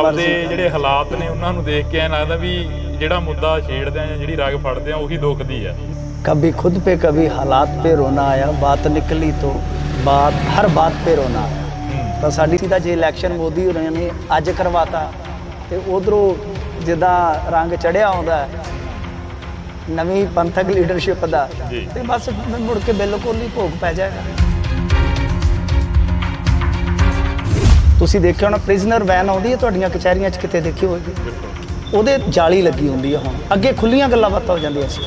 ਪੰਜਾਬ ਦੇ ਜਿਹੜੇ ਹਾਲਾਤ ਨੇ ਉਹਨਾਂ ਨੂੰ ਦੇਖ ਕੇ ਐਂ ਲੱਗਦਾ ਵੀ ਜਿਹੜਾ ਮੁੱਦਾ ਛੇੜਦੇ ਆ ਜਾਂ ਜਿਹੜੀ ਰਗ ਫੜਦੇ ਆ ਉਹੀ ਦੁਖਦੀ ਆ। कभी खुद पे कभी हालात पे रोना आया, बात निकली तो बात हर बात पे रोना आया। ਤਾਂ ਸਾਡੀ ਦਾ ਜੇ ਇਲੈਕਸ਼ਨ ਮੋਦੀ ਹੋਰਾਂ ਨੇ ਅੱਜ ਕਰਵਾਤਾ ਤੇ ਉਧਰੋਂ ਜਿੱਦਾਂ ਰੰਗ ਚੜਿਆ ਆਉਂਦਾ ਨਵੀਂ ਪੰਥਕ ਲੀਡਰਸ਼ਿਪ ਦਾ ਤੇ ਬਸ ਮੁੜ ਕੇ ਬਿਲਕੁਲ ਹੀ ਭੋਗ ਪੈ ਜਾਏਗਾ। ਤੁਸੀਂ ਦੇਖਿਆ ਹੋਣਾ ਪ੍ਰਿਜ਼ਨਰ ਵੈਨ ਆਉਂਦੀ ਹੈ ਤੁਹਾਡੀਆਂ ਕਚਹਿਰੀਆਂ 'ਚ ਕਿਤੇ ਦੇਖੀ ਹੋਏਗੀ, ਉਹਦੇ ਜਾਲੀ ਲੱਗੀ ਹੁੰਦੀ ਆ। ਹੁਣ ਅੱਗੇ ਖੁੱਲੀਆਂ ਗੱਲਾਂ ਬਾਤਾਂ ਹੋ ਜਾਂਦੀਆਂ ਸੀ,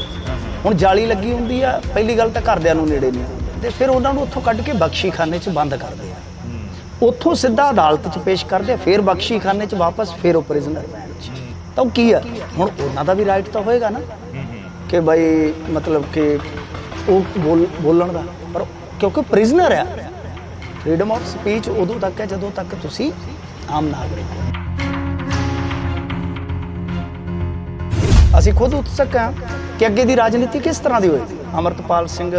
ਹੁਣ ਜਾਲੀ ਲੱਗੀ ਹੁੰਦੀ ਆ। ਪਹਿਲੀ ਗੱਲ ਤਾਂ ਘਰਦਿਆਂ ਨੂੰ ਨੇੜੇ ਨਹੀਂ ਆਉਂਦੇ ਤੇ ਫਿਰ ਉਹਨਾਂ ਨੂੰ ਉੱਥੋਂ ਕੱਢ ਕੇ ਬਖਸ਼ੀਖਾਨੇ 'ਚ ਬੰਦ ਕਰਦੇ ਆ, ਉੱਥੋਂ ਸਿੱਧਾ ਅਦਾਲਤ 'ਚ ਪੇਸ਼ ਕਰਦੇ ਆ, ਫਿਰ ਬਖਸ਼ੀਖਾਨੇ 'ਚ ਵਾਪਸ, ਫਿਰ ਉਹ ਪ੍ਰਿਜ਼ਨਰ ਵੈਨ 'ਚ। ਤਾਂ ਉਹ ਕੀ ਆ, ਹੁਣ ਉਹਨਾਂ ਦਾ ਵੀ ਰਾਈਟ ਤਾਂ ਹੋਏਗਾ ਨਾ ਕਿ ਬਈ ਮਤਲਬ ਕਿ ਉਹ ਬੋਲਣ ਦਾ, ਪਰ ਕਿਉਂਕਿ ਪ੍ਰਿਜ਼ਨਰ ਆ। ਫਰੀडम ਆਫ ਸਪੀਚ ਉਦੋਂ ਤੱਕ ਹੈ ਜਦੋਂ ਤੱਕ ਤੁਸੀਂ ਆਮ ਨਾਗਰਿਕ ਹੋ। ਅਸੀਂ ਖੁਦ ਉਤਸਕ ਹਾਂ ਕਿ ਅੱਗੇ ਦੀ ਰਾਜਨੀਤੀ ਕਿਸ ਤਰ੍ਹਾਂ ਦੀ ਹੋਏਗੀ। ਅਮਰਤਪਾਲ ਸਿੰਘ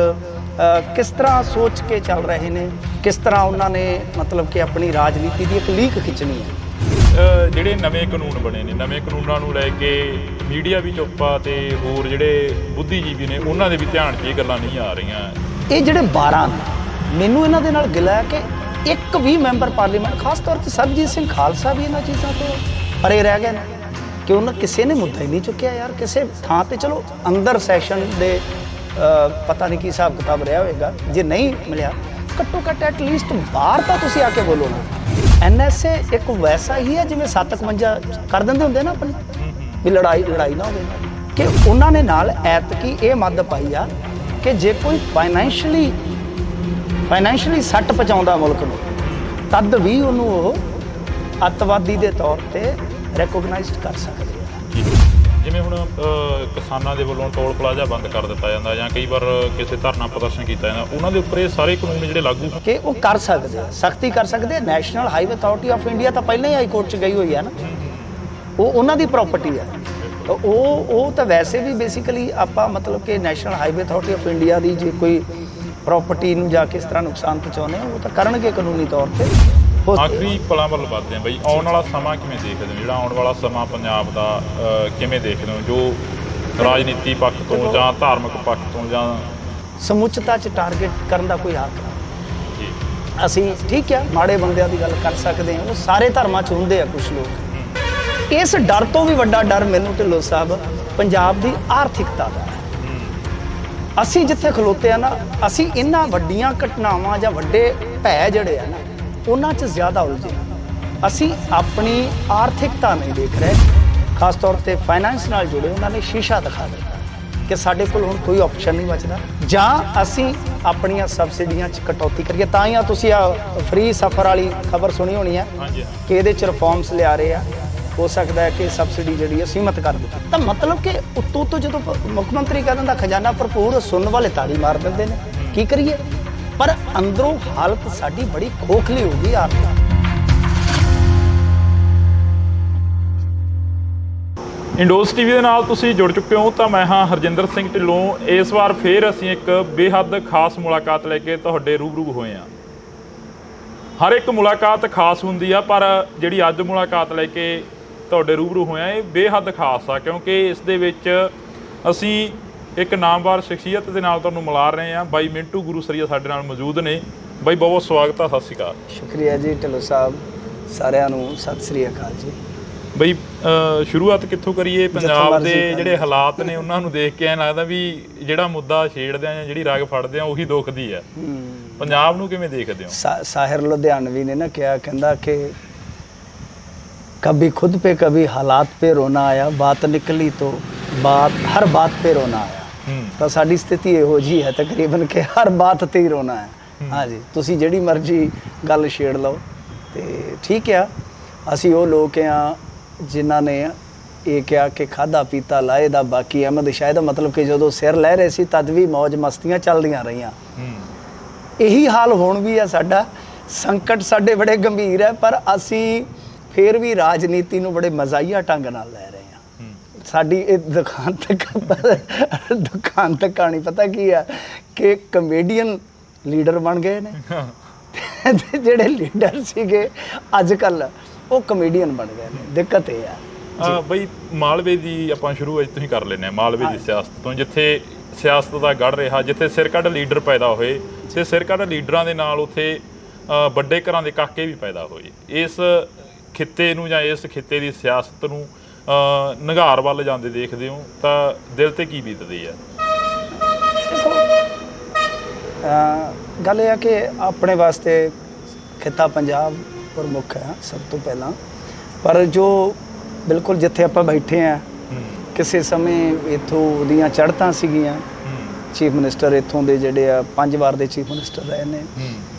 ਕਿਸ ਤਰ੍ਹਾਂ ਸੋਚ ਕੇ ਚੱਲ ਰਹੇ ਨੇ, ਕਿਸ ਤਰ੍ਹਾਂ ਉਹਨਾਂ ਨੇ ਮਤਲਬ ਕਿ ਆਪਣੀ ਰਾਜਨੀਤੀ ਦੀ ਇੱਕ ਲੀਕ ਖਿੱਚਣੀ ਹੈ। ਜਿਹੜੇ ਨਵੇਂ ਕਾਨੂੰਨ ਬਣੇ ਨੇ, ਨਵੇਂ ਕਾਨੂੰਨਾਂ ਨੂੰ ਲੈ ਕੇ ਮੀਡੀਆ ਵੀ ਚੁੱਪ ਆ ਤੇ ਹੋਰ ਜਿਹੜੇ ਬੁੱਧੀਜੀਵੀ ਨੇ ਉਹਨਾਂ ਦੇ ਵੀ ਧਿਆਨ 'ਚ ਇਹ ਗੱਲਾਂ ਨਹੀਂ ਆ ਰਹੀਆਂ। ਇਹ ਜਿਹੜੇ 12 ਨੇ, ਮੈਨੂੰ ਇਹਨਾਂ ਦੇ ਨਾਲ ਗਿਲਾ ਹੈ ਕਿ ਇੱਕ ਵੀ ਮੈਂਬਰ ਪਾਰਲੀਮੈਂਟ, ਖਾਸ ਤੌਰ ਤੇ ਸਰਬਜੀਤ ਸਿੰਘ ਖਾਲਸਾ ਵੀ ਇਹਨਾਂ ਚੀਜ਼ਾਂ ਤੋਂ ਪਰੇ ਰਹਿ ਗਏ ਨੇ ਕਿ ਉਹਨਾਂ ਕਿਸੇ ਨੇ ਮੁੱਦਾ ਹੀ ਨਹੀਂ ਚੁੱਕਿਆ ਯਾਰ ਕਿਸੇ ਥਾਂ ਤੇ। ਚਲੋ ਅੰਦਰ ਸੈਸ਼ਨ ਦੇ ਪਤਾ ਨਹੀਂ ਕੀ ਹਿਸਾਬ ਕਿਤਾਬ ਰਿਹਾ ਹੋਏਗਾ, ਜੇ ਨਹੀਂ ਮਿਲਿਆ ਘੱਟੋ ਘੱਟ ਐਟਲੀਸਟ ਬਾਹਰ ਤਾਂ ਤੁਸੀਂ ਆ ਕੇ ਬੋਲੋ ਨਾ। NSA ਇੱਕ ਵੈਸਾ ਹੀ ਹੈ ਜਿਵੇਂ 751 ਕਰ ਦਿੰਦੇ ਹੁੰਦੇ ਨਾ ਆਪਣੀ, ਵੀ ਲੜਾਈ ਨਾ ਹੋਵੇ, ਕਿ ਉਹਨਾਂ ਨੇ ਨਾਲ ਐਤਕੀ ਇਹ ਮੱਦ ਪਾਈ ਆ ਕਿ ਜੇ ਕੋਈ ਫਾਈਨੈਂਸ਼ਲੀ ਸੱਟ ਪਹੁੰਚਾਉਂਦਾ ਮੁਲਕ ਨੂੰ, ਤਦ ਵੀ ਉਹਨੂੰ ਉਹ ਅੱਤਵਾਦੀ ਦੇ ਤੌਰ ਤੇ ਰੈਕੋਗਨਾਈਜ਼ਡ ਕਰ ਸਕਦੇ ਆ। ਜਿਵੇਂ ਹੁਣ ਕਿਸਾਨਾਂ ਦੇ ਵੱਲੋਂ ਟੋਲ ਪਲਾਜ਼ਾ ਬੰਦ ਕਰ ਦਿੱਤਾ ਜਾਂਦਾ ਜਾਂ ਕਈ ਵਾਰ ਕਿਸੇ ਧਰਨਾ ਪ੍ਰਦਰਸ਼ਨ ਕੀਤਾ ਜਾਂਦਾ, ਉਹਨਾਂ ਦੇ ਉੱਪਰ ਇਹ ਸਾਰੇ ਕਾਨੂੰਨ ਜਿਹੜੇ ਲਾਗੂ ਕਿ ਉਹ ਕਰ ਸਕਦੇ ਆ, ਸਖਤੀ ਕਰ ਸਕਦੇ ਆ। National highway authority of India ਤਾਂ ਪਹਿਲਾਂ ਹੀ ਹਾਈ ਕੋਰਟ 'ਚ ਗਈ ਹੋਈ ਹੈ ਨਾ, ਉਹ ਉਹਨਾਂ ਦੀ ਪ੍ਰਾਪਰਟੀ ਹੈ। ਉਹ ਤਾਂ ਵੈਸੇ ਵੀ ਬੇਸਿਕਲੀ ਆਪਾਂ ਮਤਲਬ ਕਿ national highway authority of India ਦੀ ਜੇ ਕੋਈ ਪ੍ਰਾਪਰਟੀ ਨੂੰ ਜਾ ਕੇ ਇਸ ਤਰ੍ਹਾਂ ਨੁਕਸਾਨ ਪਹੁੰਚਾਉਂਦੇ ਉਹ ਤਾਂ ਕਰਨਗੇ ਕਾਨੂੰਨੀ ਤੌਰ ਤੇ। ਆਖਰੀ ਪਲਾਂ ਵੱਲ ਵੱਧਦੇ ਆ ਬਈ, ਆਉਣ ਵਾਲਾ ਸਮਾਂ ਕਿਵੇਂ ਦੇਖਦੇ ਹੋ? ਜਿਹੜਾ ਆਉਣ ਵਾਲਾ ਸਮਾਂ ਪੰਜਾਬ ਦਾ ਕਿਵੇਂ ਦੇਖਦੇ ਹੋ, ਜੋ ਰਾਜਨੀਤੀ ਪੱਖ ਤੋਂ ਜਾਂ ਧਾਰਮਿਕ ਪੱਖ ਤੋਂ ਜਾਂ ਸਮੁੱਚਤਾ 'ਚ ਟਾਰਗੇਟ ਕਰਨ ਦਾ ਕੋਈ ਹੱਕ ਨਹੀਂ। ਅਸੀਂ ਠੀਕ ਆ ਮਾੜੇ ਬੰਦਿਆਂ ਦੀ ਗੱਲ ਕਰ ਸਕਦੇ ਹਾਂ, ਉਹ ਸਾਰੇ ਧਰਮਾਂ 'ਚ ਹੁੰਦੇ ਆ ਕੁਝ ਲੋਕ। ਇਸ ਡਰ ਤੋਂ ਵੀ ਵੱਡਾ ਡਰ ਮੈਨੂੰ ਢਿੱਲੋਂ ਸਾਹਿਬ ਪੰਜਾਬ ਦੀ ਆਰਥਿਕਤਾ ਦਾ। ਅਸੀਂ ਜਿੱਥੇ ਖਲੋਤੇ ਆ ਨਾ, ਅਸੀਂ ਇਹਨਾਂ ਵੱਡੀਆਂ ਘਟਨਾਵਾਂ ਜਾਂ ਵੱਡੇ ਭੈ ਜਿਹੜੇ ਆ ਨਾ ਉਹਨਾਂ 'ਚ ਜ਼ਿਆਦਾ ਉਲਝੇ। ਅਸੀਂ ਆਪਣੀ ਆਰਥਿਕਤਾ ਨਹੀਂ ਦੇਖ ਰਹੇ, ਖਾਸ ਤੌਰ ਤੇ ਫਾਈਨੈਂਸ ਨਾਲ ਜੁੜੇ ਉਹਨਾਂ ਨੇ ਸ਼ੀਸ਼ਾ ਦਿਖਾ ਦਿੱਤਾ ਕਿ ਸਾਡੇ ਕੋਲ ਹੁਣ ਕੋਈ ਆਪਸ਼ਨ ਨਹੀਂ ਬਚਦਾ, ਜਾਂ ਅਸੀਂ ਆਪਣੀਆਂ ਸਬਸਿਡੀਆਂ 'ਚ ਕਟੌਤੀ ਕਰੀਏ। ਤਾਂ ਹੀ ਆ ਤੁਸੀਂ ਆ ਫ੍ਰੀ ਸਫ਼ਰ ਵਾਲੀ ਖਬਰ ਸੁਣੀ ਹੋਣੀ ਹੈ ਕਿ ਇਹਦੇ 'ਚ ਰਿਫਾਰਮਸ ਲਿਆ ਰਹੇ ਆ, ਹੋ ਸਕਦਾ ਹੈ ਕਿ ਸਬਸਿਡੀ ਜਿਹੜੀ ਹੈ ਸੀਮਤ ਕਰ ਦਿੱਤੀ। ਤਾਂ ਮਤਲਬ ਕਿ ਉੱਤੋਂ ਜਦੋਂ ਮੁੱਖ ਮੰਤਰੀ ਕਹਿ ਦਿੰਦਾ ਖਜ਼ਾਨਾ ਭਰਪੂਰ, ਸੁਣਨ ਵਾਲੇ ਤਾੜੀ ਮਾਰ ਦਿੰਦੇ ਨੇ, ਕੀ ਕਰੀਏ। ਪਰ ਅੰਦਰੋਂ ਹਾਲਤ ਸਾਡੀ ਬੜੀ ਖੋਖਲੀ ਹੋ ਗਈ ਆ। ਇੰਡੋਜ਼ ਟੀਵੀ ਦੇ ਨਾਲ ਤੁਸੀਂ ਜੁੜ ਚੁੱਕੇ ਹੋ ਤਾਂ ਮੈਂ ਹਾਂ ਹਰਜਿੰਦਰ ਸਿੰਘ ਢਿੱਲੋਂ। ਇਸ ਵਾਰ ਫੇਰ ਅਸੀਂ ਇੱਕ ਬੇਹੱਦ ਖਾਸ ਮੁਲਾਕਾਤ ਲੈ ਕੇ ਤੁਹਾਡੇ ਰੂਬਰੂ ਹੋਏ ਹਾਂ। ਹਰ ਇੱਕ ਮੁਲਾਕਾਤ ਖਾਸ ਹੁੰਦੀ ਆ, ਪਰ ਜਿਹੜੀ ਅੱਜ ਮੁਲਾਕਾਤ ਲੈ ਕੇ ਤੁਹਾਡੇ ਰੂਬਰੂ ਹੋਏ ਆ ਇਹ ਬੇਹੱਦ ਖਾਸ ਆ, ਕਿਉਂਕਿ ਇਸ ਦੇ ਵਿੱਚ ਅਸੀਂ ਇੱਕ ਨਾਮਵਰ ਸ਼ਖਸੀਅਤ ਦੇ ਨਾਲ ਤੁਹਾਨੂੰ ਮਿਲਾ ਰਹੇ ਹਾਂ। ਬਾਈ ਮਿੰਟੂ ਗੁਰੂਸਰੀਆ ਸਾਡੇ ਨਾਲ ਮੌਜੂਦ ਨੇ। ਬਾਈ ਬਹੁਤ ਸਵਾਗਤ ਆ, ਸਤਿ ਸ਼੍ਰੀ ਅਕਾਲ। ਸ਼ੁਕਰੀਆ ਜੀ ਢਿੱਲੋਂ ਸਾਹਿਬ, ਸਾਰਿਆਂ ਨੂੰ ਸਤਿ ਸ਼੍ਰੀ ਅਕਾਲ ਜੀ। ਬਈ ਸ਼ੁਰੂਆਤ ਕਿੱਥੋਂ ਕਰੀਏ? ਪੰਜਾਬ ਦੇ ਜਿਹੜੇ ਹਾਲਾਤ ਨੇ ਉਹਨਾਂ ਨੂੰ ਦੇਖ ਕੇ ਐਂ ਲੱਗਦਾ ਵੀ ਜਿਹੜਾ ਮੁੱਦਾ ਛੇੜਦੇ ਆ ਜਾਂ ਜਿਹੜੀ ਰਗ ਫੜਦੇ ਆ ਉਹੀ ਦੁਖਦੀ ਆ। ਪੰਜਾਬ ਨੂੰ ਕਿਵੇਂ ਦੇਖਦੇ ਹੋ? ਸਾਹਿਰ ਲੁਧਿਆਣਵੀ ਨੇ ਨਾ ਕਿਹਾ, ਕਹਿੰਦਾ ਕਿ कभी खुद पे कभी हालात पे रोना आया, बात निकली तो बात हर बात पे रोना आया। तो साडी स्थिति इहो जी है तकरीबन कि हर बात ते ही रोना है। हाँ जी, तुसी जिहड़ी मर्जी गल छेड़ लो ते ठीक है। असी वो लोग हाँ जिन्हां ने ये कहा कि खाधा पीता लाए दा बाकी अहमद शायद, मतलब कि जो सिर लै रहे सी तद भी मौज मस्तियां चलदियां रहियां। यही हाल हुण भी है साडा। संकट साडे बड़े गंभीर है, पर असी फिर भी राजनीति ਨੂੰ ਬੜੇ ਮਜ਼ਾਈਆ ਢੰਗ ਨਾਲ ਲੈ ਰਹੇ ਹਾਂ। ਸਾਡੀ ਇਹ ਦੁਕਾਨ ਤੱਕ ਕਹਾਣੀ ਪਤਾ ਕੀ ਆ ਕਿ ਕਮੇਡੀਅਨ ਲੀਡਰ ਬਣ ਗਏ ਨੇ। ਜਿਹੜੇ ਲੀਡਰ ਸੀਗੇ ਅੱਜ ਕੱਲ੍ਹ ਉਹ ਕਮੇਡੀਅਨ ਬਣ ਗਏ ਨੇ। ਦਿੱਕਤ ਇਹ ਆ ਬਈ ਮਾਲਵੇ ਦੀ ਆਪਾਂ ਸ਼ੁਰੂ ਅੱਜ ਤੁਸੀਂ ਕਰ ਲੈਂਦੇ ਹਾਂ ਮਾਲਵੇ ਦੀ ਸਿਆਸਤ ਤੋਂ, ਜਿੱਥੇ ਸਿਆਸਤ ਦਾ ਗੜ ਰਿਹਾ, ਜਿੱਥੇ ਸਿਰਕੱਢ ਲੀਡਰ ਪੈਦਾ ਹੋਏ ਤੇ ਸਿਰਕੱਢ ਲੀਡਰਾਂ ਦੇ ਨਾਲ ਉੱਥੇ ਵੱਡੇ ਘਰਾਂ ਦੇ ਕਾਕੇ ਵੀ ਪੈਦਾ ਹੋਏ। ਇਸ ਖਿੱਤੇ ਨੂੰ ਜਾਂ ਇਸ ਖਿੱਤੇ ਦੀ ਸਿਆਸਤ ਨੂੰ ਨਿਘਾਰ ਵੱਲ ਜਾਂਦੇ ਦੇਖਦੇ ਹੋ ਤਾਂ ਦਿਲ ਤੇ ਕੀ ਬੀਤਦੀ ਹੈ? ਗੱਲ ਇਹ ਆ ਕਿ ਆਪਣੇ ਵਾਸਤੇ ਖਿੱਤਾ ਪੰਜਾਬ ਪ੍ਰਮੁੱਖ ਹੈ ਸਭ ਤੋਂ ਪਹਿਲਾਂ, ਪਰ ਜੋ ਬਿਲਕੁਲ ਜਿੱਥੇ ਆਪਾਂ ਬੈਠੇ ਆ ਕਿਸੇ ਸਮੇਂ ਇੱਥੋਂ ਦੀਆਂ ਚੜ੍ਹਤਾਂ ਸੀਗੀਆਂ। ਚੀਫ ਮਿਨਿਸਟਰ ਇੱਥੋਂ ਦੇ ਜਿਹੜੇ ਆ 5 ਵਾਰ ਦੇ ਚੀਫ ਮਿਨਿਸਟਰ ਰਹੇ ਨੇ,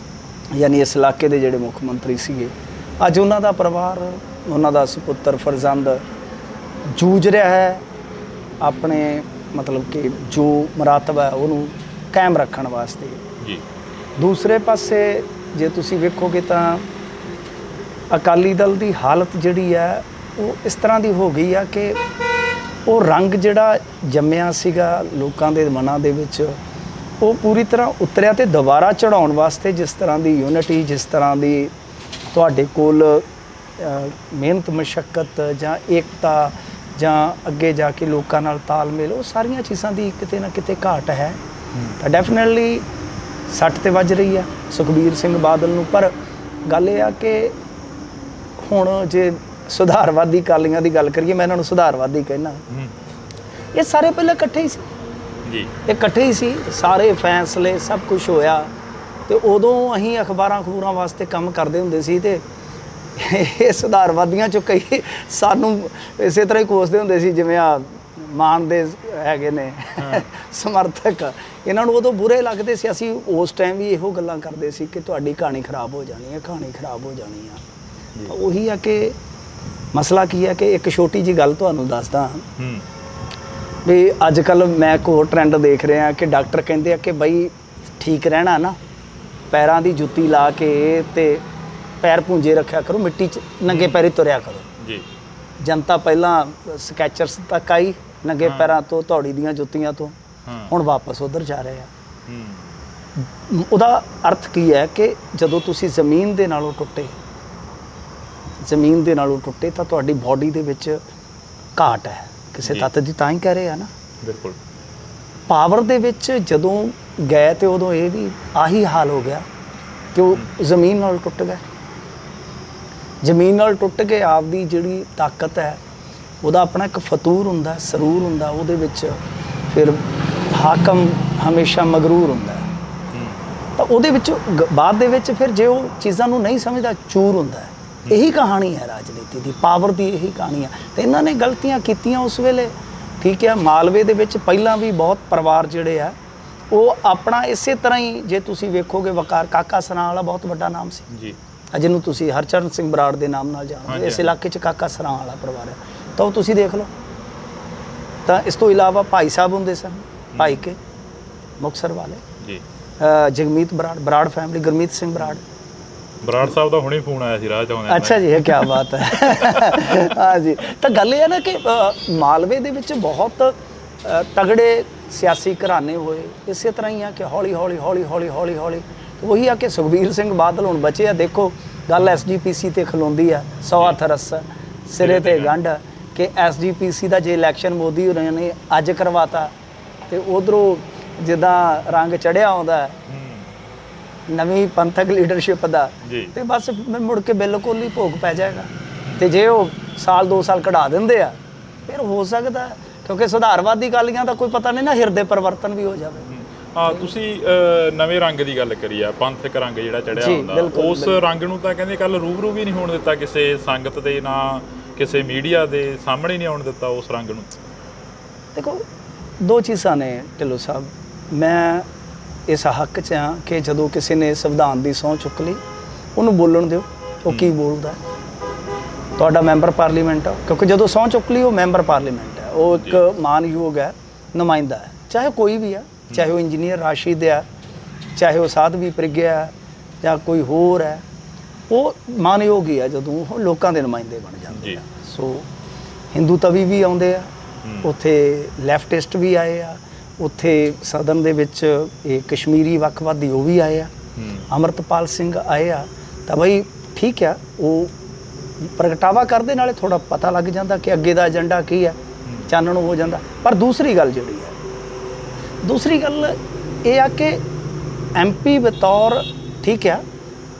ਯਾਨੀ ਇਸ ਇਲਾਕੇ ਦੇ ਜਿਹੜੇ ਮੁੱਖ ਮੰਤਰੀ ਸੀਗੇ। ਅੱਜ ਉਹਨਾਂ ਦਾ ਪਰਿਵਾਰ, ਉਹਨਾਂ ਦਾ ਸੁਪੁੱਤਰ ਫਰਜ਼ੰਦ ਜੂਝ ਰਿਹਾ ਹੈ ਆਪਣੇ ਮਤਲਬ ਕਿ ਜੋ ਮਰਾਤਬ ਹੈ ਉਹਨੂੰ ਕਾਇਮ ਰੱਖਣ ਵਾਸਤੇ ਜੀ। ਦੂਸਰੇ ਪਾਸੇ ਜੇ ਤੁਸੀਂ ਵੇਖੋਗੇ ਤਾਂ ਅਕਾਲੀ ਦਲ ਦੀ ਹਾਲਤ ਜਿਹੜੀ ਹੈ ਉਹ ਇਸ ਤਰ੍ਹਾਂ ਦੀ ਹੋ ਗਈ ਆ ਕਿ ਉਹ ਰੰਗ ਜਿਹੜਾ ਜੰਮਿਆ ਸੀਗਾ ਲੋਕਾਂ ਦੇ ਮਨਾਂ ਦੇ ਵਿੱਚ ਉਹ ਪੂਰੀ ਤਰ੍ਹਾਂ ਉਤਰਿਆ, ਤੇ ਦੁਬਾਰਾ ਚੜਾਉਣ ਵਾਸਤੇ ਜਿਸ ਤਰ੍ਹਾਂ ਦੀ ਯੂਨਿਟੀ, ਜਿਸ ਤਰ੍ਹਾਂ ਦੀ ਤੁਹਾਡੇ ਕੋਲ ਮਿਹਨਤ ਮਸ਼ੱਕਤ ਜਾਂ ਏਕਤਾ ਜਾਂ ਅੱਗੇ ਜਾ ਕੇ ਲੋਕਾਂ ਨਾਲ ਤਾਲਮੇਲ, ਉਹ ਸਾਰੀਆਂ ਚੀਜ਼ਾਂ ਦੀ ਕਿਤੇ ਨਾ ਕਿਤੇ ਘਾਟ ਹੈ। ਤਾਂ ਡੈਫੀਨਿਟਲੀ ਸੱਟ ਤੇ ਵੱਜ ਰਹੀ ਆ ਸੁਖਬੀਰ ਸਿੰਘ ਬਾਦਲ ਨੂੰ। ਪਰ ਗੱਲ ਇਹ ਆ ਕਿ ਹੁਣ ਜੇ ਸੁਧਾਰਵਾਦੀ ਅਕਾਲੀਆਂ ਦੀ ਗੱਲ ਕਰੀਏ, ਮੈਂ ਇਹਨਾਂ ਨੂੰ ਸੁਧਾਰਵਾਦੀ ਕਹਿਣਾ, ਇਹ ਸਾਰੇ ਪਹਿਲਾਂ ਇਕੱਠੇ ਹੀ ਸੀ ਜੀ, ਇਹ ਇਕੱਠੇ ਹੀ ਸੀ, ਸਾਰੇ ਫੈਸਲੇ ਸਭ ਕੁਝ ਹੋਇਆ। ਤੇ ਉਦੋਂ ਅਸੀਂ ਅਖਬਾਰਾਂ ਵਾਸਤੇ ਕੰਮ ਕਰਦੇ ਹੁੰਦੇ ਸੀ ਤੇ ਇਹ ਸੁਧਾਰਵਾਦੀਆਂ ਚੋਂ ਕਈ ਸਾਨੂੰ ਇਸੇ ਤਰ੍ਹਾਂ ਹੀ ਕੋਸਦੇ ਹੁੰਦੇ ਸੀ, ਜਿਵੇਂ ਆ ਮਾਨ ਦੇ ਹੈਗੇ ਨੇ ਸਮਰਥਕ, ਇਹਨਾਂ ਨੂੰ ਉਦੋਂ ਬੁਰੇ ਲੱਗਦੇ ਸੀ। ਅਸੀਂ ਉਸ ਟਾਈਮ ਵੀ ਇਹੋ ਗੱਲਾਂ ਕਰਦੇ ਸੀ ਕਿ ਤੁਹਾਡੀ ਕਹਾਣੀ ਖਰਾਬ ਹੋ ਜਾਣੀ ਹੈ, ਕਹਾਣੀ ਖਰਾਬ ਹੋ ਜਾਣੀ ਆ। ਉਹੀ ਆ ਕਿ ਮਸਲਾ ਕੀ ਹੈ ਕਿ ਇੱਕ ਛੋਟੀ ਜਿਹੀ ਗੱਲ ਤੁਹਾਨੂੰ ਦੱਸਦਾ ਵੀ ਅੱਜ ਕੱਲ੍ਹ ਮੈਂ ਇੱਕ ਹੋਰ ਟਰੈਂਡ ਦੇਖ ਰਿਹਾ ਕਿ ਡਾਕਟਰ ਕਹਿੰਦੇ ਆ ਕਿ ਬਈ ਠੀਕ ਰਹਿਣਾ ਨਾ, ਪੈਰਾਂ ਦੀ ਜੁੱਤੀ ਲਾ ਕੇ ਤੇ ਪੈਰ ਪੂੰਝੇ ਰੱਖਿਆ ਕਰੋ, ਮਿੱਟੀ 'ਚ ਨੰਗੇ ਪੈਰੀ ਤੁਰਿਆ ਕਰੋ ਜੀ। ਜਨਤਾ ਪਹਿਲਾਂ ਸਕੈਚਰਸ ਤੱਕ ਆਈ ਨੰਗੇ ਪੈਰਾਂ ਤੋਂ, ਧੌੜੀ ਦੀਆਂ ਜੁੱਤੀਆਂ ਤੋਂ, ਹੁਣ ਵਾਪਸ ਉਧਰ ਜਾ ਰਹੇ ਆ। ਉਹਦਾ ਅਰਥ ਕੀ ਹੈ ਕਿ ਜਦੋਂ ਤੁਸੀਂ ਜ਼ਮੀਨ ਦੇ ਨਾਲੋਂ ਟੁੱਟੇ ਤਾਂ ਤੁਹਾਡੀ ਬਾਡੀ ਦੇ ਵਿੱਚ ਘਾਟ ਹੈ ਕਿਸੇ ਤੱਤ ਦੀ, ਤਾਂ ਹੀ ਕਹਿ ਰਹੇ ਆ ਨਾ। ਬਿਲਕੁਲ ਪਾਵਰ ਦੇ ਵਿੱਚ ਜਦੋਂ ਗਏ ਤੇ ਉਦੋਂ ਇਹ ਵੀ ਆਹੀ ਹਾਲ ਹੋ ਗਿਆ ਕਿ ਉਹ ਜ਼ਮੀਨ ਨਾਲ ਟੁੱਟ ਗਏ। ਜ਼ਮੀਨ ਨਾਲ ਟੁੱਟ ਕੇ ਆਪਦੀ ਜਿਹੜੀ ਤਾਕਤ ਹੈ, ਉਹਦਾ ਆਪਣਾ ਇੱਕ ਫਤੂਰ ਹੁੰਦਾ, ਸਰੂਰ ਹੁੰਦਾ, ਉਹਦੇ ਵਿੱਚ ਫਿਰ ਹਾਕਮ ਹਮੇਸ਼ਾ ਮਗਰੂਰ ਹੁੰਦਾ। ਤਾਂ ਉਹਦੇ ਵਿੱਚ ਬਾਅਦ ਦੇ ਵਿੱਚ ਫਿਰ ਜੇ ਉਹ ਚੀਜ਼ਾਂ ਨੂੰ ਨਹੀਂ ਸਮਝਦਾ, ਚੂਰ ਹੁੰਦਾ। ਇਹੀ ਕਹਾਣੀ ਹੈ ਰਾਜਨੀਤੀ ਦੀ, ਪਾਵਰ ਦੀ ਇਹੀ ਕਹਾਣੀ ਹੈ। ਤੇ ਇਹਨਾਂ ਨੇ ਗਲਤੀਆਂ ਕੀਤੀਆਂ ਉਸ ਵੇਲੇ, ਠੀਕ ਹੈ। ਮਾਲਵੇ ਦੇ ਵਿੱਚ ਪਹਿਲਾਂ ਵੀ ਬਹੁਤ ਪਰਿਵਾਰ ਜਿਹੜੇ ਆ ਉਹ ਆਪਣਾ ਇਸੇ ਤਰ੍ਹਾਂ ਹੀ, ਜੇ ਤੁਸੀਂ ਵੇਖੋਗੇ ਵਕਾਰ ਕਾਕਾ ਸਰਾਂ ਵਾਲਾ ਬਹੁਤ ਵੱਡਾ ਨਾਮ ਸੀ ਜੀ, ਜਿਹਨੂੰ ਤੁਸੀਂ ਹਰਚਰਨ ਸਿੰਘ ਬਰਾੜ ਦੇ ਨਾਮ ਨਾਲ ਜਾਣਦੇ, ਇਸ ਇਲਾਕੇ 'ਚ ਕਾਕਾ ਸਰਾਂ ਵਾਲਾ ਪਰਿਵਾਰ ਹੈ। ਤਾਂ ਉਹ ਤੁਸੀਂ ਦੇਖ ਲਓ। ਤਾਂ ਇਸ ਤੋਂ ਇਲਾਵਾ ਭਾਈ ਸਾਹਿਬ ਹੁੰਦੇ ਸਨ, ਭਾਈ ਕੇ ਮੁਕਤਸਰ ਵਾਲੇ ਜੀ, ਜਗਮੀਤ ਬਰਾੜ ਫੈਮਿਲੀ, ਗੁਰਮੀਤ ਸਿੰਘ ਬਰਾੜ ਸਾਹਿਬ ਦਾ ਹੁਣੇ ਫੋਨ ਆਇਆ ਸੀ ਰਾਹ ਚ ਆਉਂਦੇ। ਅੱਛਾ ਜੀ, ਇਹ ਕੀ ਬਾਤ ਹੈ। ਹਾਂ ਜੀ, ਤਾਂ ਗੱਲ ਇਹ ਹੈ ਨਾ ਕਿ ਮਾਲਵੇ ਦੇ ਵਿੱਚ ਬਹੁਤ ਤਗੜੇ ਸਿਆਸੀ ਘਰਾਣੇ ਹੋਏ। ਇਸੇ ਤਰ੍ਹਾਂ ਹੀ ਆ ਕਿ ਹੌਲੀ ਹੌਲੀ ਉਹੀ ਆ ਕਿ ਸੁਖਬੀਰ ਸਿੰਘ ਬਾਦਲ ਹੁਣ ਬਚੇ ਆ। ਦੇਖੋ ਗੱਲ SGPC ਤੇ ਖਲੋਂਦੀ ਆ, ਸਵਾ ਥਰਸ ਸਿਰੇ ਤੇ ਗੰਢ, ਕਿ SGPC ਦਾ ਜੇ ਇਲੈਕਸ਼ਨ ਮੋਦੀ ਹੋਰਾਂ ਨੇ ਅੱਜ ਕਰਵਾਤਾ ਤੇ ਉਧਰੋਂ ਜਿੱਦਾਂ ਰੰਗ ਚੜਿਆ ਆਉਂਦਾ ਨਵੀਂ ਪੰਥਕ ਲੀਡਰਸ਼ਿਪ ਦਾ, ਤੇ ਬਸ ਮੁੜ ਕੇ ਬਿਲਕੁਲ ਹੀ ਭੋਗ ਪੈ ਜਾਏਗਾ। ਤੇ ਜੇ ਉਹ ਸਾਲ 2 ਸਾਲ ਕਢਾ ਦਿੰਦੇ ਆ ਫਿਰ ਹੋ ਸਕਦਾ, ਕਿਉਂਕਿ ਸੁਧਾਰਵਾਦੀ ਅਕਾਲੀਆਂ ਦਾ ਕੋਈ ਪਤਾ ਨਹੀਂ ਨਾ, ਹਿਰਦੇ ਪਰਿਵਰਤਨ ਵੀ ਹੋ ਜਾਵੇ। ਤੁਸੀਂ ਨਵੇਂ ਰੰਗ ਦੀ ਗੱਲ ਕਰੀ ਆ, ਪੰਥਕ ਰੰਗ ਜਿਹੜਾ ਚੜਿਆ ਹੁੰਦਾ, ਉਸ ਰੰਗ ਨੂੰ ਤਾਂ ਕਹਿੰਦੇ ਕੱਲ ਰੂਬਰੂ ਵੀ ਨਹੀਂ ਹੋਣ ਦਿੱਤਾ ਕਿਸੇ ਸੰਗਤ ਦੇ, ਨਾ ਕਿਸੇ ਮੀਡੀਆ ਦੇ ਸਾਹਮਣੇ ਨਹੀਂ ਆਉਣ ਦਿੱਤਾ ਉਸ ਰੰਗ ਨੂੰ। ਦੇਖੋ 2 ਚੀਜ਼ਾਂ ਨੇ ਢਿੱਲੋਂ ਸਾਹਿਬ, ਮੈਂ ਇਸ ਹੱਕ 'ਚ ਹਾਂ ਕਿ ਜਦੋਂ ਕਿਸੇ ਨੇ ਸੰਵਿਧਾਨ ਦੀ ਸਹੁੰ ਚੁੱਕ ਲਈ ਉਹਨੂੰ ਬੋਲਣ ਦਿਓ, ਉਹ ਕੀ ਬੋਲਦਾ। ਤੁਹਾਡਾ ਮੈਂਬਰ ਪਾਰਲੀਮੈਂਟ ਆ, ਕਿਉਂਕਿ ਜਦੋਂ ਸਹੁੰ ਚੁੱਕ ਲਈ ਉਹ ਮੈਂਬਰ ਪਾਰਲੀਮੈਂਟ ਹੈ, ਉਹ ਇੱਕ ਮਾਨਯੋਗ ਹੈ, ਨੁਮਾਇੰਦਾ ਹੈ, ਚਾਹੇ ਕੋਈ ਵੀ ਆ, ਚਾਹੇ ਉਹ ਇੰਜੀਨੀਅਰ ਰਾਸ਼ਿਦ ਆ, ਚਾਹੇ ਉਹ ਸਾਧਵੀ ਪ੍ਰਗਿਆ ਜਾਂ ਕੋਈ ਹੋਰ ਹੈ, ਉਹ ਮਾਨਯੋਗ ਹੀ ਆ ਜਦੋਂ ਉਹ ਲੋਕਾਂ ਦੇ ਨੁਮਾਇੰਦੇ ਬਣ ਜਾਂਦੇ ਆ। ਸੋ ਹਿੰਦੂ ਤਵੀ ਵੀ ਆਉਂਦੇ ਆ ਉੱਥੇ, ਲੈਫਟਿਸਟ ਵੀ ਆਏ ਆ ਉੱਥੇ ਸਦਨ ਦੇ ਵਿੱਚ, ਇਹ ਕਸ਼ਮੀਰੀ ਵੱਖਵਾਦੀ ਉਹ ਵੀ ਆਏ ਆ, ਅਮਰਤਪਾਲ ਸਿੰਘ ਆਏ ਆ। ਤਾਂ ਬਈ ਠੀਕ ਆ, ਉਹ ਪ੍ਰਗਟਾਵਾ ਕਰਦੇ ਨਾਲੇ ਥੋੜਾ ਪਤਾ ਲੱਗ ਜਾਂਦਾ ਕਿ ਅੱਗੇ ਦਾ ਏਜੰਡਾ ਕੀ ਹੈ, ਚਾਨਣ ਹੋ ਜਾਂਦਾ। ਪਰ ਦੂਸਰੀ ਗੱਲ ਜਿਹੜੀ ਹੈ, ਦੂਸਰੀ ਗੱਲ ਇਹ ਆ ਕਿ MP ਬਤੌਰ ਠੀਕ ਆ,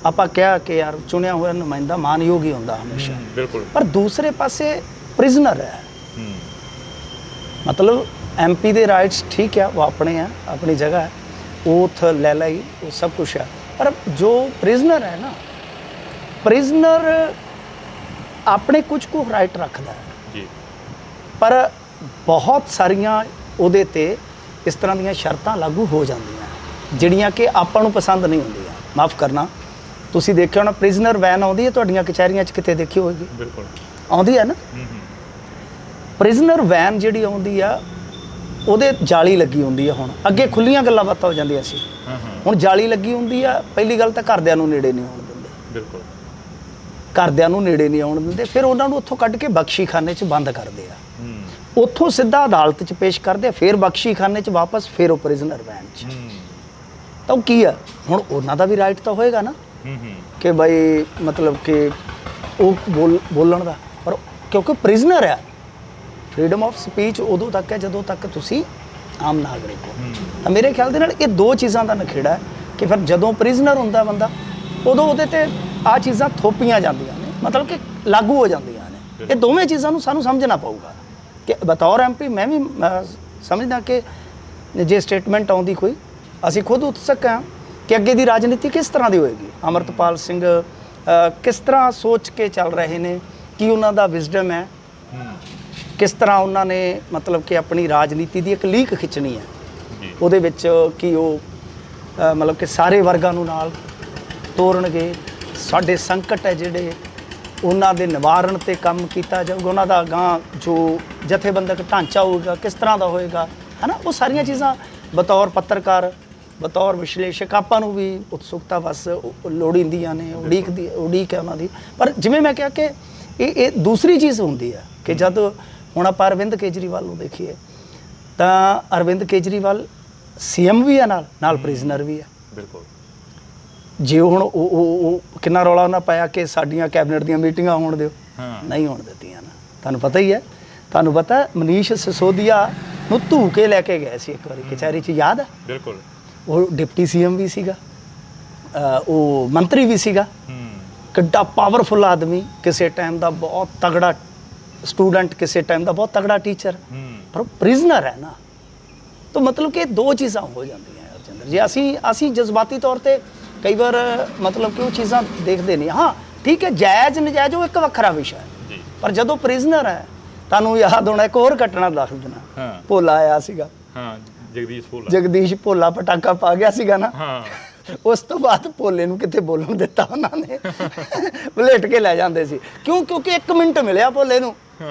ਆਪਾਂ ਕਿਹਾ ਕਿ ਯਾਰ ਚੁਣਿਆ ਹੋਇਆ ਨੁਮਾਇੰਦਾ ਮਾਨਯੋਗ ਹੀ ਹੁੰਦਾ ਹਮੇਸ਼ਾ, ਬਿਲਕੁਲ। ਪਰ ਦੂਸਰੇ ਪਾਸੇ ਪ੍ਰਿਜ਼ਨਰ ਹੈ, मतलब MP ਦੇ ਰਾਈਟਸ ਠੀਕ ਆ, ਉਹ ਆਪਣੇ ਆ, ਆਪਣੀ ਜਗ੍ਹਾ ਹੈ, ओथ ले लाई, वो सब कुछ है। पर जो प्रिजनर है ना, प्रिजनर अपने कुछ को राइट रखता है जी, पर बहुत सारियां ਉਹਦੇ ਤੇ ਇਸ ਤਰ੍ਹਾਂ ਦੀਆਂ ਸ਼ਰਤਾਂ ਲਾਗੂ ਹੋ ਜਾਂਦੀਆਂ ਜਿਹੜੀਆਂ ਕਿ ਆਪਾਂ ਨੂੰ ਪਸੰਦ ਨਹੀਂ ਹੁੰਦੀਆਂ। ਮਾਫ ਕਰਨਾ, ਤੁਸੀਂ ਦੇਖਿਆ ਹੋਣਾ ਪ੍ਰਿਜ਼ਨਰ ਵੈਨ ਆਉਂਦੀ ਹੈ ਤੁਹਾਡੀਆਂ ਕਚਹਿਰੀਆਂ 'ਚ, ਕਿਤੇ ਦੇਖੀ ਹੋਏਗੀ? ਬਿਲਕੁਲ ਆਉਂਦੀ ਹੈ ਨਾ। ਪ੍ਰਿਜ਼ਨਰ ਵੈਨ ਜਿਹੜੀ ਆਉਂਦੀ ਆ ਉਹਦੇ ਜਾਲੀ ਲੱਗੀ ਹੁੰਦੀ ਆ। ਹੁਣ ਅੱਗੇ ਖੁੱਲੀਆਂ ਗੱਲਾਂ ਬਾਤਾਂ ਹੋ ਜਾਂਦੀਆਂ ਸੀ, ਹੁਣ ਜਾਲੀ ਲੱਗੀ ਹੁੰਦੀ ਆ। ਪਹਿਲੀ ਗੱਲ ਤਾਂ ਘਰਦਿਆਂ ਨੂੰ ਨੇੜੇ ਨਹੀਂ ਆਉਣ ਦਿੰਦੇ, ਬਿਲਕੁਲ ਘਰਦਿਆਂ ਨੂੰ ਨੇੜੇ ਨਹੀਂ ਆਉਣ ਦਿੰਦੇ। ਫਿਰ ਉਹਨਾਂ ਨੂੰ ਉੱਥੋਂ ਕੱਢ ਕੇ ਬਖਸ਼ੀਖਾਨੇ 'ਚ ਬੰਦ ਕਰਦੇ ਆ, ਉੱਥੋਂ ਸਿੱਧਾ ਅਦਾਲਤ 'ਚ ਪੇਸ਼ ਕਰਦੇ ਆ, ਫਿਰ ਬਖਸ਼ੀਖਾਨੇ 'ਚ ਵਾਪਸ, ਫਿਰ ਉਹ ਪ੍ਰਿਜ਼ਨਰ ਵੈਨ 'ਚ। ਤਾਂ ਉਹ ਕੀ ਆ, ਹੁਣ ਉਹਨਾਂ ਦਾ ਵੀ ਰਾਈਟ ਤਾਂ ਹੋਏਗਾ ਨਾ ਕਿ ਬਈ ਮਤਲਬ ਕਿ ਉਹ ਬੋਲਣ ਦਾ, ਪਰ ਕਿਉਂਕਿ ਪ੍ਰਿਜ਼ਨਰ ਆ, ਫਰੀडम ਆਫ ਸਪੀਚ ਉਦੋਂ ਤੱਕ ਹੈ ਜਦੋਂ ਤੱਕ ਤੁਸੀਂ ਆਮ ਨਾਗਰਿਕ ਹੋ। ਤਾਂ ਮੇਰੇ ਖਿਆਲ ਦੇ ਨਾਲ ਇਹ ਦੋ ਚੀਜ਼ਾਂ ਦਾ ਨਖੇੜਾ ਹੈ ਕਿ ਫਿਰ ਜਦੋਂ ਪ੍ਰਿਜ਼ਨਰ ਹੁੰਦਾ ਬੰਦਾ, ਉਦੋਂ ਉਹਦੇ ਤੇ ਆਹ ਚੀਜ਼ਾਂ ਥੋਪੀਆਂ ਜਾਂਦੀਆਂ ਨੇ, ਮਤਲਬ ਕਿ ਲਾਗੂ ਹੋ ਜਾਂਦੀਆਂ ਨੇ। ਇਹ ਦੋਵੇਂ ਚੀਜ਼ਾਂ ਨੂੰ ਸਾਨੂੰ ਸਮਝਣਾ ਪਊਗਾ ਕਿ ਬਤੌਰ MP ਮੈਂ ਵੀ ਸਮਝਦਾ ਕਿ ਜੇ ਸਟੇਟਮੈਂਟ ਆਉਂਦੀ ਕੋਈ, ਅਸੀਂ ਖੁਦ ਉਤਸਕ ਹਾਂ ਕਿ ਅੱਗੇ ਦੀ ਰਾਜਨੀਤੀ ਕਿਸ ਤਰ੍ਹਾਂ ਦੀ ਹੋਏਗੀ। ਅਮਰਤਪਾਲ ਸਿੰਘ ਕਿਸ ਤਰ੍ਹਾਂ ਸੋਚ ਕੇ ਚੱਲ ਰਹੇ ਨੇ, ਕੀ ਉਹਨਾਂ ਦਾ ਵਿਜ਼ਡਮ ਹੈ, ਕਿਸ ਤਰ੍ਹਾਂ ਉਹਨਾਂ ਨੇ ਮਤਲਬ ਕਿ ਆਪਣੀ ਰਾਜਨੀਤੀ ਦੀ ਇੱਕ ਲੀਕ ਖਿੱਚਣੀ ਹੈ, ਉਹਦੇ ਵਿੱਚ ਕਿ ਉਹ ਮਤਲਬ ਕਿ ਸਾਰੇ ਵਰਗਾਂ ਨੂੰ ਨਾਲ ਤੋਰਨਗੇ, ਸਾਡੇ ਸੰਕਟ ਹੈ ਜਿਹੜੇ ਉਹਨਾਂ ਦੇ ਨਿਵਾਰਨ 'ਤੇ ਕੰਮ ਕੀਤਾ ਜਾਊਗਾ, ਉਹਨਾਂ ਦਾ ਅਗਾਂਹ ਜੋ ਜਥੇਬੰਦਕ ਢਾਂਚਾ ਹੋਊਗਾ ਕਿਸ ਤਰ੍ਹਾਂ ਦਾ ਹੋਏਗਾ, ਹੈ ਨਾ। ਉਹ ਸਾਰੀਆਂ ਚੀਜ਼ਾਂ ਬਤੌਰ ਪੱਤਰਕਾਰ, ਬਤੌਰ ਵਿਸ਼ਲੇਸ਼ਕ ਆਪਾਂ ਨੂੰ ਵੀ ਉਤਸੁਕਤਾ ਬਸ ਲੋੜੀਂਦੀਆਂ ਨੇ, ਉਡੀਕ ਹੈ ਉਹਨਾਂ ਦੀ। ਪਰ ਜਿਵੇਂ ਮੈਂ ਕਿਹਾ ਕਿ ਇਹ ਦੂਸਰੀ ਚੀਜ਼ ਹੁੰਦੀ ਹੈ ਕਿ ਜਦ ਹੁਣ ਆਪਾਂ ਅਰਵਿੰਦ ਕੇਜਰੀਵਾਲ ਨੂੰ ਦੇਖੀਏ ਤਾਂ ਅਰਵਿੰਦ ਕੇਜਰੀਵਾਲ CM ਵੀ ਹੈ, ਨਾਲ ਪ੍ਰਿਜ਼ਨਰ ਵੀ ਹੈ। ਬਿਲਕੁਲ। ਜੇ ਹੁਣ ਉਹ ਕਿੰਨਾ ਰੌਲਾ ਉਹਨਾਂ ਪਾਇਆ ਕਿ ਸਾਡੀਆਂ ਕੈਬਨਿਟ ਦੀਆਂ ਮੀਟਿੰਗਾਂ ਹੋਣ ਦਿਓ, ਨਹੀਂ ਹੋਣ ਦਿੱਤੀਆਂ ਨਾ। ਤੁਹਾਨੂੰ ਪਤਾ ਹੀ ਹੈ, ਤੁਹਾਨੂੰ ਪਤਾ ਮਨੀਸ਼ ਸਿਸੋਦੀਆ ਨੂੰ ਧੂ ਕੇ ਲੈ ਕੇ ਗਏ ਸੀ ਇੱਕ ਵਾਰੀ ਕਚਹਿਰੀ 'ਚ, ਯਾਦ ਹੈ? ਬਿਲਕੁਲ। ਉਹ ਡਿਪਟੀ CM ਵੀ ਸੀਗਾ, ਉਹ ਮੰਤਰੀ ਵੀ ਸੀਗਾ, ਕਿੱਡਾ ਪਾਵਰਫੁਲ ਆਦਮੀ, ਕਿਸੇ ਟਾਈਮ ਦਾ ਬਹੁਤ ਤਗੜਾ ਸਟੂਡੈਂਟ, ਕਿਸੇ ਟਾਈਮ ਦਾ ਬਹੁਤ ਤਗੜਾ ਟੀਚਰ, ਪਰ ਉਹ ਪ੍ਰਿਜ਼ਨਰ ਹੈ ਨਾ। ਤਾਂ ਮਤਲਬ ਕਿ ਦੋ ਚੀਜ਼ਾਂ ਹੋ ਜਾਂਦੀਆਂ ਰਜਿੰਦਰ ਜੀ। ਅਸੀਂ ਜਜ਼ਬਾਤੀ ਤੌਰ ਤੇ ਕਈ ਵਾਰ ਮਤਲਬ ਕਿ ਉਹ ਚੀਜ਼ਾਂ ਦੇਖਦੇ ਨਹੀਂ। ਹਾਂ ਠੀਕ ਹੈ, ਜਾਇਜ਼ ਨਜਾਇਜ਼ ਉਹ ਇੱਕ ਵੱਖਰਾ ਵਿਸ਼ਾ ਹੈ, ਪਰ ਜਦੋਂ ਪ੍ਰਿਜ਼ਨਰ ਹੈ, ਤੁਹਾਨੂੰ ਯਾਦ ਹੋਣਾ ਇੱਕ ਹੋਰ ਘਟਨਾ ਦੱਸ ਦੇਣਾ, ਭੋਲਾ ਆਇਆ ਸੀਗਾ, ਜਗਦੀਸ਼ ਭੋਲਾ ਪਟਾਕਾ ਪਾ ਗਿਆ ਸੀਗਾ ਨਾ, ਉਸ ਤੋਂ ਬਾਅਦ ਭੋਲੇ ਨੂੰ ਕਿਤੇ ਬੋਲਣ ਦਿੱਤਾ ਉਹਨਾਂ ਨੇ, ਵਲੇਟ ਕੇ ਲੈ ਜਾਂਦੇ ਸੀ। ਕਿਉਂਕਿ 1 ਮਿੰਟ ਮਿਲਿਆ ਭੋਲੇ ਨੂੰ,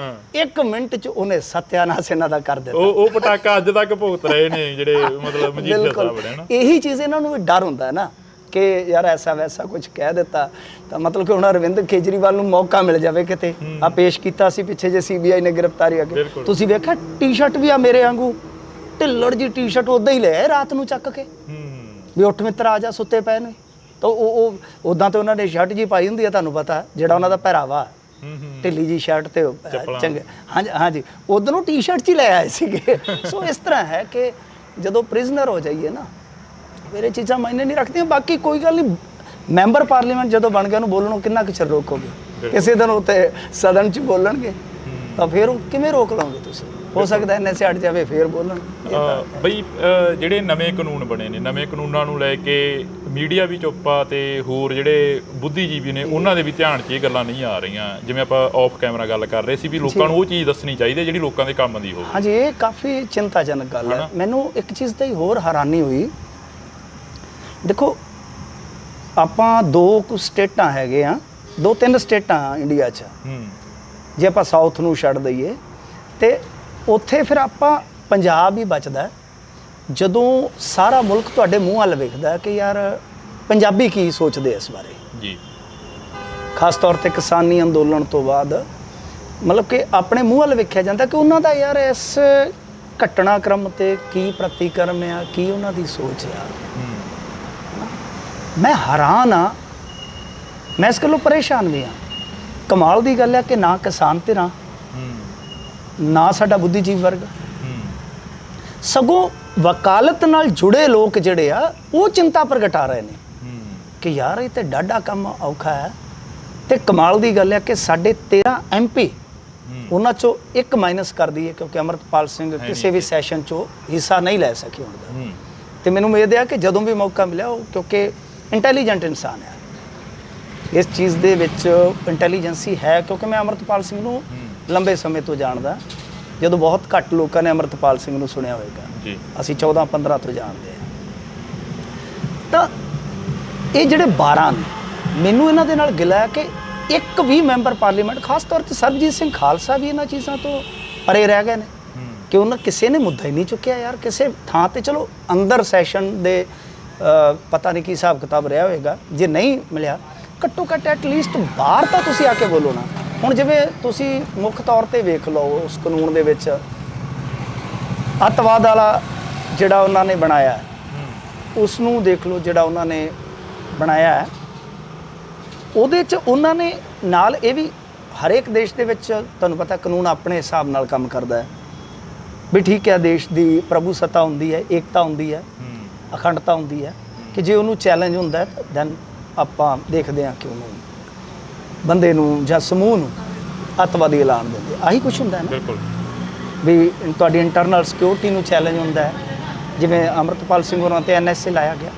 1 ਮਿੰਟ 'ਚ ਉਹਨੇ ਸਤਿਆਨਾਸ਼ ਇਹਨਾਂ ਦਾ ਕਰ ਦਿੱਤਾ। ਉਹ ਪਟਾਕਾ ਅੱਜ ਤੱਕ ਭੁਗਤ ਰਹੇ ਨੇ ਜਿਹੜੇ ਮਤਲਬ ਮਜੀਠੀਆ ਸਾਹਿਬ ਨੇ ਨਾ। ਇਹੀ ਚੀਜ਼ ਇਹਨਾਂ ਨੂੰ ਵੀ ਡਰ ਹੁੰਦਾ ਹੈ ਨਾ ਕਿ ਯਾਰ ਐਸਾ ਵੈਸਾ ਕੁਝ ਕਹਿ ਦਿੱਤਾ ਤਾਂ ਮਤਲਬ ਕਿ ਹੁਣ ਅਰਵਿੰਦ ਕੇਜਰੀਵਾਲ ਨੂੰ ਮੌਕਾ ਮਿਲ ਜਾਵੇ ਕਿਤੇ। ਆ ਪੇਸ਼ ਕੀਤਾ ਸੀ ਪਿੱਛੇ ਜੇ CBI ਨੇ ਗ੍ਰਿਫਤਾਰੀ ਅੱਗੇ, ਤੁਸੀਂ ਵੇਖਿਆ ਟੀ-ਸ਼ਰਟ ਵੀ ਆ ਮੇਰੇ ਵਾਂਗੂ ਢਿੱਲੜ ਜੀ ਟੀ-ਸ਼ਰਟ ਉੱਦਾਂ ਹੀ ਲੈ ਰਾਤ ਨੂੰ ਚੱਕ ਕੇ ਵੀ ਉੱਠ ਮਿੱਤਰ ਆ ਜਾ, ਸੁੱਤੇ ਪਏ ਨੇ। ਤਾਂ ਉਹ ਉੱਦਾਂ ਤਾਂ ਉਹਨਾਂ ਨੇ ਸ਼ਰਟ ਜੀ ਪਾਈ ਹੁੰਦੀ ਆ, ਤੁਹਾਨੂੰ ਪਤਾ ਜਿਹੜਾ ਉਹਨਾਂ ਦਾ ਪਹਿਰਾਵਾ, ਢਿੱਲੀ ਜੀ ਸ਼ਰਟ ਤੇ ਚੰਗੇ, ਹਾਂਜੀ ਉਦੋਂ ਨੂੰ ਟੀ-ਸ਼ਰਟ 'ਚ ਹੀ ਲੈ ਆਏ ਸੀਗੇ। ਸੋ ਇਸ ਤਰ੍ਹਾਂ ਹੈ ਕਿ ਜਦੋਂ ਪ੍ਰਿਜ਼ਨਰ ਹੋ ਜਾਈਏ ਨਾ, ਫਿਰ ਇਹ ਚੀਜ਼ਾਂ ਮਾਇਨੇ ਨਹੀਂ ਰੱਖਦੀਆਂ। ਬਾਕੀ ਕੋਈ ਗੱਲ ਨਹੀਂ, ਮੈਂਬਰ ਪਾਰਲੀਮੈਂਟ ਜਦੋਂ ਬਣ ਗਿਆ ਉਹਨੂੰ ਬੋਲਣੋਂ ਕਿੰਨਾ ਕੁ ਚਿਰ ਰੋਕੋਗੇ? ਕਿਸੇ ਦਿਨ ਉੱਤੇ ਸਦਨ 'ਚ ਬੋਲਣਗੇ ਤਾਂ ਫਿਰ ਉਹ ਕਿਵੇਂ ਰੋਕ ਲਓਗੇ ਤੁਸੀਂ? ਹੋ ਸਕਦਾ NSA ਹਟ ਜਾਵੇ ਫਿਰ ਬੋਲਣ। ਬਈ ਜਿਹੜੇ ਨਵੇਂ ਕਾਨੂੰਨ ਬਣੇ ਨੇ, ਨਵੇਂ ਕਾਨੂੰਨਾਂ ਨੂੰ ਲੈ ਕੇ ਮੀਡੀਆ ਵੀ ਚੁੱਪ ਆ ਤੇ ਹੋਰ ਜਿਹੜੇ ਬੁੱਧੀਜੀਵੀ ਨੇ ਉਹਨਾਂ ਦੇ ਵੀ ਧਿਆਨ 'ਚ ਇਹ ਗੱਲਾਂ ਨਹੀਂ ਆ ਰਹੀਆਂ। ਜਿਵੇਂ ਆਪਾਂ ਆਫ ਕੈਮਰਾ ਗੱਲ ਕਰ ਰਹੇ ਸੀ ਵੀ ਲੋਕਾਂ ਨੂੰ ਉਹ ਚੀਜ਼ ਦੱਸਣੀ ਚਾਹੀਦੀ ਜਿਹੜੀ ਲੋਕਾਂ ਦੇ ਕੰਮ ਦੀ ਹੋਵੇ। ਹਾਂਜੀ, ਇਹ ਕਾਫੀ ਚਿੰਤਾਜਨਕ ਗੱਲ ਹੈ। ਮੈਨੂੰ ਇੱਕ ਚੀਜ਼ ਤੇ ਹੋਰ ਹੈਰਾਨੀ ਹੋਈ, ਦੇਖੋ ਆਪਾਂ 2 ਸਟੇਟਾਂ ਹੈਗੇ ਆ, 2-3 ਸਟੇਟਾਂ ਇੰਡੀਆ 'ਚ, ਜੇ ਆਪਾਂ ਸਾਊਥ ਨੂੰ ਛੱਡ ਦਈਏ ਤੇ ਉੱਥੇ ਫਿਰ ਆਪਾਂ ਪੰਜਾਬ ਹੀ ਬਚਦਾ ਜਦੋਂ ਸਾਰਾ ਮੁਲਕ ਤੁਹਾਡੇ ਮੂੰਹ ਵੱਲ ਵੇਖਦਾ ਕਿ ਯਾਰ ਪੰਜਾਬੀ ਕੀ ਸੋਚਦੇ ਇਸ ਬਾਰੇ ਜੀ। ਖਾਸ ਤੌਰ ਤੇ ਕਿਸਾਨੀ ਅੰਦੋਲਨ ਤੋਂ ਬਾਅਦ ਮਤਲਬ ਕਿ ਆਪਣੇ ਮੂੰਹ ਵੱਲ ਵੇਖਿਆ ਜਾਂਦਾ ਕਿ ਉਹਨਾਂ ਦਾ ਯਾਰ ਇਸ ਘਟਨਾਕ੍ਰਮ ਤੇ ਕੀ ਪ੍ਰਤੀਕਰਮ ਆ, ਕੀ ਉਹਨਾਂ ਦੀ ਸੋਚ ਆ। ਮੈਂ ਹੈਰਾਨ ਆ, ਮੈਂ ਇਸ ਗੱਲੋਂ ਪਰੇਸ਼ਾਨ ਵੀ ਹਾਂ ਕਮਾਲ ਦੀ ਗੱਲ ਹੈ ਕਿ ਨਾ ਕਿਸਾਨ ਧਿਰਾਂ, ਨਾ ਸਾਡਾ ਬੁੱਧੀਜੀਵ ਵਰਗ, ਸਗੋਂ ਵਕਾਲਤ ਨਾਲ ਜੁੜੇ ਲੋਕ ਜਿਹੜੇ ਆ ਉਹ ਚਿੰਤਾ ਪ੍ਰਗਟਾ ਰਹੇ ਨੇ ਕਿ ਯਾਰ ਇਹ ਤੇ ਡਾਢਾ ਕੰਮ ਔਖਾ ਹੈ। ਤੇ ਕਮਾਲ ਦੀ ਗੱਲ ਹੈ ਕਿ ਸਾਡੇ 13 MP ਉਹਨਾਂ ਚੋਂ ਇੱਕ ਮਾਈਨਸ ਕਰ ਦਈਏ ਕਿਉਂਕਿ ਅਮਰਤਪਾਲ ਸਿੰਘ ਕਿਸੇ ਵੀ ਸੈਸ਼ਨ ਚੋਂ ਹਿੱਸਾ ਨਹੀਂ ਲੈ ਸਕੇ ਹੁਣ ਦਾ। ਤੇ ਮੈਨੂੰ ਉਮੀਦ ਹੈ ਕਿ ਜਦੋਂ ਵੀ ਮੌਕਾ ਮਿਲਿਆ ਉਹ ਕਿਉਂਕਿ ਇੰਟੈਲੀਜੈਂਟ ਇਨਸਾਨ ਹੈ, ਇਸ ਚੀਜ਼ ਦੇ ਵਿੱਚ ਇੰਟੈਲੀਜੈਂਸੀ ਹੈ ਕਿਉਂਕਿ ਮੈਂ ਅਮਰਤਪਾਲ ਸਿੰਘ ਨੂੰ ਲੰਬੇ ਸਮੇਂ ਤੋਂ ਜਾਣਦਾ, ਜਦੋਂ ਬਹੁਤ ਘੱਟ ਲੋਕਾਂ ਨੇ ਅਮਰਤਪਾਲ ਸਿੰਘ ਨੂੰ ਸੁਣਿਆ ਹੋਵੇਗਾ ਜੀ, ਅਸੀਂ 14-15 ਤੋਂ ਜਾਣਦੇ ਹਾਂ। ਤਾਂ ਇਹ ਜਿਹੜੇ 12 ਨੇ, ਮੈਨੂੰ ਇਹਨਾਂ ਦੇ ਨਾਲ ਗਿਲਾ ਹੈ ਕਿ ਇੱਕ ਵੀ ਮੈਂਬਰ ਪਾਰਲੀਮੈਂਟ, ਖਾਸ ਤੌਰ ਤੇ ਸਰਬਜੀਤ ਸਿੰਘ ਖਾਲਸਾ ਵੀ ਇਹਨਾਂ ਚੀਜ਼ਾਂ ਤੋਂ ਪਰੇ ਰਹਿ ਗਏ ਨੇ ਕਿ ਉਹਨਾਂ ਕਿਸੇ ਨੇ ਮੁੱਦਾ ਹੀ ਨਹੀਂ ਚੁੱਕਿਆ ਯਾਰ ਕਿਸੇ ਥਾਂ ਤੇ। ਚਲੋ ਅੰਦਰ ਸੈਸ਼ਨ ਦੇ ਪਤਾ ਨਹੀਂ ਕੀ ਹਿਸਾਬ ਕਿਤਾਬ ਰਿਹਾ ਹੋਵੇਗਾ, ਜੇ ਨਹੀਂ ਮਿਲਿਆ ਘੱਟੋ ਘੱਟ ਐਟਲੀਸਟ ਬਾਹਰ ਤਾਂ ਤੁਸੀਂ ਆ ਕੇ ਬੋਲੋ ਨਾ। ਹੁਣ ਜਿਵੇਂ ਤੁਸੀਂ ਮੁੱਖ ਤੌਰ ਤੇ ਵੇਖ ਲਓ ਉਸ ਕਾਨੂੰਨ ਦੇ ਵਿੱਚ ਅੱਤਵਾਦ ਵਾਲਾ ਜਿਹੜਾ ਉਹਨਾਂ ਨੇ ਬਣਾਇਆ ਉਸ ਨੂੰ ਦੇਖ ਲਓ, ਜਿਹੜਾ ਉਹਨਾਂ ਨੇ ਬਣਾਇਆ ਹੈ ਉਹਦੇ 'ਚ ਉਹਨਾਂ ਨੇ ਨਾਲ ਇਹ ਵੀ ਹਰੇਕ ਦੇਸ਼ ਦੇ ਵਿੱਚ ਤੁਹਾਨੂੰ ਪਤਾ ਕਾਨੂੰਨ ਆਪਣੇ ਹਿਸਾਬ ਨਾਲ ਕੰਮ ਕਰਦਾ ਹੈ ਵੀ ਠੀਕ ਹੈ, ਦੇਸ਼ ਦੀ ਪ੍ਰਭੂ ਸੱਤਾ ਹੁੰਦੀ ਹੈ, ਏਕਤਾ ਹੁੰਦੀ ਹੈ, ਅਖੰਡਤਾ ਹੁੰਦੀ ਹੈ ਕਿ ਜੇ ਉਹਨੂੰ ਚੈਲੰਜ ਹੁੰਦਾ ਤਾਂ ਦੈਨ ਆਪਾਂ ਦੇਖਦੇ ਹਾਂ ਕਿ ਉਹਨੂੰ ਬੰਦੇ ਨੂੰ ਜਾਂ ਸਮੂਹ ਨੂੰ ਅੱਤਵਾਦੀ ਐਲਾਨ ਦਿੰਦੇ। ਆਹੀ ਕੁਛ ਹੁੰਦਾ ਹੈ ਨਾ, ਬਿਲਕੁਲ ਵੀ ਤੁਹਾਡੀ ਇੰਟਰਨਲ ਸਿਕਿਉਰਿਟੀ ਨੂੰ ਚੈਲੰਜ ਹੁੰਦਾ ਹੈ। ਜਿਵੇਂ ਅਮਰਤਪਾਲ ਸਿੰਘ ਹੋਰਾਂ ਤੇ NSA ਲਾਇਆ ਗਿਆ,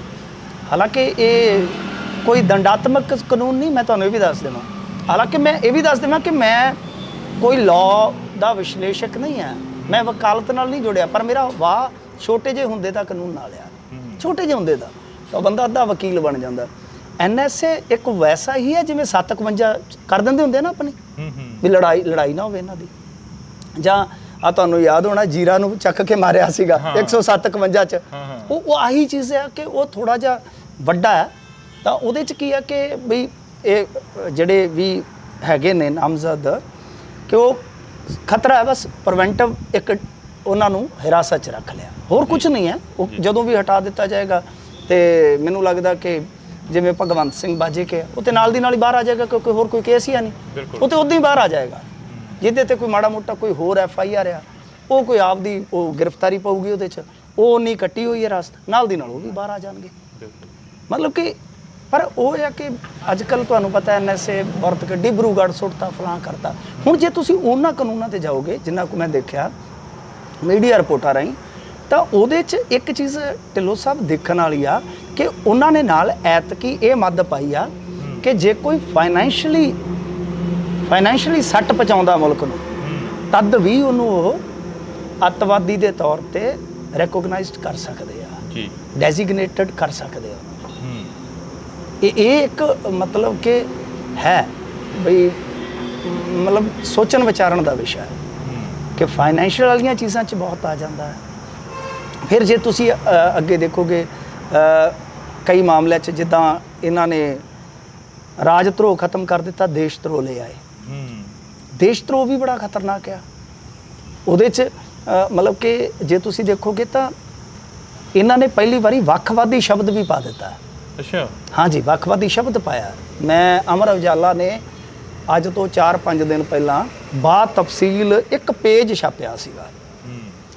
ਹਾਲਾਂਕਿ ਇਹ ਕੋਈ ਦੰਡਾਤਮਕ ਕਾਨੂੰਨ ਨਹੀਂ, ਮੈਂ ਤੁਹਾਨੂੰ ਇਹ ਵੀ ਦੱਸ ਦੇਵਾਂ। ਹਾਲਾਂਕਿ ਮੈਂ ਇਹ ਵੀ ਦੱਸ ਦੇਵਾਂ ਕਿ ਮੈਂ ਕੋਈ ਲਾਅ ਦਾ ਵਿਸ਼ਲੇਸ਼ਕ ਨਹੀਂ ਹਾਂ, ਮੈਂ ਵਕਾਲਤ ਨਾਲ ਨਹੀਂ ਜੁੜਿਆ, ਪਰ ਮੇਰਾ ਵਾਹ ਛੋਟੇ ਜਿਹੇ ਹੁੰਦੇ ਦਾ ਕਾਨੂੰਨ ਨਾਲ ਆ, ਛੋਟੇ ਜਿਹੇ ਹੁੰਦੇ ਦਾ ਤਾਂ ਬੰਦਾ ਅੱਧਾ ਵਕੀਲ ਬਣ ਜਾਂਦਾ। NSA ਇੱਕ ਵੈਸਾ ਹੀ ਹੈ ਜਿਵੇਂ 751 ਕਰ ਦਿੰਦੇ ਹੁੰਦੇ ਨਾ ਆਪਣੀ, ਵੀ ਲੜਾਈ ਨਾ ਹੋਵੇ ਇਹਨਾਂ ਦੀ। ਜਾਂ ਆ ਤੁਹਾਨੂੰ ਯਾਦ ਹੋਣਾ ਜੀਰਾ ਨੂੰ ਚੱਕ ਕੇ ਮਾਰਿਆ ਸੀਗਾ 157 'ਚ, ਉਹ ਆਹੀ ਚੀਜ਼ ਹੈ ਕਿ ਉਹ ਥੋੜ੍ਹਾ ਜਿਹਾ ਵੱਡਾ ਹੈ। ਤਾਂ ਉਹਦੇ 'ਚ ਕੀ ਹੈ ਕਿ ਬਈ ਇਹ ਜਿਹੜੇ ਵੀ ਹੈਗੇ ਨੇ ਨਾਮਜ਼ਦ ਕਿ ਉਹ ਖਤਰਾ ਹੈ, ਬਸ ਪ੍ਰੀਵੈਂਟਿਵ ਇੱਕ ਉਹਨਾਂ ਨੂੰ ਹਿਰਾਸਤ 'ਚ ਰੱਖ ਲਿਆ, ਹੋਰ ਕੁਝ ਨਹੀਂ ਹੈ। ਉਹ ਜਦੋਂ ਵੀ ਹਟਾ ਦਿੱਤਾ ਜਾਏਗਾ ਤੇ ਮੈਨੂੰ ਲੱਗਦਾ ਕਿ ਜਿਵੇਂ ਭਗਵੰਤ ਸਿੰਘ ਬਾਜੇ ਕੇ ਉਹ ਤੇ ਨਾਲ ਦੀ ਨਾਲ ਹੀ ਬਾਹਰ ਆ ਜਾਏਗਾ ਕਿਉਂਕਿ ਹੋਰ ਕੋਈ ਕੇਸ ਹੀ ਹੈ ਨਹੀਂ, ਉਹ ਤੇ ਉਦੋਂ ਹੀ ਬਾਹਰ ਆ ਜਾਏਗਾ। ਜਿਹਦੇ ਤੇ ਕੋਈ ਮਾੜਾ ਮੋਟਾ ਕੋਈ ਹੋਰ FIR ਆ ਉਹ ਕੋਈ ਆਪਦੀ ਉਹ ਗ੍ਰਿਫਤਾਰੀ ਪਊਗੀ ਉਹਦੇ 'ਚ, ਉਹ ਨਹੀਂ ਕੱਟੀ ਹੋਈ ਹੈ ਰਸਤ, ਨਾਲ ਦੀ ਨਾਲ ਉਹ ਵੀ ਬਾਹਰ ਆ ਜਾਣਗੇ। ਮਤਲਬ ਕਿ ਪਰ ਉਹ ਹੈ ਕਿ ਅੱਜ ਕੱਲ੍ਹ ਤੁਹਾਨੂੰ ਪਤਾ NSA ਵਰਤ ਕੇ ਡਿਬਰੂਗੜ੍ਹ ਸੁੱਟਤਾ ਫਲਾਂ ਕਰਤਾ। ਹੁਣ ਜੇ ਤੁਸੀਂ ਉਹਨਾਂ ਕਾਨੂੰਨਾਂ ਤੇ ਜਾਓਗੇ ਜਿੰਨਾ ਕੁ ਮੈਂ ਦੇਖਿਆ ਮੀਡੀਆ ਰਿਪੋਰਟਾਂ ਰਾਹੀਂ, ਤਾਂ ਉਹਦੇ 'ਚ ਇੱਕ ਚੀਜ਼ ਢਿੱਲੋਂ ਸਾਹਿਬ ਦੇਖਣ ਵਾਲੀ ਆ ਕਿ ਉਹਨਾਂ ਨੇ ਨਾਲ ਐਤਕੀ ਇਹ ਮੱਦ ਪਾਈ ਆ ਕਿ ਜੇ ਕੋਈ ਫਾਈਨੈਂਸ਼ਲੀ ਸੱਟ ਪਹੁੰਚਾਉਂਦਾ ਮੁਲਕ ਨੂੰ ਤਦ ਵੀ ਉਹਨੂੰ ਉਹ ਅੱਤਵਾਦੀ ਦੇ ਤੌਰ ਤੇ ਰੈਕੋਗਨਾਈਜ਼ਡ ਕਰ ਸਕਦੇ ਆ ਜੀ, ਡੈਜ਼ਿਗਨੇਟਡ ਕਰ ਸਕਦੇ ਆ। ਇਹ ਇੱਕ ਮਤਲਬ ਕਿ ਹੈ ਬਈ ਮਤਲਬ ਸੋਚਣ ਵਿਚਾਰਨ ਦਾ ਵਿਸ਼ਾ ਹੈ ਕਿ ਫਾਈਨੈਂਸ਼ੀਅਲ ਵਾਲੀਆਂ ਚੀਜ਼ਾਂ 'ਚ ਬਹੁਤ ਆ ਜਾਂਦਾ ਹੈ। ਫਿਰ ਜੇ ਤੁਸੀਂ ਅੱਗੇ ਦੇਖੋਗੇ ਕਈ ਮਾਮਲਿਆਂ 'ਚ ਜਿੱਦਾਂ ਇਹਨਾਂ ਨੇ ਰਾਜ ਧਰੋਹ ਖਤਮ ਕਰ ਦਿੱਤਾ, ਦੇਸ਼ ਧਰੋਹ ਲੈ ਆਏ। ਦੇਸ਼ ਧਰੋਹ ਵੀ ਬੜਾ ਖਤਰਨਾਕ ਆ ਉਹਦੇ 'ਚ। ਮਤਲਬ ਕਿ ਜੇ ਤੁਸੀਂ ਦੇਖੋਗੇ ਤਾਂ ਇਹਨਾਂ ਨੇ ਪਹਿਲੀ ਵਾਰੀ ਵੱਖਵਾਦੀ ਸ਼ਬਦ ਵੀ ਪਾ ਦਿੱਤਾ। ਅੱਛਾ, ਹਾਂਜੀ, ਵੱਖਵਾਦੀ ਸ਼ਬਦ ਪਾਇਆ। ਮੈਂ ਅਮਰ ਉਜਾਲਾ ਨੇ ਅੱਜ ਤੋਂ 4-5 ਦਿਨ ਪਹਿਲਾਂ ਤਫਸੀਲ ਇੱਕ ਪੇਜ ਛਾਪਿਆ ਸੀਗਾ,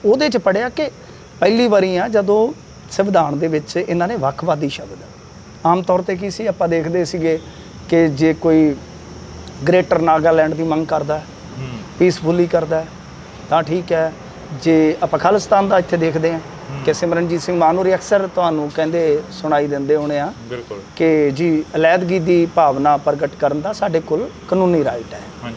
ਉਹਦੇ 'ਚ ਪੜ੍ਹਿਆ ਕਿ ਪਹਿਲੀ ਵਾਰੀ ਆ ਜਦੋਂ ਸੰਵਿਧਾਨ ਦੇ ਵਿੱਚ ਇਹਨਾਂ ਨੇ ਵੱਖਵਾਦੀ ਸ਼ਬਦ। ਆਮ ਤੌਰ ਤੇ ਕੀ ਸੀ, ਆਪਾਂ ਦੇਖਦੇ ਸੀਗੇ ਕਿ ਜੇ ਕੋਈ ਗ੍ਰੇਟਰ ਨਾਗਾਲੈਂਡ ਦੀ ਮੰਗ ਕਰਦਾ, ਪੀਸਫੁਲੀ ਕਰਦਾ ਤਾਂ ਠੀਕ ਹੈ। ਜੇ ਆਪਾਂ ਖਾਲਿਸਤਾਨ ਦਾ ਇੱਥੇ ਦੇਖਦੇ ਹਾਂ ਕਿ ਸਿਮਰਨਜੀਤ ਸਿੰਘ ਮਾਨ ਹੋਰੀ ਅਕਸਰ ਤੁਹਾਨੂੰ ਕਹਿੰਦੇ ਸੁਣਾਈ ਦਿੰਦੇ ਹੋਣੇ ਆ ਕਿ ਜੀ ਅਲੈਦਗੀ ਦੀ ਭਾਵਨਾ ਪ੍ਰਗਟ ਕਰਨ ਦਾ ਸਾਡੇ ਕੋਲ ਕਾਨੂੰਨੀ ਰਾਈਟ ਹੈ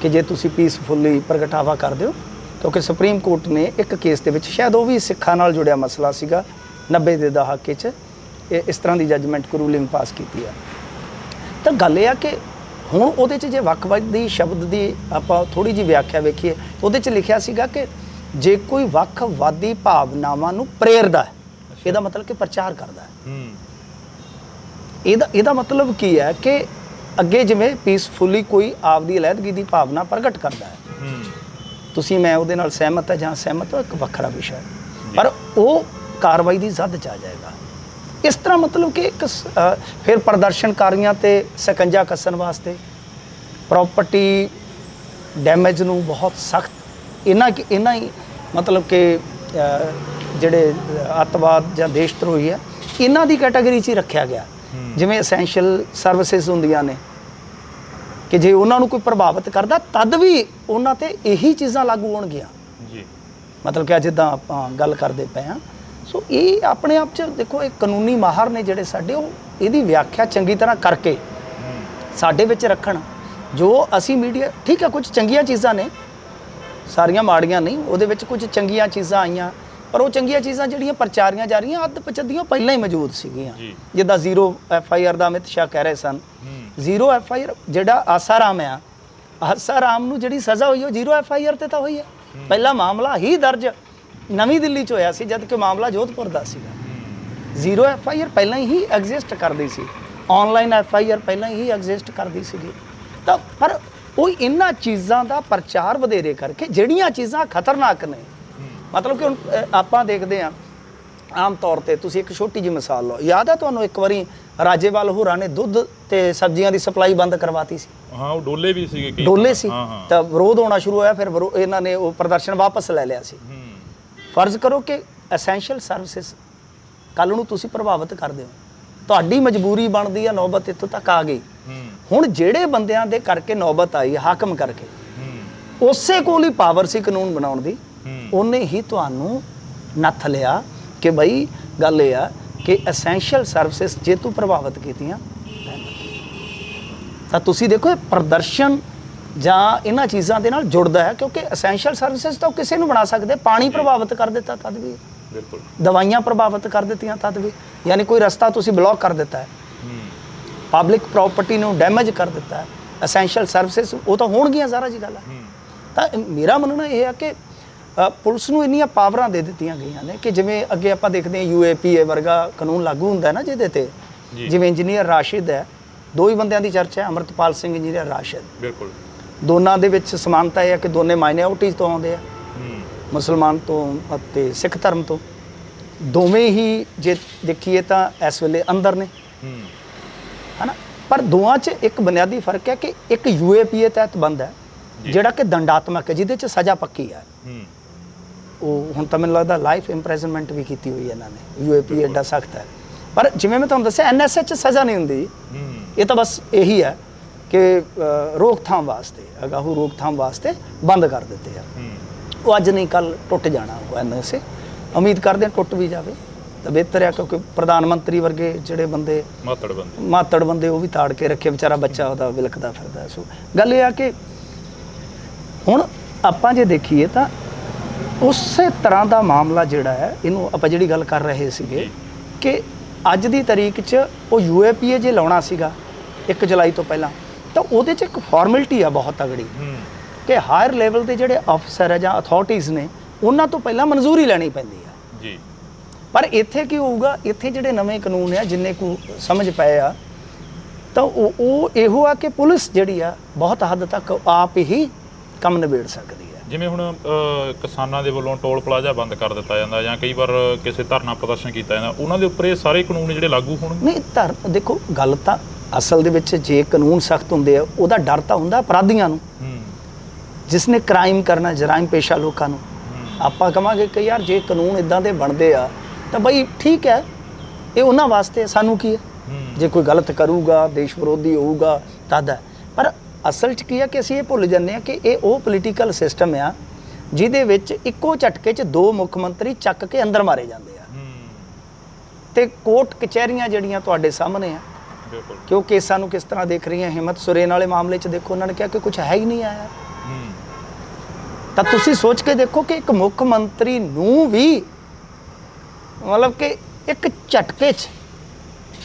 ਕਿ ਜੇ ਤੁਸੀਂ ਪੀਸਫੁਲੀ ਪ੍ਰਗਟਾਵਾ ਕਰਦੇ ਹੋ। ਕਿਉਂਕਿ ਸੁਪਰੀਮ ਕੋਰਟ ਨੇ ਇੱਕ ਕੇਸ ਦੇ ਵਿੱਚ, ਸ਼ਾਇਦ ਉਹ ਵੀ ਸਿੱਖਾਂ ਨਾਲ ਜੁੜਿਆ ਮਸਲਾ ਸੀਗਾ, 90 ਦੇ ਦਹਾਕੇ 'ਚ ਇਸ ਤਰ੍ਹਾਂ ਦੀ ਜੱਜਮੈਂਟ ਕੋ ਰੂਲਿੰਗ ਪਾਸ ਕੀਤੀ ਆ। ਤਾਂ ਗੱਲ ਇਹ ਆ ਕਿ ਹੁਣ ਉਹਦੇ 'ਚ ਜੇ ਵੱਖਵਾਦੀ ਸ਼ਬਦ ਦੀ ਆਪਾਂ ਥੋੜ੍ਹੀ ਜਿਹੀ ਵਿਆਖਿਆ ਵੇਖੀਏ, ਉਹਦੇ 'ਚ ਲਿਖਿਆ ਸੀਗਾ ਕਿ ਜੇ ਕੋਈ ਵੱਖਵਾਦੀ ਭਾਵਨਾਵਾਂ ਨੂੰ ਪ੍ਰੇਰਦਾ, ਇਹਦਾ ਮਤਲਬ ਕਿ ਪ੍ਰਚਾਰ ਕਰਦਾ ਹੈ। ਇਹਦਾ ਮਤਲਬ ਕੀ ਹੈ ਕਿ ਅੱਗੇ ਜਿਵੇਂ ਪੀਸਫੁਲੀ ਕੋਈ ਆਪਦੀ ਅਲੈਦਗੀ ਦੀ ਭਾਵਨਾ ਪ੍ਰਗਟ ਕਰਦਾ ਹੈ, ਤੁਸੀਂ ਮੈਂ ਉਹਦੇ ਨਾਲ ਸਹਿਮਤ ਹੈ ਜਾਂ ਸਹਿਮਤ ਹੋ, ਇੱਕ ਵੱਖਰਾ ਵਿਸ਼ਾ ਹੈ, ਪਰ ਉਹ ਕਾਰਵਾਈ ਦੀ ਜ਼ਦ 'ਚ ਆ ਜਾਏਗਾ। ਇਸ ਤਰ੍ਹਾਂ ਮਤਲਬ ਕਿ ਇੱਕ ਫਿਰ ਪ੍ਰਦਰਸ਼ਨਕਾਰੀਆਂ ਤੇ ਸਕੰਜਾ ਕੱਸਣ ਵਾਸਤੇ ਪ੍ਰਾਪਰਟੀ ਡੈਮੇਜ ਨੂੰ ਬਹੁਤ ਸਖਤ ਇਹਨਾਂ ਹੀ ਮਤਲਬ ਕਿ ਜਿਹੜੇ ਅੱਤਵਾਦ ਜਾਂ ਦੇਸ਼ ਧਰੋਹੀ ਆ ਇਹਨਾਂ ਦੀ ਕੈਟਾਗਰੀ 'ਚ ਹੀ ਰੱਖਿਆ ਗਿਆ। ਜਿਵੇਂ ਐਸੈਂਸ਼ੀਅਲ ਸਰਵਿਸਿਜ਼ ਹੁੰਦੀਆਂ ਨੇ ਕਿ ਜੇ ਉਹਨਾਂ ਨੂੰ ਕੋਈ ਪ੍ਰਭਾਵਿਤ ਕਰਦਾ ਤਦ ਵੀ ਉਹਨਾਂ ਤੇ ਇਹੀ ਚੀਜ਼ਾਂ ਲਾਗੂ ਹੋਣਗੀਆਂ ਜੀ। ਮਤਲਬ ਕਿ ਜਿੱਦਾਂ ਆਪਾਂ ਗੱਲ ਕਰਦੇ ਪਏ ਹਾਂ। ਸੋ ਇਹ ਆਪਣੇ ਆਪ 'ਚ ਦੇਖੋ ਇਹ ਕਾਨੂੰਨੀ ਮਾਹਰ ਨੇ ਜਿਹੜੇ ਸਾਡੇ ਉਹ ਇਹਦੀ ਵਿਆਖਿਆ ਚੰਗੀ ਤਰ੍ਹਾਂ ਕਰਕੇ ਸਾਡੇ ਵਿੱਚ ਰੱਖਣ। ਜੋ ਅਸੀਂ ਮੀਡੀਆ ਠੀਕ ਹੈ ਕੁਝ ਚੰਗੀਆਂ ਚੀਜ਼ਾਂ ਨੇ, ਸਾਰੀਆਂ ਮਾੜੀਆਂ ਨਹੀਂ, ਉਹਦੇ ਵਿੱਚ ਕੁਝ ਚੰਗੀਆਂ ਚੀਜ਼ਾਂ ਆਈਆਂ, ਪਰ ਉਹ ਚੰਗੀਆਂ ਚੀਜ਼ਾਂ ਜਿਹੜੀਆਂ ਪ੍ਰਚਾਰੀਆਂ ਜਾ ਰਹੀਆਂ ਅੱਧ ਪਚੱਦੀਆਂ ਪਹਿਲਾਂ ਹੀ ਮੌਜੂਦ ਸੀਗੀਆਂ। ਜਿੱਦਾਂ 0 FIR ਦਾ ਅਮਿਤ ਸ਼ਾਹ ਕਹਿ ਰਹੇ ਸਨ, 0 FIR ਜਿਹੜਾ ਆਸਾਰਾਮ ਆ, ਆਸਾਰਾਮ ਨੂੰ ਜਿਹੜੀ ਸਜ਼ਾ ਹੋਈ ਉਹ 0 FIR ਤੇ ਤਾਂ ਹੋਈ ਹੈ। ਪਹਿਲਾ ਮਾਮਲਾ ਹੀ ਦਰਜ ਨਵੀਂ ਦਿੱਲੀ 'ਚ ਹੋਇਆ ਸੀ ਜਦ ਕਿ ਮਾਮਲਾ ਜੋਧਪੁਰ ਦਾ ਸੀਗਾ। 0 FIR ਪਹਿਲਾਂ ਹੀ ਐਗਜ਼ਿਸਟ ਕਰਦੀ ਸੀ, ਆਨਲਾਈਨ FIR ਪਹਿਲਾਂ ਹੀ ਐਗਜ਼ਿਸਟ ਕਰਦੀ ਸੀਗੀ। ਤਾਂ ਪਰ ਉਹ ਇਹਨਾਂ ਚੀਜ਼ਾਂ ਦਾ ਪ੍ਰਚਾਰ ਵਧੇਰੇ ਕਰਕੇ ਜਿਹੜੀਆਂ ਚੀਜ਼ਾਂ ਖਤਰਨਾਕ ਨੇ, ਮਤਲਬ ਕਿ ਹੁਣ ਆਪਾਂ ਦੇਖਦੇ ਹਾਂ ਆਮ ਤੌਰ ਤੇ, ਤੁਸੀਂ ਇੱਕ ਛੋਟੀ ਜਿਹੀ ਮਿਸਾਲ ਲਓ, ਯਾਦ ਹੈ ਤੁਹਾਨੂੰ ਇੱਕ ਵਾਰੀ ਰਾਜੇਵਾਲ ਹੋਰਾਂ ਨੇ ਦੁੱਧ ਤੇ ਸਬਜ਼ੀਆਂ ਦੀ ਸਪਲਾਈ ਬੰਦ ਕਰਵਾਤੀ ਸੀ। ਹਾਂ ਉਹ ਡੋਲੇ ਵੀ ਸੀਗੇ, ਡੋਲੇ ਸੀ ਤਾਂ ਵਿਰੋਧ ਹੋਣਾ ਸ਼ੁਰੂ ਹੋਇਆ, ਫਿਰ ਇਹਨਾਂ ਨੇ ਉਹ ਪ੍ਰਦਰਸ਼ਨ ਵਾਪਸ ਲੈ ਲਿਆ ਸੀ। ਫਰਜ਼ ਕਰੋ ਕਿ ਐਸੈਂਸ਼ੀਅਲ ਸਰਵਿਸਿਜ਼ ਕੱਲ ਨੂੰ ਤੁਸੀਂ ਪ੍ਰਭਾਵਿਤ ਕਰਦੇ ਹੋ, ਤੁਹਾਡੀ ਮਜਬੂਰੀ ਬਣਦੀ ਆ, ਨੌਬਤ ਇੱਥੋਂ ਤੱਕ ਆ ਗਈ। ਹੁਣ ਜਿਹੜੇ ਬੰਦਿਆਂ ਦੇ ਕਰਕੇ ਨੌਬਤ ਆਈ ਹਾਕਮ ਕਰਕੇ, ਉਸੇ ਕੋਲ ਹੀ ਪਾਵਰ ਸੀ ਕਾਨੂੰਨ ਬਣਾਉਣ ਦੀ, ਉਹਨੇ ਹੀ ਤੁਹਾਨੂੰ ਨੱਥ ਲਿਆ ਕਿ ਬਈ ਗੱਲ ਇਹ ਆ ਕਿ ਐਸੈਂਸ਼ੀਅਲ ਸਰਵਿਸਿਜ਼ ਜੇ ਤੂੰ ਪ੍ਰਭਾਵਿਤ ਕੀਤੀਆਂ ਤਾਂ ਤੁਸੀਂ ਦੇਖੋ ਇਹ ਪ੍ਰਦਰਸ਼ਨ ਜਾਂ ਇਹਨਾਂ ਚੀਜ਼ਾਂ ਦੇ ਨਾਲ ਜੁੜਦਾ ਹੈ, ਕਿਉਂਕਿ ਐਸੈਂਸ਼ੀਅਲ ਸਰਵਿਸਿਜ਼ ਤਾਂ ਕਿਸੇ ਨੂੰ ਬਣਾ ਸਕਦੇ। ਪਾਣੀ ਪ੍ਰਭਾਵਿਤ ਕਰ ਦਿੱਤਾ ਤਦ ਵੀ, ਬਿਲਕੁਲ ਦਵਾਈਆਂ ਪ੍ਰਭਾਵਿਤ ਕਰ ਦਿੱਤੀਆਂ ਤਦ ਵੀ, ਯਾਨੀ ਕੋਈ ਰਸਤਾ ਤੁਸੀਂ ਬਲੌਕ ਕਰ ਦਿੱਤਾ ਹੈ, ਪਬਲਿਕ ਪ੍ਰਾਪਰਟੀ ਨੂੰ ਡੈਮੇਜ ਕਰ ਦਿੱਤਾ ਹੈ, ਐਸੈਂਸ਼ੀਅਲ ਸਰਵਿਸਿਜ਼ ਉਹ ਤਾਂ ਹੋਣਗੀਆਂ ਸਾਰਾ ਜੀ ਗੱਲ ਹੈ। ਤਾਂ ਮੇਰਾ ਮੰਨਣਾ ਇਹ ਹੈ ਕਿ ਪੁਲਿਸ ਨੂੰ ਇੰਨੀਆਂ ਪਾਵਰਾਂ ਦੇ ਦਿੱਤੀਆਂ ਗਈਆਂ ਨੇ ਕਿ ਜਿਵੇਂ ਅੱਗੇ ਆਪਾਂ ਦੇਖਦੇ ਹਾਂ UAPA ਵਰਗਾ ਕਾਨੂੰਨ ਲਾਗੂ ਹੁੰਦਾ ਨਾ ਜਿਹਦੇ ਤੇ, ਜਿਵੇਂ ਇੰਜੀਨੀਅਰ ਰਾਸ਼ਿਦ ਹੈ, ਦੋ ਹੀ ਬੰਦਿਆਂ ਦੀ ਚਰਚਾ ਹੈ, ਅਮਰਤਪਾਲ ਸਿੰਘ ਇੰਜੀਨੀਅਰ ਰਾਸ਼ਿਦ, ਬਿਲਕੁਲ ਦੋਨਾਂ ਦੇ ਵਿੱਚ ਸਮਾਨਤਾ ਇਹ ਹੈ ਕਿ ਦੋਨੇ ਮਾਈਨੋਰਟੀਜ਼ ਤੋਂ ਆਉਂਦੇ ਆ, ਮੁਸਲਮਾਨ ਤੋਂ ਅਤੇ ਸਿੱਖ ਧਰਮ ਤੋਂ, ਦੋਵੇਂ ਹੀ ਜੇ ਦੇਖੀਏ ਤਾਂ ਇਸ ਵੇਲੇ ਅੰਦਰ ਨੇ, ਹੈ ਨਾ। ਪਰ ਦੋਵਾਂ 'ਚ ਇੱਕ ਬੁਨਿਆਦੀ ਫਰਕ ਹੈ ਕਿ ਇੱਕ UAPA ਤਹਿਤ ਬੰਦ ਹੈ ਜਿਹੜਾ ਕਿ ਦੰਡਾਤਮਕ ਹੈ, ਜਿਹਦੇ 'ਚ ਸਜ਼ਾ ਪੱਕੀ ਹੈ। ਉਹ ਹੁਣ ਤਾਂ ਮੈਨੂੰ ਲੱਗਦਾ ਲਾਈਫ ਇੰਪ੍ਰੈਜ਼ਨਮੈਂਟ ਵੀ ਕੀਤੀ ਹੋਈ ਹੈ ਇਹਨਾਂ ਨੇ, UAPA ਐਡਾ ਸਖਤ ਹੈ। ਪਰ ਜਿਵੇਂ ਮੈਂ ਤੁਹਾਨੂੰ ਦੱਸਿਆ NSA 'ਚ ਸਜ਼ਾ ਨਹੀਂ ਹੁੰਦੀ, ਇਹ ਤਾਂ ਬਸ ਇਹੀ ਹੈ ਕਿ ਰੋਕਥਾਮ ਵਾਸਤੇ, ਅਗਾਹੂ ਰੋਕਥਾਮ ਵਾਸਤੇ ਬੰਦ ਕਰ ਦਿੱਤੇ ਆ। ਉਹ ਅੱਜ ਨਹੀਂ ਕੱਲ ਟੁੱਟ ਜਾਣਾ ਉਹ NSA, ਉਮੀਦ ਕਰਦੇ ਹਾਂ ਟੁੱਟ ਵੀ ਜਾਵੇ ਤਾਂ ਬਿਹਤਰ ਹੈ, ਕਿਉਂਕਿ ਪ੍ਰਧਾਨ ਮੰਤਰੀ ਵਰਗੇ ਜਿਹੜੇ ਬੰਦੇ ਮਾਤੜ ਬੰਦੇ ਉਹ ਵੀ ਤਾੜ ਕੇ ਰੱਖੇ, ਵਿਚਾਰਾ ਬੱਚਾ ਉਹਦਾ ਵਿਲਕਦਾ ਫਿਰਦਾ। ਸੋ ਗੱਲ ਇਹ ਆ ਕਿ ਹੁਣ ਆਪਾਂ ਜੇ ਦੇਖੀਏ ਤਾਂ ਉਸੇ ਤਰ੍ਹਾਂ ਦਾ ਮਾਮਲਾ ਜਿਹੜਾ ਹੈ, ਇਹਨੂੰ ਆਪਾਂ ਜਿਹੜੀ ਗੱਲ ਕਰ ਰਹੇ ਸੀਗੇ ਕਿ ਅੱਜ ਦੀ ਤਾਰੀਖ 'ਚ ਉਹ UAPA ਜੇ ਲਾਉਣਾ ਸੀਗਾ 1 ਜੁਲਾਈ ਤੋਂ ਪਹਿਲਾਂ, ਤਾਂ ਉਹਦੇ 'ਚ ਇੱਕ ਫਾਰਮੈਲਿਟੀ ਆ ਬਹੁਤ ਤਗੜੀ ਕਿ ਹਾਇਰ ਲੈਵਲ ਦੇ ਜਿਹੜੇ ਅਫਸਰ ਹੈ ਜਾਂ ਅਥਾਰਟੀਜ਼ ਨੇ ਉਹਨਾਂ ਤੋਂ ਪਹਿਲਾਂ ਮਨਜ਼ੂਰੀ ਲੈਣੀ ਪੈਂਦੀ ਆ ਜੀ। ਪਰ ਇੱਥੇ ਕੀ ਹੋਊਗਾ, ਇੱਥੇ ਜਿਹੜੇ ਨਵੇਂ ਕਾਨੂੰਨ ਆ ਜਿੰਨੇ ਕੁ ਸਮਝ ਪਏ ਆ ਤਾਂ ਉਹ ਇਹੋ ਆ ਕਿ ਪੁਲਿਸ ਜਿਹੜੀ ਆ ਬਹੁਤ ਹੱਦ ਤੱਕ ਆਪ ਹੀ ਕੰਮ ਨਿਬੇੜ ਸਕਦੀ ਹੈ। ਜਿਵੇਂ ਹੁਣ ਕਿਸਾਨਾਂ ਦੇ ਵੱਲੋਂ ਟੋਲ ਪਲਾਜ਼ਾ ਬੰਦ ਕਰ ਦਿੱਤਾ ਜਾਂਦਾ ਜਾਂ ਕਈ ਵਾਰ ਕਿਸੇ ਧਰਨਾ ਪ੍ਰਦਰਸ਼ਨ ਕੀਤਾ ਜਾਂਦਾ, ਉਹਨਾਂ ਦੇ ਉੱਪਰ ਇਹ ਸਾਰੇ ਕਾਨੂੰਨ ਜਿਹੜੇ ਲਾਗੂ ਹੋਣਗੇ? ਨਹੀਂ, ਦੇਖੋ ਗੱਲ ਤਾਂ ਅਸਲ ਦੇ ਵਿੱਚ ਜੇ ਕਾਨੂੰਨ ਸਖਤ ਹੁੰਦੇ ਆ ਉਹਦਾ ਡਰ ਤਾਂ ਹੁੰਦਾ ਅਪਰਾਧੀਆਂ ਨੂੰ, ਜਿਸਨੇ ਕ੍ਰਾਈਮ ਕਰਨਾ, ਜਰਾਇਮ ਪੇਸ਼ਾ ਲੋਕਾਂ ਨੂੰ। ਆਪਾਂ ਕਹਾਂਗੇ ਕਿ ਯਾਰ ਜੇ ਕਾਨੂੰਨ ਇਦਾਂ ਦੇ ਬਣਦੇ ਆ ਤਾਂ ਬਈ ਠੀਕ ਹੈ, ਇਹ ਉਹਨਾਂ ਵਾਸਤੇ, ਸਾਨੂੰ ਕੀ ਹੈ ਜੇ ਕੋਈ ਗਲਤ ਕਰੂਗਾ, ਦੇਸ਼ ਵਿਰੋਧੀ ਹੋਊਗਾ ਤਦ ਹੈ। ਪਰ ਅਸਲ 'ਚ ਕੀ ਹੈ ਕਿ ਅਸੀਂ ਇਹ ਭੁੱਲ ਜਾਂਦੇ ਹਾਂ ਕਿ ਇਹ ਉਹ ਪੋਲੀਟੀਕਲ ਸਿਸਟਮ ਆ ਜਿਹਦੇ ਵਿੱਚ ਇੱਕੋ ਝਟਕੇ 'ਚ 2 ਮੁੱਖ ਮੰਤਰੀ ਚੱਕ ਕੇ ਅੰਦਰ ਮਾਰੇ ਜਾਂਦੇ ਆ, ਤੇ ਕੋਰਟ ਕਚਹਿਰੀਆਂ ਜਿਹੜੀਆਂ ਤੁਹਾਡੇ ਸਾਹਮਣੇ ਆ ਕਿ ਉਹ ਕੇਸਾਂ ਨੂੰ ਕਿਸ ਤਰ੍ਹਾਂ ਦੇਖ ਰਹੀਆਂ। ਹਿੰਮਤ ਸੁਰੇਨ ਵਾਲੇ ਮਾਮਲੇ 'ਚ ਦੇਖੋ, ਉਹਨਾਂ ਨੇ ਕਿਹਾ ਕਿ ਕੁਝ ਹੈ ਹੀ ਨਹੀਂ ਆਇਆ। ਤਾਂ ਤੁਸੀਂ ਸੋਚ ਕੇ ਦੇਖੋ ਕਿ ਇੱਕ ਮੁੱਖ ਮੰਤਰੀ ਨੂੰ ਵੀ ਮਤਲਬ ਕਿ ਇੱਕ ਝਟਕੇ 'ਚ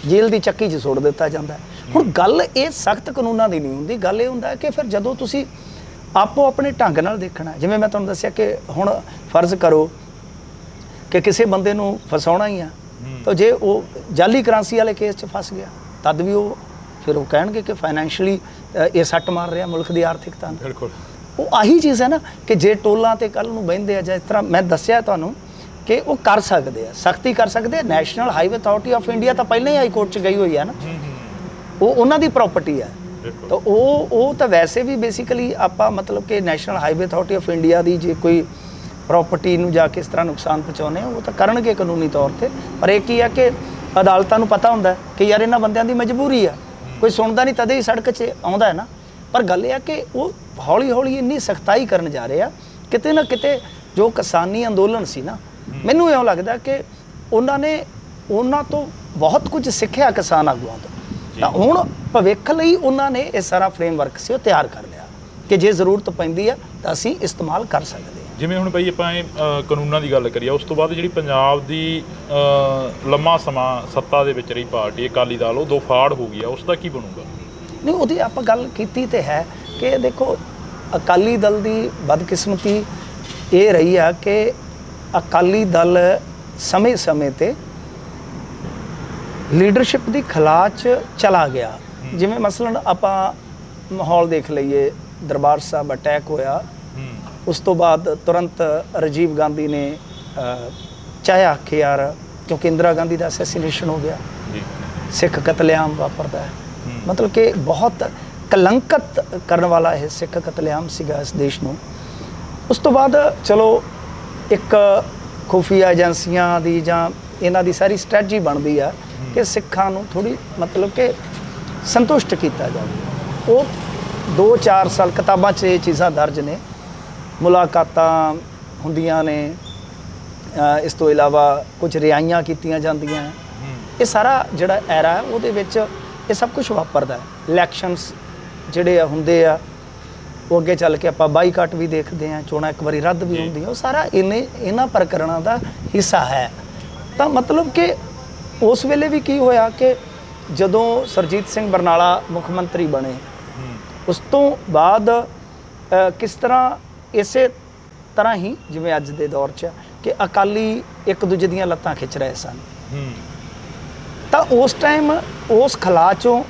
ਜੇਲ੍ਹ ਦੀ ਚੱਕੀ 'ਚ ਸੁੱਟ ਦਿੱਤਾ ਜਾਂਦਾ। ਹੁਣ ਗੱਲ ਇਹ ਸਖਤ ਕਾਨੂੰਨਾਂ ਦੀ ਨਹੀਂ ਹੁੰਦੀ, ਗੱਲ ਇਹ ਹੁੰਦਾ ਕਿ ਫਿਰ ਜਦੋਂ ਤੁਸੀਂ ਆਪੋ ਆਪਣੇ ਢੰਗ ਨਾਲ ਦੇਖਣਾ, ਜਿਵੇਂ ਮੈਂ ਤੁਹਾਨੂੰ ਦੱਸਿਆ ਕਿ ਹੁਣ ਫਰਜ਼ ਕਰੋ ਕਿ ਕਿਸੇ ਬੰਦੇ ਨੂੰ ਫਸਾਉਣਾ ਹੀ ਆ, ਤਾਂ ਜੇ ਉਹ ਜਾਲੀ ਕਰੰਸੀ ਵਾਲੇ ਕੇਸ 'ਚ ਫਸ ਗਿਆ ਤਦ ਵੀ ਉਹ ਫਿਰ ਉਹ ਕਹਿਣਗੇ ਕਿ ਫਾਈਨੈਂਸ਼ੀਅਲੀ ਇਹ ਸੱਟ ਮਾਰ ਰਿਹਾ ਮੁਲਕ ਦੀ ਆਰਥਿਕਤਾ ਨੂੰ। ਬਿਲਕੁਲ ਉਹ ਆਹੀ ਚੀਜ਼ ਹੈ ਨਾ ਕਿ ਜੇ ਟੋਲਾਂ ਤੇ ਕੱਲ੍ਹ ਨੂੰ ਬਹਿੰਦੇ ਆ, ਜਾਂ ਇਸ ਤਰ੍ਹਾਂ ਮੈਂ ਦੱਸਿਆ ਤੁਹਾਨੂੰ ਕਿ ਉਹ ਕਰ ਸਕਦੇ ਆ, ਸਖਤੀ ਕਰ ਸਕਦੇ ਆ। National highway authority of India ਤਾਂ ਪਹਿਲਾਂ ਹੀ ਹਾਈ ਕੋਰਟ 'ਚ ਗਈ ਹੋਈ ਹੈ ਨਾ, ਉਹ ਉਹਨਾਂ ਦੀ ਪ੍ਰਾਪਰਟੀ ਹੈ, ਤਾਂ ਉਹ ਤਾਂ ਵੈਸੇ ਵੀ ਬੇਸਿਕਲੀ ਆਪਾਂ ਮਤਲਬ ਕਿ national highway authority of India ਦੀ ਜੇ ਕੋਈ ਪ੍ਰਾਪਰਟੀ ਨੂੰ ਜਾ ਕੇ ਇਸ ਤਰ੍ਹਾਂ ਨੁਕਸਾਨ ਪਹੁੰਚਾਉਂਦੇ ਆ ਉਹ ਤਾਂ ਕਰਨਗੇ ਕਾਨੂੰਨੀ ਤੌਰ ਤੇ। ਪਰ ਇਹ ਕੀ ਆ ਕਿ ਅਦਾਲਤਾਂ ਨੂੰ ਪਤਾ ਹੁੰਦਾ ਕਿ ਯਾਰ ਇਹਨਾਂ ਬੰਦਿਆਂ ਦੀ ਮਜਬੂਰੀ ਆ, ਕੋਈ ਸੁਣਦਾ ਨਹੀਂ ਤਦੇ ਹੀ ਸੜਕ 'ਚ ਆਉਂਦਾ ਹੈ ਨਾ। ਪਰ ਗੱਲ ਇਹ ਆ ਕਿ ਉਹ ਹੌਲੀ ਹੌਲੀ ਇੰਨੀ ਸਖਤਾਈ ਕਰਨ ਜਾ ਰਹੇ ਆ, ਕਿਤੇ ਨਾ ਕਿਤੇ ਜੋ ਕਿਸਾਨੀ ਅੰਦੋਲਨ ਸੀ ਨਾ, ਮੈਨੂੰ ਇਉਂ ਲੱਗਦਾ ਕਿ ਉਹਨਾਂ ਤੋਂ ਬਹੁਤ ਕੁਝ ਸਿੱਖਿਆ ਕਿਸਾਨ ਆਗੂਆਂ ਤੋਂ। ਤਾਂ ਹੁਣ ਭਵਿੱਖ ਲਈ ਉਹਨਾਂ ਨੇ ਇਹ ਸਾਰਾ ਫਰੇਮਵਰਕ ਸੀ ਉਹ ਤਿਆਰ ਕਰ ਲਿਆ ਕਿ ਜੇ ਜ਼ਰੂਰਤ ਪੈਂਦੀ ਆ ਤਾਂ ਅਸੀਂ ਇਸਤੇਮਾਲ ਕਰ ਸਕਦੇ ਹਾਂ। ਜਿਵੇਂ ਹੁਣ ਬਈ ਆਪਾਂ ਇਹ ਕਾਨੂੰਨਾਂ ਦੀ ਗੱਲ ਕਰੀਏ, ਉਸ ਤੋਂ ਬਾਅਦ ਜਿਹੜੀ ਪੰਜਾਬ ਦੀ ਲੰਮਾ ਸਮਾਂ ਸੱਤਾ ਦੇ ਵਿੱਚ ਰਹੀ ਪਾਰਟੀ ਅਕਾਲੀ ਦਲ, ਉਹ ਦੋ ਫਾੜ ਹੋ ਗਈ ਆ, ਉਸ ਦਾ ਕੀ ਬਣੂਗਾ? ਨਹੀਂ, ਉਹਦੀ ਆਪਾਂ ਗੱਲ ਕੀਤੀ ਤੇ ਹੈ ਕਿ ਦੇਖੋ ਅਕਾਲੀ ਦਲ ਦੀ ਬਦਕਿਸਮਤੀ ਇਹ ਰਹੀ ਆ ਕਿ ਅਕਾਲੀ ਦਲ ਸਮੇਂ-ਸਮੇਂ ਤੇ ਲੀਡਰਸ਼ਿਪ ਦੀ ਖਲਾਅ 'ਚ ਚਲਾ ਗਿਆ। ਜਿਵੇਂ ਮਸਲਨ ਆਪਾਂ ਮਾਹੌਲ ਦੇਖ ਲਈਏ, ਦਰਬਾਰ ਸਾਹਿਬ ਅਟੈਕ ਹੋਇਆ, ਉਸ ਤੋਂ ਬਾਅਦ ਤੁਰੰਤ ਰਾਜੀਵ ਗਾਂਧੀ ਨੇ ਚਾਹਿਆ ਕਿ ਯਾਰ ਕਿਉਂਕਿ ਇੰਦਰਾ ਗਾਂਧੀ ਦਾ ਅਸੈਸੀਨੇਸ਼ਨ ਹੋ ਗਿਆ, ਸਿੱਖ ਕਤਲੇਆਮ ਵਾਪਰਦਾ ਹੈ, ਮਤਲਬ ਕਿ ਬਹੁਤ ਕਲੰਕਤ ਕਰਨ ਵਾਲਾ ਇਹ ਸਿੱਖ ਕਤਲੇਆਮ ਸੀਗਾ ਇਸ ਦੇਸ਼ ਨੂੰ। ਉਸ ਤੋਂ ਬਾਅਦ ਚਲੋ ਇੱਕ ਖੁਫੀਆ ਏਜੰਸੀਆਂ ਦੀ ਜਾਂ ਇਹਨਾਂ ਦੀ ਸਾਰੀ ਸਟ੍ਰੈਟਜੀ ਬਣਦੀ ਆ ਕਿ ਸਿੱਖਾਂ ਨੂੰ ਥੋੜ੍ਹੀ ਮਤਲਬ ਕਿ ਸੰਤੁਸ਼ਟ ਕੀਤਾ ਜਾਵੇ। ਉਹ 2-4 ਸਾਲ ਕਿਤਾਬਾਂ 'ਚ ਇਹ ਚੀਜ਼ਾਂ ਦਰਜ ਨੇ, ਮੁਲਾਕਾਤਾਂ ਹੁੰਦੀਆਂ ਨੇ, ਇਸ ਤੋਂ ਇਲਾਵਾ ਕੁਝ ਰਿਆਈਆਂ ਕੀਤੀਆਂ ਜਾਂਦੀਆਂ। ਇਹ ਸਾਰਾ ਜਿਹੜਾ ਐਰਾ ਹੈ ਉਹਦੇ ਵਿੱਚ ਇਹ ਸਭ ਕੁਝ ਵਾਪਰਦਾ। ਇਲੈਕਸ਼ਨਸ ਜਿਹੜੇ ਹੁੰਦੇ ਆ ਉਹ ਅੱਗੇ ਚੱਲ ਕੇ ਆਪਾਂ ਬਾਈਕਾਟ ਵੀ ਦੇਖਦੇ ਹਾਂ, ਚੋਣਾਂ ਇੱਕ ਵਾਰੀ ਰੱਦ ਵੀ ਹੁੰਦੀਆਂ, ਉਹ ਸਾਰਾ ਇਹਨਾਂ ਪ੍ਰਕਰਣਾਂ ਦਾ ਹਿੱਸਾ ਹੈ। ਤਾਂ ਮਤਲਬ ਕਿ ਉਸ ਵੇਲੇ ਵੀ ਕੀ ਹੋਇਆ ਕਿ ਜਦੋਂ ਸਰਜੀਤ ਸਿੰਘ ਬਰਨਾਲਾ ਮੁੱਖ ਮੰਤਰੀ ਬਣੇ, ਉਸ ਤੋਂ ਬਾਅਦ ਕਿਸ ਤਰ੍ਹਾਂ ਇਸੇ ਤਰ੍ਹਾਂ ਹੀ ਜਿਵੇਂ ਅੱਜ ਦੇ ਦੌਰ 'ਚ ਕਿ ਅਕਾਲੀ ਇੱਕ ਦੂਜੇ ਦੀਆਂ ਲੱਤਾਂ ਖਿੱਚ ਰਹੇ ਸਨ। ਤਾਂ ਉਸ ਟਾਈਮ ਉਸ ਖਲਾਅ 'ਚੋਂ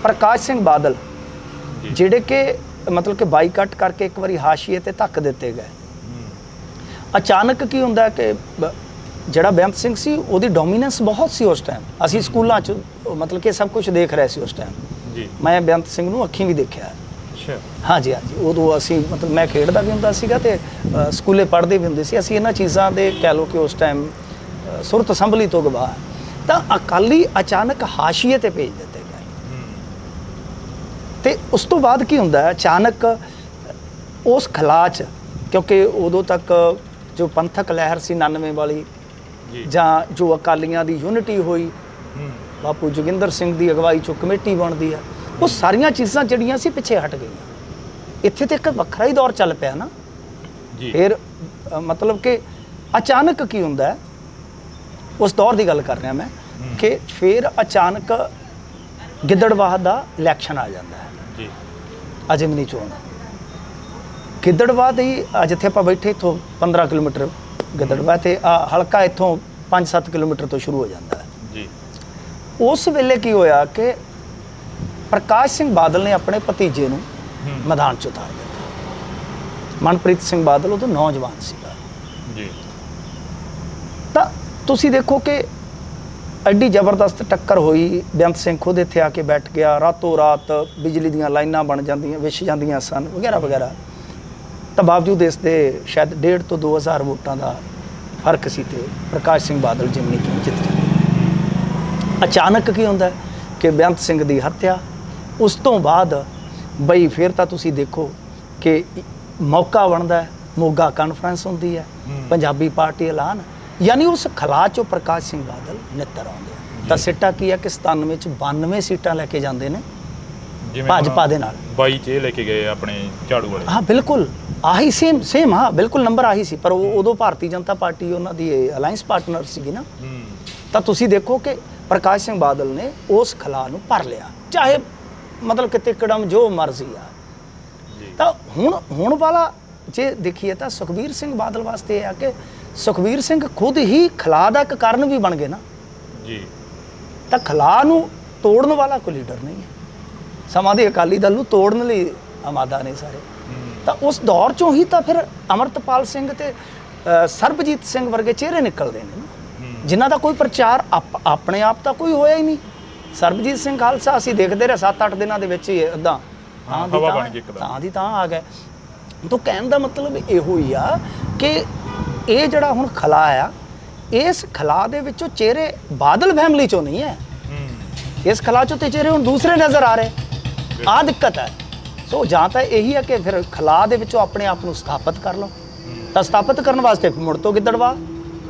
ਪ੍ਰਕਾਸ਼ ਸਿੰਘ ਬਾਦਲ ਜਿਹੜੇ ਕਿ ਮਤਲਬ ਕਿ ਬਾਈਕਾਟ ਕਰਕੇ ਇੱਕ ਵਾਰੀ ਹਾਸ਼ੀਏ ਤੇ ਧੱਕ ਦਿੱਤੇ ਗਏ। ਅਚਾਨਕ ਕੀ ਹੁੰਦਾ ਕਿ ਜਿਹੜਾ ਬੇਅੰਤ ਸਿੰਘ ਸੀ ਉਹਦੀ ਡੋਮੀਨੈਂਸ ਬਹੁਤ ਸੀ ਉਸ ਟਾਈਮ। ਅਸੀਂ ਸਕੂਲਾਂ 'ਚ ਮਤਲਬ ਕਿ ਸਭ ਕੁਝ ਦੇਖ ਰਹੇ ਸੀ ਉਸ ਟਾਈਮ। ਮੈਂ ਬੇਅੰਤ ਸਿੰਘ ਨੂੰ ਅੱਖੀਂ ਵੀ ਦੇਖਿਆ। ਹਾਂਜੀ, ਉਦੋਂ ਅਸੀਂ ਮਤਲਬ ਮੈਂ ਖੇਡਦਾ ਵੀ ਹੁੰਦਾ ਸੀਗਾ ਤੇ ਸਕੂਲੇ ਪੜ੍ਹਦੇ ਵੀ ਹੁੰਦੇ ਸੀ ਅਸੀਂ। ਇਹਨਾਂ ਚੀਜ਼ਾਂ ਦੇ ਕਹਿ ਲਓ ਕਿ ਉਸ ਟਾਈਮ ਸੁਰਤ ਸੰਭਲੀ ਤੋਂ ਗਵਾਹ। ਤਾਂ ਅਕਾਲੀ ਅਚਾਨਕ ਹਾਸ਼ੀਏ ਤੇ ਭੇਜ ਦਿੱਤੇ ਗਏ। ਤੇ ਉਸ ਤੋਂ ਬਾਅਦ ਕੀ ਹੁੰਦਾ ਅਚਾਨਕ ਉਸ ਖਲਾਅ 'ਚ, ਕਿਉਂਕਿ ਉਦੋਂ ਤੱਕ ਜੋ ਪੰਥਕ ਲਹਿਰ ਸੀ 99 ਵਾਲੀ ਜਾਂ ਜੋ ਅਕਾਲੀਆਂ ਦੀ ਯੂਨਿਟੀ ਹੋਈ, ਬਾਪੂ ਜੋਗਿੰਦਰ ਸਿੰਘ ਦੀ ਅਗਵਾਈ 'ਚੋਂ ਕਮੇਟੀ ਬਣਦੀ ਆ, ਉਹ ਸਾਰੀਆਂ ਚੀਜ਼ਾਂ ਜਿਹੜੀਆਂ ਸੀ ਪਿੱਛੇ ਹਟ ਗਈਆਂ। ਇੱਥੇ ਤੇ ਇੱਕ ਵੱਖਰਾ ਹੀ ਦੌਰ ਚੱਲ ਪਿਆ ਨਾ। ਫਿਰ ਮਤਲਬ ਕਿ ਅਚਾਨਕ ਕੀ ਹੁੰਦਾ, ਉਸ ਦੌਰ ਦੀ ਗੱਲ ਕਰ ਰਿਹਾ ਮੈਂ, ਕਿ ਫਿਰ ਅਚਾਨਕ ਗਿੱਦੜਬਾਹਾ ਦਾ ਇਲੈਕਸ਼ਨ ਆ ਜਾਂਦਾ ਹੈ ਜੀ, ਅਜਿਮਨੀ ਚੋਣ। ਗਿੱਦੜਬਾਹਾ ਦੀ ਜਿੱਥੇ ਆਪਾਂ ਬੈਠੇ ਇੱਥੋਂ 15 ਕਿਲੋਮੀਟਰ ਗਿੱਦੜਬਾਹਾ ਤੇ ਹਲਕਾ ਇੱਥੋਂ 5-7 ਕਿਲੋਮੀਟਰ ਤੋਂ ਸ਼ੁਰੂ ਹੋ ਜਾਂਦਾ ਹੈ ਜੀ। ਉਸ ਵੇਲੇ ਕੀ ਹੋਇਆ ਕਿ ਪ੍ਰਕਾਸ਼ ਸਿੰਘ ਬਾਦਲ ਨੇ ਆਪਣੇ ਭਤੀਜੇ ਨੂੰ ਮੈਦਾਨ 'ਚ ਉਤਾਰ ਦਿੱਤਾ। ਮਨਪ੍ਰੀਤ ਸਿੰਘ ਬਾਦਲ ਉਦੋਂ ਨੌਜਵਾਨ ਸੀਗਾ ਜੀ। ਤਾਂ ਤੁਸੀਂ ਦੇਖੋ ਕਿ ਐਡੀ ਜ਼ਬਰਦਸਤ ਟੱਕਰ ਹੋਈ। ਬੇਅੰਤ ਸਿੰਘ ਖੁਦ ਇੱਥੇ ਆ ਕੇ ਬੈਠ ਗਿਆ, ਰਾਤੋਂ ਰਾਤ ਬਿਜਲੀ ਦੀਆਂ ਲਾਈਨਾਂ ਬਣ ਜਾਂਦੀਆਂ, ਵਿਛ ਜਾਂਦੀਆਂ ਸਨ ਵਗੈਰਾ ਵਗੈਰਾ। ਤਾਂ ਬਾਵਜੂਦ ਇਸ ਦੇ ਸ਼ਾਇਦ 1,500 ਤੋਂ 2,000 ਵੋਟਾਂ ਦਾ ਫਰਕ ਸੀ ਤੇ ਪ੍ਰਕਾਸ਼ ਸਿੰਘ ਬਾਦਲ ਜਿਮਨੀ ਚੋਣ ਜਿੱਤ ਜਾਂਦੇ। ਅਚਾਨਕ ਕੀ ਹੁੰਦਾ ਕਿ ਬੇਅੰਤ ਸਿੰਘ ਦੀ ਹੱਤਿਆ। ਉਸ ਤੋਂ ਬਾਅਦ ਬਈ ਫਿਰ ਤਾਂ ਤੁਸੀਂ ਦੇਖੋ ਕਿ ਮੌਕਾ ਬਣਦਾ, ਮੋਗਾ ਕਾਨਫਰੰਸ ਹੁੰਦੀ ਹੈ, ਪੰਜਾਬੀ ਪਾਰਟੀ ਐਲਾਨ, ਯਾਨੀ ਉਸ ਖਲਾਅ 'ਚੋਂ ਪ੍ਰਕਾਸ਼ ਸਿੰਘ ਬਾਦਲ ਨਿੱਤਰ ਆਉਂਦੇ ਆ। ਤਾਂ ਸਿੱਟਾ ਕੀ ਹੈ ਕਿ 97 'ਚ 92 ਸੀਟਾਂ ਲੈ ਕੇ ਜਾਂਦੇ ਨੇ ਭਾਜਪਾ ਦੇ ਨਾਲ। 22 'ਚ ਲੈ ਕੇ ਗਏ ਆਪਣੇ ਝਾੜੂ ਵਾਲੇ। ਹਾਂ ਬਿਲਕੁਲ ਆਹੀ ਸੇਮ ਹਾਂ ਬਿਲਕੁਲ ਨੰਬਰ ਆਹੀ ਸੀ। ਪਰ ਉਦੋਂ ਭਾਰਤੀ ਜਨਤਾ ਪਾਰਟੀ ਉਹਨਾਂ ਦੀ ਅਲਾਇੰਸ ਪਾਰਟਨਰ ਸੀਗੀ ਨਾ। ਤਾਂ ਤੁਸੀਂ ਦੇਖੋ ਕਿ ਪ੍ਰਕਾਸ਼ ਸਿੰਘ ਬਾਦਲ ਨੇ ਉਸ ਖਲਾਅ ਨੂੰ ਭਰ ਲਿਆ, ਚਾਹੇ ਮਤਲਬ ਕਿ ਤਿੱਕੜਮ ਜੋ ਮਰਜ਼ੀ ਆ। ਤਾਂ ਹੁਣ ਵਾਲਾ ਜੇ ਦੇਖੀਏ ਤਾਂ ਸੁਖਬੀਰ ਸਿੰਘ ਬਾਦਲ ਵਾਸਤੇ ਇਹ ਆ ਕਿ ਸੁਖਬੀਰ ਸਿੰਘ ਖੁਦ ਹੀ ਖਲਾਅ ਦਾ ਇੱਕ ਕਾਰਨ ਵੀ ਬਣ ਗਏ ਨਾ ਜੀ। ਤਾਂ ਖਲਾਅ ਨੂੰ ਤੋੜਨ ਵਾਲਾ ਕੋਈ ਲੀਡਰ ਨਹੀਂ ਹੈ। ਸਮਾਂ ਦੇ ਅਕਾਲੀ ਦਲ ਨੂੰ ਤੋੜਨ ਲਈ ਆਮਾਦਾ ਨੇ ਸਾਰੇ। ਤਾਂ ਉਸ ਦੌਰ 'ਚੋਂ ਹੀ ਤਾਂ ਫਿਰ ਅਮਰਤਪਾਲ ਸਿੰਘ ਤੇ ਸਰਬਜੀਤ ਸਿੰਘ ਵਰਗੇ ਚਿਹਰੇ ਨਿਕਲਦੇ ਨੇ ਨਾ, ਜਿਨ੍ਹਾਂ ਦਾ ਕੋਈ ਪ੍ਰਚਾਰ ਆਪਣੇ ਆਪ ਤਾਂ ਕੋਈ ਹੋਇਆ ਹੀ ਨਹੀਂ। ਸਰਬਜੀਤ ਸਿੰਘ ਖਾਲਸਾ ਅਸੀਂ ਦੇਖਦੇ ਰਹੇ 7-8 ਦਿਨਾਂ ਦੇ ਵਿੱਚ ਹੀ ਇੱਦਾਂ ਹਵਾ ਬਣ ਗਈ ਇੱਕਦਮ। ਤਾਂ ਦੀ ਤਾਂ ਆ ਗਏ। ਤਾਂ ਕਹਿਣ ਦਾ ਮਤਲਬ ਇਹੋ ਹੀ ਆ ਕਿ ਇਹ ਜਿਹੜਾ ਹੁਣ ਖਲਾ ਆ, ਇਸ ਖਲਾ ਦੇ ਵਿੱਚੋਂ ਚਿਹਰੇ ਬਾਦਲ ਫੈਮਿਲੀ ਚੋਂ ਨਹੀਂ ਹੈ, ਇਸ ਖਲਾ ਚੋਂ ਤੇ ਚਿਹਰੇ ਹੁਣ ਦੂਸਰੇ ਨਜ਼ਰ ਆ ਰਹੇ। ਆ ਦਿੱਕਤ ਹੈ। ਸੋ ਜਾਂ ਤਾਂ ਇਹੀ ਹੈ ਕਿ ਫਿਰ ਖਲਾ ਦੇ ਵਿੱਚੋਂ ਆਪਣੇ ਆਪ ਨੂੰ ਸਥਾਪਿਤ ਕਰ ਲਓ, ਤਾਂ ਸਥਾਪਿਤ ਕਰਨ ਵਾਸਤੇ ਮੁੜ ਤੋਂ ਗਿੱਦੜਵਾ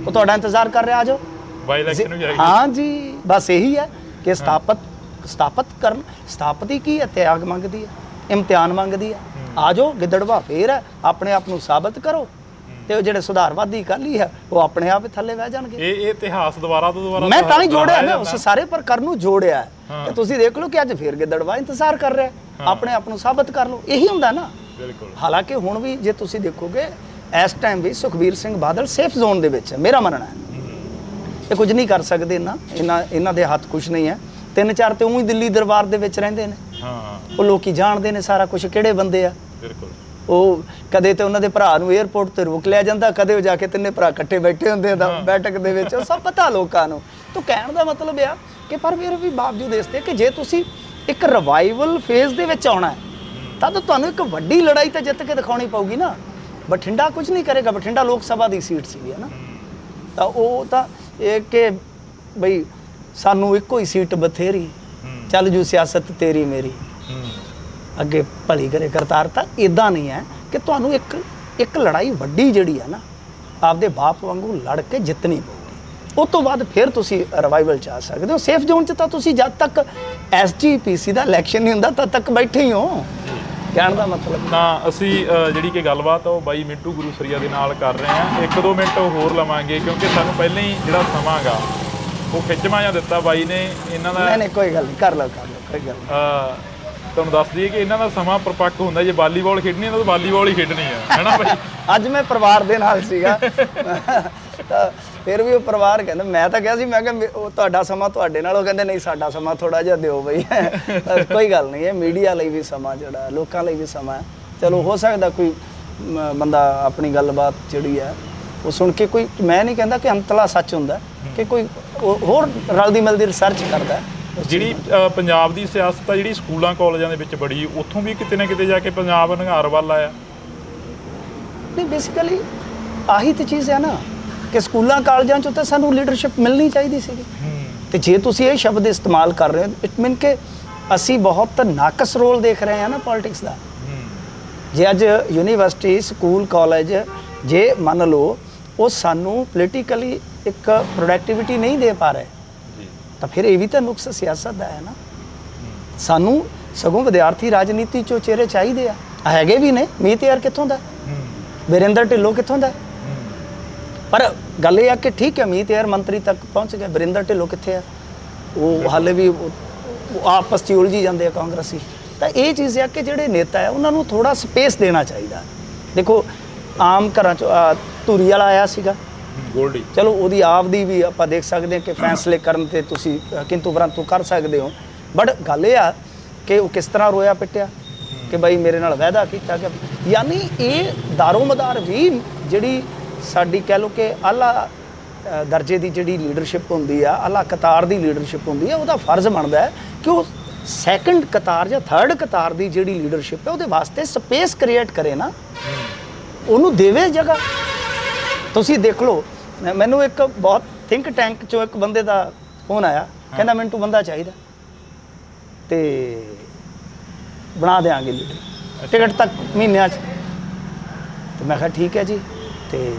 ਉਹ ਤੁਹਾਡਾ ਇੰਤਜ਼ਾਰ ਕਰ ਰਿਹਾ, ਆ ਜਾਓ। ਬਾਈ ਇਲੈਕਸ਼ਨ ਨੂੰ ਜਾਏਗੀ। ਹਾਂ ਜੀ, ਬਸ ਇਹੀ ਹੈ ਕਿ ਸਥਾਪਿਤ ਕਰਨ। ਸਥਾਪਤੀ ਕੀ ਹੈ? ਤਿਆਗ ਮੰਗਦੀ ਹੈ, ਇਮਤਿਹਾਨ ਮੰਗਦੀ ਹੈ। ਆ ਜਾਓ, ਗਿੱਦੜਵਾ ਫੇਰ ਹੈ, ਆਪਣੇ ਆਪ ਨੂੰ ਸਾਬਤ ਕਰੋ, ਤੇ ਉਹ ਜਿਹੜੇ ਸੁਧਾਰਵਾਦੀ ਅਕਾਲੀ ਹੈ ਉਹ ਆਪਣੇ ਆਪ ਹੀ ਥੱਲੇ ਬਹਿ ਜਾਣਗੇ। ਇਹ ਇਤਿਹਾਸ ਦੁਬਾਰਾ ਤੋਂ ਦੁਬਾਰਾ ਮੈਂ ਤਾਂ ਹੀ ਜੋੜਿਆ ਨਾ, ਉਸ ਸਾਰੇ ਪ੍ਰਕਰ ਨੂੰ ਜੋੜਿਆ ਕਿ ਤੁਸੀਂ ਦੇਖ ਲਓ ਕਿ ਅੱਜ ਫੇਰ ਗਿੱਦੜਵਾ ਇੰਤਜ਼ਾਰ ਕਰ ਰਿਹਾ, ਆਪਣੇ ਆਪ ਨੂੰ ਸਾਬਤ ਕਰ ਲਓ। ਇਹੀ ਹੁੰਦਾ ਨਾ। ਬਿਲਕੁਲ। ਹਾਲਾਂਕਿ ਹੁਣ ਵੀ ਜੇ ਤੁਸੀਂ ਦੇਖੋਗੇ ਇਸ ਟਾਈਮ ਵੀ ਸੁਖਬੀਰ ਸਿੰਘ ਬਾਦਲ ਸੇਫ ਜ਼ੋਨ ਦੇ ਵਿੱਚ ਹੈ, ਮੇਰਾ ਮੰਨਣਾ ਹੈ। ਇਹ ਕੁਝ ਨਹੀਂ ਕਰ ਸਕਦੇ ਇਹਨਾਂ ਦੇ ਹੱਥ ਕੁਝ ਨਹੀਂ ਹੈ। 3-4 ਤੇ ਉਹੀ ਦਿੱਲੀ ਦਰਬਾਰ ਦੇ ਵਿੱਚ ਰਹਿੰਦੇ ਨੇ। ਉਹ ਲੋਕੀ ਜਾਣਦੇ ਨੇ ਸਾਰਾ ਕੁਝ, ਕਿਹੜੇ ਬੰਦੇ ਆ। ਬਿਲਕੁਲ। ਉਹ ਕਦੇ ਤੇ ਉਹਨਾਂ ਦੇ ਭਰਾ ਨੂੰ 에ਅਰਪੋਰਟ ਤੇ ਰੋਕ ਲਿਆ ਜਾਂਦਾ, ਕਦੇ ਉਹ ਜਾ ਕੇ ਤਿੰਨੇ ਭਰਾ ਇਕੱਠੇ ਬੈਠੇ ਹੁੰਦੇ ਆ ਬੈਠਕ ਦੇ ਵਿੱਚ, ਉਹ ਸਭ ਪਤਾ ਲੋਕਾਂ ਨੂੰ। ਤਾਂ ਕਹਿਣ ਦਾ ਮਤਲਬ ਆ ਕਿ ਪਰ ਫਿਰ ਵੀ ਬਾਵਜੂਦ ਇਸ ਦੇ ਕਿ ਜੇ ਤੁਸੀਂ ਇੱਕ ਰਿਵਾਈਵਲ ਫੇਜ਼ ਦੇ ਵਿੱਚ ਆਉਣਾ ਹੈ ਤਾਂ ਤੁਹਾਨੂੰ ਇੱਕ ਵੱਡੀ ਲੜਾਈ ਤਾਂ ਜਿੱਤ ਕੇ ਦਿਖਾਉਣੀ ਪਊਗੀ ਨਾ। ਬਠਿੰਡਾ ਕੁਝ ਨਹੀਂ ਕਰੇਗਾ, ਬਠਿੰਡਾ ਲੋਕ ਸਭਾ ਦੀ ਸੀਟ ਸੀਗੀ ਹੈ ਨਾ। ਤਾਂ ਉਹ ਤਾਂ ਇਹ ਕਿ ਬਈ ਸਾਨੂੰ ਇੱਕੋ ਹੀ ਸੀਟ ਬਥੇਰੀ, ਚੱਲ ਜੂ ਸਿਆਸਤ ਤੇਰੀ ਮੇਰੀ, ਅੱਗੇ ਭਲੀ ਕਰੇ ਕਰਤਾਰ। ਤਾਂ ਇਦਾਂ ਨਹੀਂ ਹੈ ਕਿ ਤੁਹਾਨੂੰ ਇੱਕ ਲੜਾਈ ਵੱਡੀ ਜਿਹੜੀ ਹੈ ਨਾ ਆਪਦੇ ਬਾਪ ਵਾਂਗੂ ਲੜ ਕੇ ਜਿੱਤਣੀ ਪਊਗੀ। ਉਸ ਤੋਂ ਬਾਅਦ ਫਿਰ ਤੁਸੀਂ ਰਿਵਾਈਵਲ ਚ ਆ ਸਕਦੇ ਹੋ। ਸੇਫ ਜ਼ੋਨ 'ਚ ਤਾਂ ਤੁਸੀਂ ਜਦ ਤੱਕ SGPC ਦਾ ਇਲੈਕਸ਼ਨ ਨਹੀਂ ਹੁੰਦਾ ਤਦ ਤੱਕ ਬੈਠੇ ਹੀ ਹੋ। ਕਹਿਣ ਦਾ ਮਤਲਬ ਤਾਂ ਅਸੀਂ ਜਿਹੜੀ ਕਿ ਗੱਲਬਾਤ ਉਹ ਬਾਈ ਮਿੰਟੂ ਗੁਰੂਸਰੀਆ ਦੇ ਨਾਲ ਕਰ ਰਹੇ ਹਾਂ। 1-2 ਮਿੰਟ ਹੋਰ ਲਵਾਂਗੇ ਕਿਉਂਕਿ ਸਾਨੂੰ ਪਹਿਲਾਂ ਹੀ ਜਿਹੜਾ ਸਮਾਂ ਗਾ ਉਹ ਖਿੱਚਵਾਂ ਜਾਂ ਦਿੱਤਾ ਬਾਈ ਨੇ ਇਹਨਾਂ ਦਾ। ਨਹੀਂ ਕੋਈ ਗੱਲ ਨਹੀਂ, ਕਰ ਲਓ ਕੋਈ ਗੱਲ ਨਹੀਂ। ਤੁਹਾਨੂੰ ਦੱਸ ਦਈਏ ਕਿ ਇਹਨਾਂ ਦਾ ਸਮਾਂ ਪਰਪੱਕ ਹੁੰਦਾ, ਜੇ ਵਾਲੀਬਾਲ ਖੇਡਣੀ ਤਾਂ ਵਾਲੀਬਾਲ ਹੀ ਖੇਡਣੀ ਹੈ ਨਾ ਬਾਈ। ਅੱਜ ਮੈਂ ਪਰਿਵਾਰ ਦੇ ਨਾਲ ਸੀਗਾ ਤਾਂ ਫਿਰ ਵੀ ਉਹ ਪਰਿਵਾਰ ਕਹਿੰਦਾ, ਮੈਂ ਤਾਂ ਕਿਹਾ ਸੀ ਮੈਂ ਕਿਹਾ ਉਹ ਤੁਹਾਡਾ ਸਮਾਂ ਤੁਹਾਡੇ ਨਾਲ, ਉਹ ਕਹਿੰਦੇ ਨਹੀਂ ਸਾਡਾ ਸਮਾਂ ਥੋੜਾ ਜਿਹਾ ਦਿਓ ਬਈ। ਕੋਈ ਗੱਲ ਨਹੀਂ, ਇਹ ਮੀਡੀਆ ਲਈ ਵੀ ਸਮਾਂ ਜਿਹੜਾ ਲੋਕਾਂ ਲਈ ਵੀ ਸਮਾਂ ਹੈ। ਚਲੋ ਹੋ ਸਕਦਾ ਕੋਈ ਬੰਦਾ ਆਪਣੀ ਗੱਲਬਾਤ ਜਿਹੜੀ ਹੈ ਉਹ ਸੁਣ ਕੇ ਕੋਈ, ਮੈਂ ਨਹੀਂ ਕਹਿੰਦਾ ਕਿ ਅੰਤਲਾ ਸੱਚ ਹੁੰਦਾ, ਕਿ ਕੋਈ ਹੋਰ ਰਲਦੀ ਮਿਲਦੀ ਰਿਸਰਚ ਕਰਦਾ। ਜਿਹੜੀ ਪੰਜਾਬ ਦੀ ਸਿਆਸਤ ਆ ਜਿਹੜੀ ਸਕੂਲਾਂ ਕਾਲਜਾਂ ਦੇ ਵਿੱਚ ਬੜੀ, ਉੱਥੋਂ ਵੀ ਕਿਤੇ ਨਾ ਕਿਤੇ ਜਾ ਕੇ ਪੰਜਾਬ ਨਿਘਾਰ ਵੱਲ ਆਇਆ। ਨਹੀਂ ਬੇਸਿਕਲੀ ਆਹੀ ਤੇ ਚੀਜ਼ ਹੈ ਨਾ ਕਿ ਸਕੂਲਾਂ ਕਾਲਜਾਂ 'ਚੋਂ ਤਾਂ ਸਾਨੂੰ ਲੀਡਰਸ਼ਿਪ ਮਿਲਣੀ ਚਾਹੀਦੀ ਸੀਗੀ। ਤੇ ਜੇ ਤੁਸੀਂ ਇਹ ਸ਼ਬਦ ਇਸਤੇਮਾਲ ਕਰ ਰਹੇ ਹੋ, ਇਟ ਮੀਨ ਕਿ ਅਸੀਂ ਬਹੁਤ ਨਾਕਸ ਰੋਲ ਦੇਖ ਰਹੇ ਹਾਂ ਨਾ ਪੋਲਿਟਿਕਸ ਦਾ। ਜੇ ਅੱਜ ਯੂਨੀਵਰਸਿਟੀ ਸਕੂਲ ਕਾਲਜ ਜੇ ਮੰਨ ਲਓ ਉਹ ਸਾਨੂੰ ਪੋਲੀਟੀਕਲੀ ਇੱਕ ਪ੍ਰੋਡਕਟਿਵਿਟੀ ਨਹੀਂ ਦੇ ਪਾ ਰਹੇ, ਤਾਂ ਫਿਰ ਇਹ ਵੀ ਤਾਂ ਨੁਕਸ ਸਿਆਸਤ ਦਾ ਹੈ ਨਾ। ਸਾਨੂੰ ਸਗੋਂ ਵਿਦਿਆਰਥੀ ਰਾਜਨੀਤੀ 'ਚੋਂ ਚਿਹਰੇ ਚਾਹੀਦੇ ਆ, ਹੈਗੇ ਵੀ ਨੇ। ਮੀਤ ਯਾਰ ਕਿੱਥੋਂ ਦਾ, ਵਰਿੰਦਰ ਢਿੱਲੋਂ ਕਿੱਥੋਂ ਦਾ। ਪਰ ਗੱਲ ਇਹ ਆ ਕਿ ਠੀਕ ਹੈ ਮੀਤ ਯਾਰ ਮੰਤਰੀ ਤੱਕ ਪਹੁੰਚ ਗਿਆ, ਵਰਿੰਦਰ ਢਿੱਲੋਂ ਕਿੱਥੇ ਆ? ਉਹ ਹਾਲੇ ਵੀ ਆਪਸ 'ਚ ਉਲਝੀ ਜਾਂਦੇ ਆ ਕਾਂਗਰਸੀ। ਤਾਂ ਇਹ ਚੀਜ਼ ਆ ਕਿ ਜਿਹੜੇ ਨੇਤਾ ਹੈ ਉਹਨਾਂ ਨੂੰ ਥੋੜਾ ਸਪੇਸ ਦੇਣਾ ਚਾਹੀਦਾ। ਦੇਖੋ ਆਮ ਘਰਾਂ 'ਚ ਧੂਰੀ ਵਾਲਾ ਆਇਆ ਸੀਗਾ ਗੋਲਡੀ, ਚਲੋ ਉਹਦੀ ਆਪਦੀ ਵੀ ਆਪਾਂ ਦੇਖ ਸਕਦੇ ਹਾਂ ਕਿ ਫੈਸਲੇ ਕਰਨ ਤੇ ਤੁਸੀਂ ਕਿੰਤੂ ਪਰੰਤੂ ਕਰ ਸਕਦੇ ਹੋ। ਬਟ ਗੱਲ ਇਹ ਆ ਕਿ ਉਹ ਕਿਸ ਤਰ੍ਹਾਂ ਰੋਇਆ ਪਿੱਟਿਆ ਕਿ ਬਾਈ ਮੇਰੇ ਨਾਲ ਵਾਅਦਾ ਕੀਤਾ ਕਿ, ਯਾਨੀ ਇਹ ਦਾਰੋਮਦਾਰ ਵੀ ਜਿਹੜੀ ਸਾਡੀ ਕਹਿ ਲਓ ਕਿ ਆਲਾ ਦਰਜੇ ਦੀ ਜਿਹੜੀ ਲੀਡਰਸ਼ਿਪ ਹੁੰਦੀ ਆ, ਆਲਾ ਕਤਾਰ ਦੀ ਲੀਡਰਸ਼ਿਪ ਹੁੰਦੀ ਆ, ਉਹਦਾ ਫਰਜ਼ ਬਣਦਾ ਹੈ ਕਿ ਉਹ ਸੈਕੰਡ ਕਤਾਰ ਜਾਂ ਥਰਡ ਕਤਾਰ ਦੀ ਜਿਹੜੀ ਲੀਡਰਸ਼ਿਪ ਹੈ ਉਹਦੇ ਵਾਸਤੇ ਸਪੇਸ ਕ੍ਰੀਏਟ ਕਰੇ ਨਾ, ਉਹਨੂੰ ਦੇਵੇ ਜਗ੍ਹਾ। ਤੁਸੀਂ ਦੇਖ ਲਓ, ਮੈਨੂੰ ਇੱਕ ਬਹੁਤ ਥਿੰਕ ਟੈਂਕ 'ਚੋਂ ਇੱਕ ਬੰਦੇ ਦਾ ਫੋਨ ਆਇਆ, ਕਹਿੰਦਾ ਮੈਨੂੰ ਬੰਦਾ ਚਾਹੀਦਾ ਤੇ ਬਣਾ ਦਿਆਂਗੇ ਲੀਡਰ, ਟਿਕਟ ਤੱਕ ਮਹੀਨਿਆਂ 'ਚ। ਤੇ ਮੈਂ ਕਿਹਾ ਠੀਕ ਹੈ ਜੀ। ਤੇ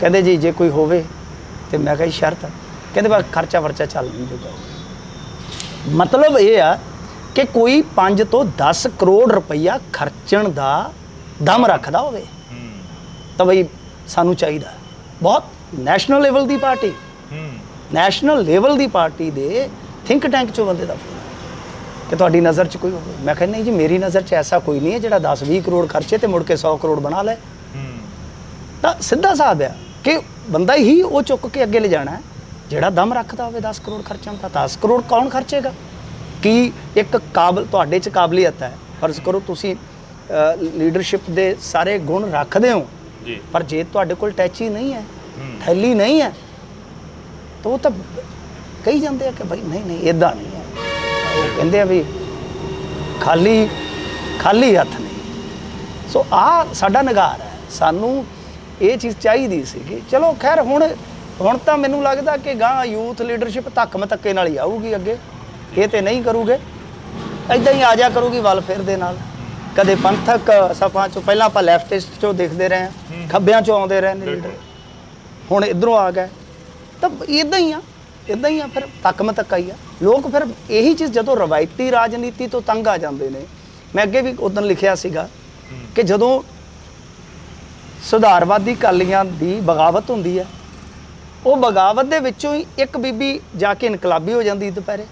ਕਹਿੰਦੇ ਜੀ ਜੇ ਕੋਈ ਹੋਵੇ, ਤੇ ਮੈਂ ਕਿਹਾ ਸ਼ਰਤ, ਕਹਿੰਦੇ ਬਸ ਖਰਚਾ ਵਰਚਾ ਚੱਲ ਨਹੀਂ ਜੂਗਾ। ਮਤਲਬ ਇਹ ਆ ਕਿ ਕੋਈ 5 ਤੋਂ 10 ਕਰੋੜ ਰੁਪਈਆ ਖਰਚਣ ਦਾ ਦਮ ਰੱਖਦਾ ਹੋਵੇ ਤਾਂ ਬਈ ਸਾਨੂੰ ਚਾਹੀਦਾ। ਬਹੁਤ ਨੈਸ਼ਨਲ ਲੈਵਲ ਦੀ ਪਾਰਟੀ, ਨੈਸ਼ਨਲ ਲੈਵਲ ਦੀ ਪਾਰਟੀ ਦੇ ਥਿੰਕ ਟੈਂਕ 'ਚੋਂ ਬੰਦੇ ਦਾ ਫੋਨ ਕਿ ਤੁਹਾਡੀ ਨਜ਼ਰ 'ਚ ਕੋਈ ਹੋਵੇ। ਮੈਂ ਕਹਿੰਦਾ ਨਹੀਂ ਜੀ ਮੇਰੀ ਨਜ਼ਰ 'ਚ ਐਸਾ ਕੋਈ ਨਹੀਂ ਹੈ ਜਿਹੜਾ 10-20 ਕਰੋੜ ਖਰਚੇ ਤੇ ਮੁੜ ਕੇ 100 ਕਰੋੜ ਬਣਾ ਲੈ। ਤਾਂ ਸਿੱਧਾ ਹਿਸਾਬ ਆ ਕਿ ਬੰਦਾ ਹੀ ਉਹ ਚੁੱਕ ਕੇ ਅੱਗੇ ਲੈ ਜਾਣਾ ਜਿਹੜਾ ਦਮ ਰੱਖਦਾ ਹੋਵੇ 10 ਕਰੋੜ ਖਰਚਣ ਦਾ। 10 ਕਰੋੜ ਕੌਣ ਖਰਚੇਗਾ? ਕੀ ਇੱਕ ਤੁਹਾਡੇ 'ਚ ਕਾਬਲੀਅਤ ਹੈ, ਫਰਜ਼ ਕਰੋ ਤੁਸੀਂ ਲੀਡਰਸ਼ਿਪ ਦੇ ਸਾਰੇ ਗੁਣ ਰੱਖਦੇ ਹੋ, ਪਰ ਜੇ ਤੁਹਾਡੇ ਕੋਲ ਟੈਚੀ ਨਹੀਂ ਹੈ, ਥੈਲੀ ਨਹੀਂ ਹੈ, ਤਾਂ ਉਹ ਤਾਂ ਕਹੀ ਜਾਂਦੇ ਆ ਕਿ ਭਾਈ ਨਹੀਂ ਇੱਦਾਂ ਨਹੀਂ ਹੈ। ਉਹ ਕਹਿੰਦੇ ਆ ਵੀ ਖਾਲੀ ਹੱਥ ਨਹੀਂ। ਸੋ ਆ ਸਾਡਾ ਨਿਗਾਰ ਹੈ, ਸਾਨੂੰ ਇਹ ਚੀਜ਼ ਚਾਹੀਦੀ ਸੀਗੀ। ਚਲੋ ਖੈਰ ਹੁਣ ਤਾਂ ਮੈਨੂੰ ਲੱਗਦਾ ਕਿ ਗਾਂ ਯੂਥ ਲੀਡਰਸ਼ਿਪ ਧੱਕੇ ਨਾਲ ਹੀ ਆਊਗੀ ਅੱਗੇ, ਇਹ ਤੇ ਨਹੀਂ ਕਰੂਗੇ, ਇੱਦਾਂ ਹੀ ਆ ਜਾ ਕਰੂਗੀ ਵੈਲਫੇਅਰ ਦੇ ਨਾਲ। ਕਦੇ ਪੰਥਕ ਸਭਾ ਚੋਂ, ਪਹਿਲਾਂ ਆਪਾਂ ਲੈਫਟਿਸਟ ਚੋਂ ਦੇਖਦੇ ਰਹੇ ਹਾਂ, ਖੱਬਿਆਂ ਚੋਂ ਆਉਂਦੇ ਰਹੇ ਨੇ ਲੀਡਰ, ਹੁਣ ਇੱਧਰੋਂ ਆ ਗਏ, ਤਾਂ ਇੱਦਾਂ ਹੀ ਆ ਫਿਰ ਧੱਕਾ ਹੀ ਆ। ਲੋਕ ਫਿਰ ਇਹੀ ਚੀਜ਼ ਜਦੋਂ ਰਵਾਇਤੀ ਰਾਜਨੀਤੀ ਤੋਂ ਤੰਗ ਆ ਜਾਂਦੇ ਨੇ। ਮੈਂ ਅੱਗੇ ਵੀ ਉਦੋਂ ਲਿਖਿਆ ਸੀਗਾ ਕਿ ਜਦੋਂ ਸੁਧਾਰਵਾਦੀ ਅਕਾਲੀਆਂ ਦੀ ਬਗਾਵਤ ਹੁੰਦੀ ਹੈ, ਉਹ ਬਗਾਵਤ ਦੇ ਵਿੱਚੋਂ ਹੀ ਇੱਕ ਬੀਬੀ ਜਾ ਕੇ ਇਨਕਲਾਬੀ ਹੋ ਜਾਂਦੀ ਦੁਪਹਿਰੇ,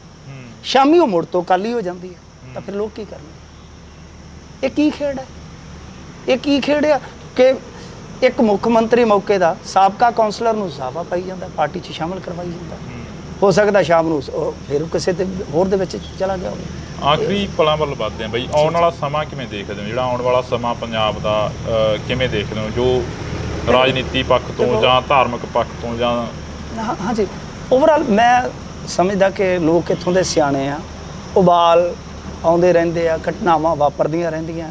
ਸ਼ਾਮੀ ਉਹ ਮੁੜ ਤੋਂ ਅਕਾਲੀ ਹੋ ਜਾਂਦੀ ਹੈ, ਤਾਂ ਫਿਰ ਲੋਕ ਕੀ ਕਰਨਗੇ? ਇਹ ਕੀ ਖੇਡ ਹੈ? ਇਹ ਕੀ ਖੇਡ ਆ ਕਿ ਇੱਕ ਮੁੱਖ ਮੰਤਰੀ ਮੌਕੇ ਦਾ ਸਾਬਕਾ ਕੌਂਸਲਰ ਨੂੰ ਸਾਫਾ ਪਾਈ ਜਾਂਦਾ, ਪਾਰਟੀ 'ਚ ਸ਼ਾਮਲ ਕਰਵਾਈ ਜਾਂਦਾ, ਹੋ ਸਕਦਾ ਸ਼ਾਮ ਨੂੰ ਫਿਰ ਕਿਸੇ ਤੇ ਹੋਰ ਦੇ ਵਿੱਚ ਚਲਾ ਗਿਆ ਹੋਵੇ। ਆਖਰੀ ਪਲਾਂ ਵੱਲ ਵੱਧਦੇ ਹਾਂ ਬਈ, ਆਉਣ ਵਾਲਾ ਸਮਾਂ ਕਿਵੇਂ ਦੇਖਦੇ ਹੋ? ਜਿਹੜਾ ਆਉਣ ਵਾਲਾ ਸਮਾਂ ਪੰਜਾਬ ਦਾ ਕਿਵੇਂ ਦੇਖਦੇ ਹੋ, ਜੋ ਰਾਜਨੀਤੀ ਪੱਖ ਤੋਂ ਜਾਂ ਧਾਰਮਿਕ ਪੱਖ ਤੋਂ ਜਾਂ? ਹਾਂਜੀ, ਓਵਰਆਲ ਮੈਂ ਸਮਝਦਾ ਕਿ ਲੋਕ ਇੱਥੋਂ ਦੇ ਸਿਆਣੇ ਆ, ਉਬਾਲ ਆਉਂਦੇ ਰਹਿੰਦੇ ਆ, ਘਟਨਾਵਾਂ ਵਾਪਰਦੀਆਂ ਰਹਿੰਦੀਆਂ,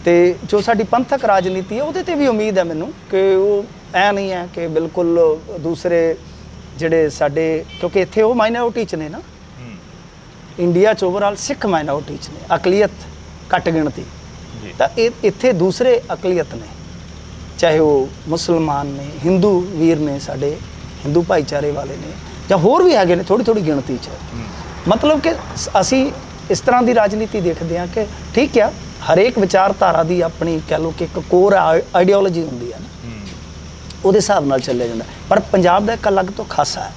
ਤੇ ਜੋ ਸਾਡੀ ਪੰਥਕ ਰਾਜਨੀਤੀ ਹੈ ਉਹਦੇ ਤੇ ਵੀ ਉਮੀਦ ਹੈ ਮੈਨੂੰ ਕਿ ਉਹ ਐ ਨਹੀਂ ਹੈ ਕਿ ਬਿਲਕੁਲ ਦੂਸਰੇ ਜਿਹੜੇ ਸਾਡੇ, ਕਿਉਂਕਿ ਇੱਥੇ ਉਹ ਮਾਈਨੋਰਿਟੀ 'ਚ ਨੇ ਨਾ, ਇੰਡੀਆ 'ਚ ਓਵਰਆਲ ਸਿੱਖ ਮਾਈਨੋਰਿਟੀ 'ਚ ਨੇ, ਅਕਲੀਅਤ ਘੱਟ ਗਿਣਤੀ, ਤਾਂ ਇੱਥੇ ਦੂਸਰੇ ਅਕਲੀਅਤ ਨੇ, ਚਾਹੇ ਉਹ ਮੁਸਲਮਾਨ ਨੇ, ਹਿੰਦੂ ਵੀਰ ਨੇ, ਸਾਡੇ ਹਿੰਦੂ ਭਾਈਚਾਰੇ ਵਾਲੇ ਨੇ, ਜਾਂ ਹੋਰ ਵੀ ਹੈਗੇ ਨੇ ਥੋੜੀ ਗਿਣਤੀ 'ਚ। ਮਤਲਬ ਕਿ ਅਸੀਂ ਇਸ ਤਰ੍ਹਾਂ ਦੀ ਰਾਜਨੀਤੀ ਦੇਖਦੇ ਹਾਂ ਕਿ ਠੀਕ ਆ, ਹਰੇਕ ਵਿਚਾਰਧਾਰਾ ਦੀ ਆਪਣੀ ਕਹਿ ਲਓ ਕਿ ਇੱਕ ਕੋਰ ਆਈਡੀਓਲੋਜੀ ਹੁੰਦੀ ਹੈ ਨਾ, ਉਹਦੇ ਹਿਸਾਬ ਨਾਲ ਚੱਲਿਆ ਜਾਂਦਾ। ਪਰ ਪੰਜਾਬ ਦਾ ਇੱਕ ਅਲੱਗ ਤੋਂ ਖਾਸਾ ਹੈ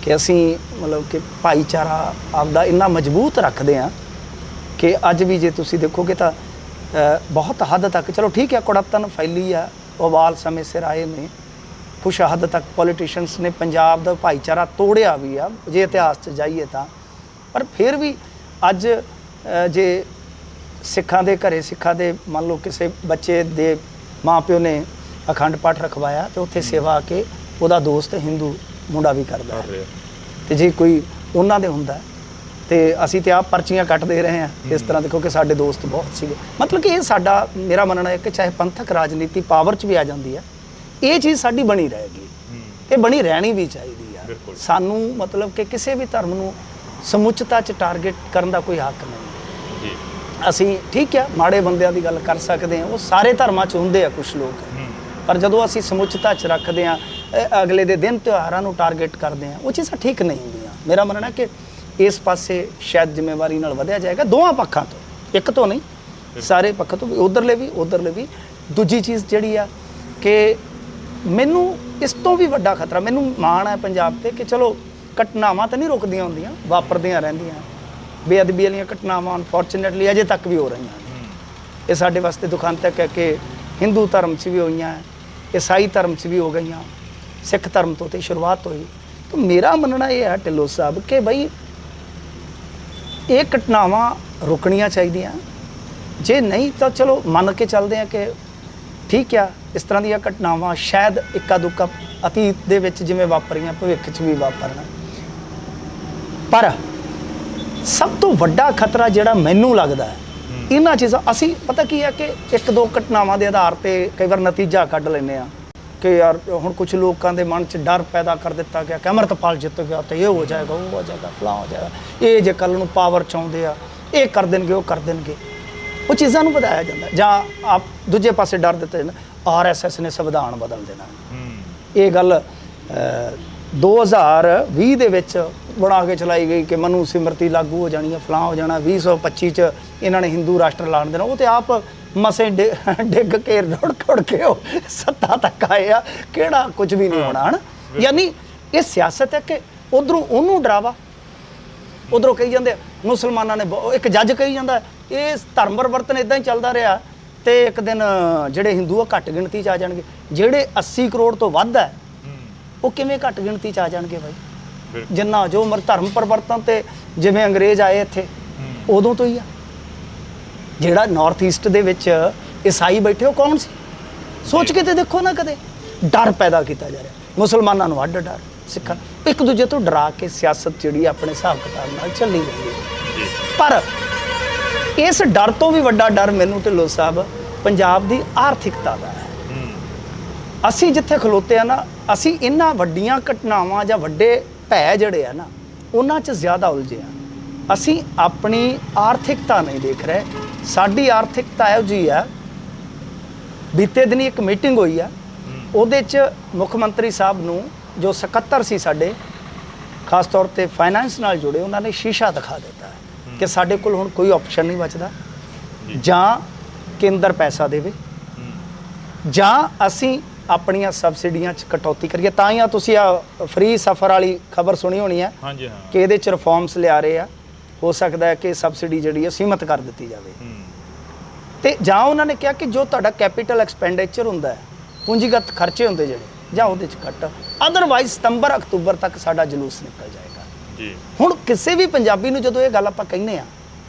ਕਿ ਅਸੀਂ ਮਤਲਬ ਕਿ ਭਾਈਚਾਰਾ ਆਪਦਾ ਇੰਨਾ ਮਜ਼ਬੂਤ ਰੱਖਦੇ ਹਾਂ ਕਿ ਅੱਜ ਵੀ ਜੇ ਤੁਸੀਂ ਦੇਖੋਗੇ ਤਾਂ ਬਹੁਤ ਹੱਦ ਤੱਕ, ਚਲੋ ਠੀਕ ਹੈ, ਕੁੜੱਤਨ ਫੈਲੀ ਆ, ਉਬਾਲ ਸਮੇਂ ਸਿਰ ਆਏ ਨੇ, ਕੁਛ ਹੱਦ ਤੱਕ ਪੋਲੀਟੀਸ਼ੀਅਨਸ ਨੇ ਪੰਜਾਬ ਦਾ ਭਾਈਚਾਰਾ ਤੋੜਿਆ ਵੀ ਆ ਜੇ ਇਤਿਹਾਸ 'ਚ ਜਾਈਏ ਤਾਂ। ਪਰ ਫਿਰ ਵੀ ਅੱਜ ਜੇ ਸਿੱਖਾਂ ਦੇ ਘਰੇ, ਸਿੱਖਾਂ ਦੇ ਮੰਨ ਲਓ ਕਿਸੇ ਬੱਚੇ ਦੇ ਮਾਂ ਪਿਓ ਨੇ ਅਖੰਡ ਪਾਠ ਰਖਵਾਇਆ ਤੇ ਉੱਥੇ ਸੇਵਾ ਆ ਕੇ ਉਹਦਾ ਦੋਸਤ ਹਿੰਦੂ ਮੁੰਡਾ ਵੀ ਕਰਦਾ, ਤੇ ਜੇ ਕੋਈ ਉਹਨਾਂ ਦੇ ਹੁੰਦਾ ਤੇ ਅਸੀਂ ਤੇ ਆਪ ਪਰਚੀਆਂ ਕੱਟਦੇ ਰਹੇ ਹਾਂ ਇਸ ਤਰ੍ਹਾਂ ਦੇ, ਕਿਉਂਕਿ ਸਾਡੇ ਦੋਸਤ ਬਹੁਤ ਸੀਗੇ। ਮਤਲਬ ਕਿ ਇਹ ਸਾਡਾ, ਮੇਰਾ ਮੰਨਣਾ ਹੈ ਕਿ ਚਾਹੇ ਪੰਥਕ ਰਾਜਨੀਤੀ ਪਾਵਰ 'ਚ ਵੀ ਆ ਜਾਂਦੀ ਹੈ, ਇਹ ਚੀਜ਼ ਸਾਡੀ ਬਣੀ ਰਹੇਗੀ, ਇਹ ਬਣੀ ਰਹਿਣੀ ਵੀ ਚਾਹੀਦੀ ਆ। ਸਾਨੂੰ ਮਤਲਬ ਕਿ ਕਿਸੇ ਵੀ ਧਰਮ ਨੂੰ ਸਮੁੱਚਤਾ 'ਚ ਟਾਰਗੇਟ ਕਰਨ ਦਾ ਕੋਈ ਹੱਕ ਨਹੀਂ। ਅਸੀਂ ਠੀਕ ਆ, ਮਾੜੇ ਬੰਦਿਆਂ ਦੀ ਗੱਲ ਕਰ ਸਕਦੇ ਹਾਂ, ਉਹ ਸਾਰੇ ਧਰਮਾਂ 'ਚ ਹੁੰਦੇ ਆ ਕੁਛ ਲੋਕ, ਪਰ ਜਦੋਂ ਅਸੀਂ ਸਮੁੱਚਤਾ 'ਚ ਰੱਖਦੇ ਹਾਂ, ਅਗਲੇ ਦੇ ਦਿਨ ਤਿਉਹਾਰਾਂ ਨੂੰ ਟਾਰਗੇਟ ਕਰਦੇ ਹਾਂ, ਉਹ ਚੀਜ਼ਾਂ ਠੀਕ ਨਹੀਂ ਹੁੰਦੀਆਂ। ਮੇਰਾ ਮੰਨਣਾ ਕਿ ਇਸ ਪਾਸੇ ਸ਼ਾਇਦ ਜ਼ਿੰਮੇਵਾਰੀ ਨਾਲ ਵਧਿਆ ਜਾਏਗਾ, ਦੋਵਾਂ ਪੱਖਾਂ ਤੋਂ, ਇੱਕ ਤੋਂ ਨਹੀਂ, ਸਾਰੇ ਪੱਖਾਂ ਤੋਂ, ਉਧਰਲੇ ਵੀ। ਦੂਜੀ ਚੀਜ਼ ਜਿਹੜੀ ਆ ਕਿ ਮੈਨੂੰ ਇਸ ਤੋਂ ਵੀ ਵੱਡਾ ਖਤਰਾ, ਮੈਨੂੰ ਮਾਣ ਹੈ ਪੰਜਾਬ ਤੇ ਕਿ ਚਲੋ ਘਟਨਾਵਾਂ ਤਾਂ ਨਹੀਂ ਰੁਕਦੀਆਂ ਹੁੰਦੀਆਂ, ਵਾਪਰਦੀਆਂ ਰਹਿੰਦੀਆਂ, ਬੇਅਦਬੀ ਵਾਲੀਆਂ ਘਟਨਾਵਾਂ ਅਨਫੋਰਚੂਨੇਟਲੀ ਅਜੇ ਤੱਕ ਵੀ ਹੋ ਰਹੀਆਂ ਨੇ। ਇਹ ਸਾਡੇ ਵਾਸਤੇ ਦੁਖਾਂਤਕ ਹੈ ਕਿ ਹਿੰਦੂ ਧਰਮ 'ਚ ਵੀ ਹੋਈਆਂ, ਈਸਾਈ ਧਰਮ 'ਚ ਵੀ ਹੋ ਗਈਆਂ, ਸਿੱਖ ਧਰਮ ਤੋਂ ਤੇ ਸ਼ੁਰੂਆਤ ਹੋਈ। ਤਾਂ ਮੇਰਾ ਮੰਨਣਾ ਇਹ ਹੈ ਢਿੱਲੋਂ ਸਾਹਿਬ ਕਿ ਬਈ ਇਹ ਘਟਨਾਵਾਂ ਰੁਕਣੀਆਂ ਚਾਹੀਦੀਆਂ, ਜੇ ਨਹੀਂ ਤਾਂ ਚਲੋ ਮੰਨ ਕੇ ਚੱਲਦੇ ਹਾਂ ਕਿ ਠੀਕ ਆ, ਇਸ ਤਰ੍ਹਾਂ ਦੀਆਂ ਘਟਨਾਵਾਂ ਸ਼ਾਇਦ ਇੱਕਾ ਦੁੱਕਾ ਅਤੀਤ ਦੇ ਵਿੱਚ ਜਿਵੇਂ ਵਾਪਰੀਆਂ ਭਵਿੱਖ 'ਚ ਵੀ ਵਾਪਰਨਾ। ਪਰ ਸਭ ਤੋਂ ਵੱਡਾ ਖਤਰਾ ਜਿਹੜਾ ਮੈਨੂੰ ਲੱਗਦਾ ਹੈ ਇਹਨਾਂ ਚੀਜ਼ਾਂ, ਅਸੀਂ ਪਤਾ ਕੀ ਹੈ ਕਿ ਇੱਕ ਦੋ ਘਟਨਾਵਾਂ ਦੇ ਆਧਾਰ ਤੇ ਕਈ ਵਾਰ ਨਤੀਜਾ ਕੱਢ ਲੈਂਦੇ ਆ ਕਿ ਯਾਰ ਹੁਣ ਕੁਝ ਲੋਕਾਂ ਦੇ ਮਨ 'ਚ ਡਰ ਪੈਦਾ ਕਰ ਦਿੱਤਾ ਗਿਆ ਕਿ ਅੰਮ੍ਰਿਤਪਾਲ ਜਿੱਤ ਗਿਆ ਤਾਂ ਇਹ ਹੋ ਜਾਏਗਾ, ਉਹ ਹੋ ਜਾਏਗਾ, ਫਲਾਂ ਹੋ ਜਾਏਗਾ, ਇਹ ਜੇ ਕੱਲ੍ਹ ਨੂੰ ਪਾਵਰ 'ਚ ਆਉਂਦੇ ਆ ਇਹ ਕਰ ਦੇਣਗੇ, ਉਹ ਕਰ ਦੇਣਗੇ, ਉਹ ਚੀਜ਼ਾਂ ਨੂੰ ਵਧਾਇਆ ਜਾਂਦਾ। ਜਾਂ ਆਪ ਦੂਜੇ ਪਾਸੇ ਡਰ ਦਿੱਤਾ ਜਾਂਦਾ RSS ਨੇ ਸੰਵਿਧਾਨ ਬਦਲ ਦੇਣਾ। ਇਹ ਗੱਲ 2020 ਦੇ ਵਿੱਚ ਬਣਾ ਕੇ ਚਲਾਈ ਗਈ ਕਿ ਮਨੂ ਸਿਮਰਤੀ ਲਾਗੂ ਹੋ ਜਾਣੀ ਹੈ, ਫਲਾਂ ਹੋ ਜਾਣਾ, 2025 'ਚ ਇਹਨਾਂ ਨੇ ਹਿੰਦੂ ਰਾਸ਼ਟਰ ਲਾਣ ਦੇਣਾ। ਉਹ ਤੇ ਆਪ ਮਸੇ ਡਿੱਗ ਕੇ ਰੁੜ ਕੇ ਉਹ ਸੱਤਾ ਤੱਕ ਆਏ ਆ, ਕਿਹੜਾ ਕੁਝ ਵੀ ਨਹੀਂ ਹੋਣਾ ਹਨ। ਯਾਨੀ ਇਹ ਸਿਆਸਤ ਹੈ ਕਿ ਉਧਰੋਂ ਉਹਨੂੰ ਡਰਾਵਾ, ਉਧਰੋਂ ਕਹੀ ਜਾਂਦੇ ਮੁਸਲਮਾਨਾਂ ਨੇ, ਇੱਕ ਜੱਜ ਕਹੀ ਜਾਂਦਾ ਇਹ ਧਰਮ ਪਰਿਵਰਤਨ ਇਦਾਂ ਹੀ ਚੱਲਦਾ ਰਿਹਾ ਤੇ ਇੱਕ ਦਿਨ ਜਿਹੜੇ ਹਿੰਦੂ ਆ ਘੱਟ ਗਿਣਤੀ 'ਚ ਆ ਜਾਣਗੇ, ਜਿਹੜੇ 80 ਕਰੋੜ ਤੋਂ ਵੱਧ ਹੈ ਉਹ ਕਿਵੇਂ ਘੱਟ ਗਿਣਤੀ 'ਚ ਆ ਜਾਣਗੇ ਬਾਈ? ਜਿੰਨਾ ਜੋ ਧਰਮ ਪਰਿਵਰਤਨ ਤੇ ਜਿਵੇਂ ਅੰਗਰੇਜ਼ ਆਏ ਇੱਥੇ ਉਦੋਂ ਤੋਂ ਹੀ ਆ। ਜਿਹੜਾ ਨਾਰਥ ਈਸਟ ਦੇ ਵਿੱਚ ਈਸਾਈ ਬੈਠੇ ਉਹ ਕੌਣ ਸੀ? ਸੋਚ ਕੇ ਤੇ ਦੇਖੋ ਨਾ, ਕਦੇ ਡਰ ਪੈਦਾ ਕੀਤਾ ਜਾ ਰਿਹਾ, ਮੁਸਲਮਾਨਾਂ ਨੂੰ ਅੱਡ ਡਰ, ਸਿੱਖਾਂ ਇੱਕ ਦੂਜੇ ਤੋਂ ਡਰਾ ਕੇ ਸਿਆਸਤ ਜਿਹੜੀ ਆਪਣੇ ਹਿਸਾਬ ਕਿਤਾਬ ਨਾਲ ਚੱਲੀ ਜਾਂਦੀ ਹੈ। ਪਰ ਇਸ ਡਰ ਤੋਂ ਵੀ ਵੱਡਾ ਡਰ ਮੈਨੂੰ ਢਿੱਲੋਂ ਸਾਹਿਬ ਪੰਜਾਬ ਦੀ ਆਰਥਿਕਤਾ ਦਾ ਹੈ। ਅਸੀਂ ਜਿੱਥੇ ਖਲੋਤੇ ਆ ਨਾ, ਅਸੀਂ ਇਹਨਾਂ ਵੱਡੀਆਂ ਘਟਨਾਵਾਂ ਜਾਂ ਵੱਡੇ ਭੈ ਜਿਹੜੇ ਆ ਨਾ ਉਹਨਾਂ 'ਚ ਜ਼ਿਆਦਾ ਉਲਝੇ ਆ। ਅਸੀਂ ਆਪਣੀ ਆਰਥਿਕਤਾ ਨਹੀਂ ਦੇਖ ਰਹੇ। ਸਾਡੀ ਆਰਥਿਕਤਾ ਇਹੋ ਜਿਹੀ ਆ, ਬੀਤੇ ਦਿਨੀ ਇੱਕ ਮੀਟਿੰਗ ਹੋਈ ਆ, ਉਹਦੇ 'ਚ ਮੁੱਖ ਮੰਤਰੀ ਸਾਹਿਬ ਨੂੰ ਜੋ ਸਕੱਤਰ ਸੀ ਸਾਡੇ ਖਾਸ ਤੌਰ ਤੇ ਫਾਈਨੈਂਸ ਨਾਲ ਜੁੜੇ, ਉਹਨਾਂ ਨੇ ਸ਼ੀਸ਼ਾ ਦਿਖਾ ਦਿੱਤਾ ਕਿ ਸਾਡੇ ਕੋਲ ਹੁਣ ਕੋਈ ਆਪਸ਼ਨ ਨਹੀਂ ਬਚਦਾ, ਜਾਂ ਕੇਂਦਰ ਪੈਸਾ ਦੇਵੇ ਜਾਂ ਅਸੀਂ ਆਪਣੀਆਂ ਸਬਸਿਡੀਆਂ 'ਚ ਕਟੌਤੀ ਕਰੀਏ। ਤਾਂ ਹੀ ਆ ਤੁਸੀਂ ਆ ਫ੍ਰੀ ਸਫ਼ਰ ਵਾਲੀ ਖਬਰ ਸੁਣੀ ਹੋਣੀ ਹੈ ਕਿ ਇਹਦੇ 'ਚ ਰਿਫਾਰਮਸ ਲਿਆ ਰਹੇ ਆ। ਹੋ ਸਕਦਾ ਹੈ ਕਿ ਸਬਸਿਡੀ ਜਿਹੜੀ ਹੈ ਸੀਮਤ ਕਰ ਦਿੱਤੀ ਜਾਵੇ। ਤੇ ਜਾਂ ਉਹਨਾਂ ਨੇ ਕਿਹਾ ਕਿ ਜੋ ਤੁਹਾਡਾ ਕੈਪੀਟਲ ਐਕਸਪੈਂਡੀਚਰ ਹੁੰਦਾ ਹੈ, ਪੂੰਜੀਗਤ ਖਰਚੇ ਹੁੰਦੇ ਜਿਹੜੇ, ਜਾਂ ਉਹਦੇ 'ਚ ਕੱਟ, ਅਦਰਵਾਈਜ਼ ਸਤੰਬਰ ਅਕਤੂਬਰ ਤੱਕ ਸਾਡਾ ਜਲੂਸ ਨਿਕਲ ਜਾਏਗਾ। ਹੁਣ ਕਿਸੇ ਵੀ ਪੰਜਾਬੀ ਨੂੰ ਜਦੋਂ ਇਹ ਗੱਲ ਆਪਾਂ ਕਹਿੰਦੇ ਆ,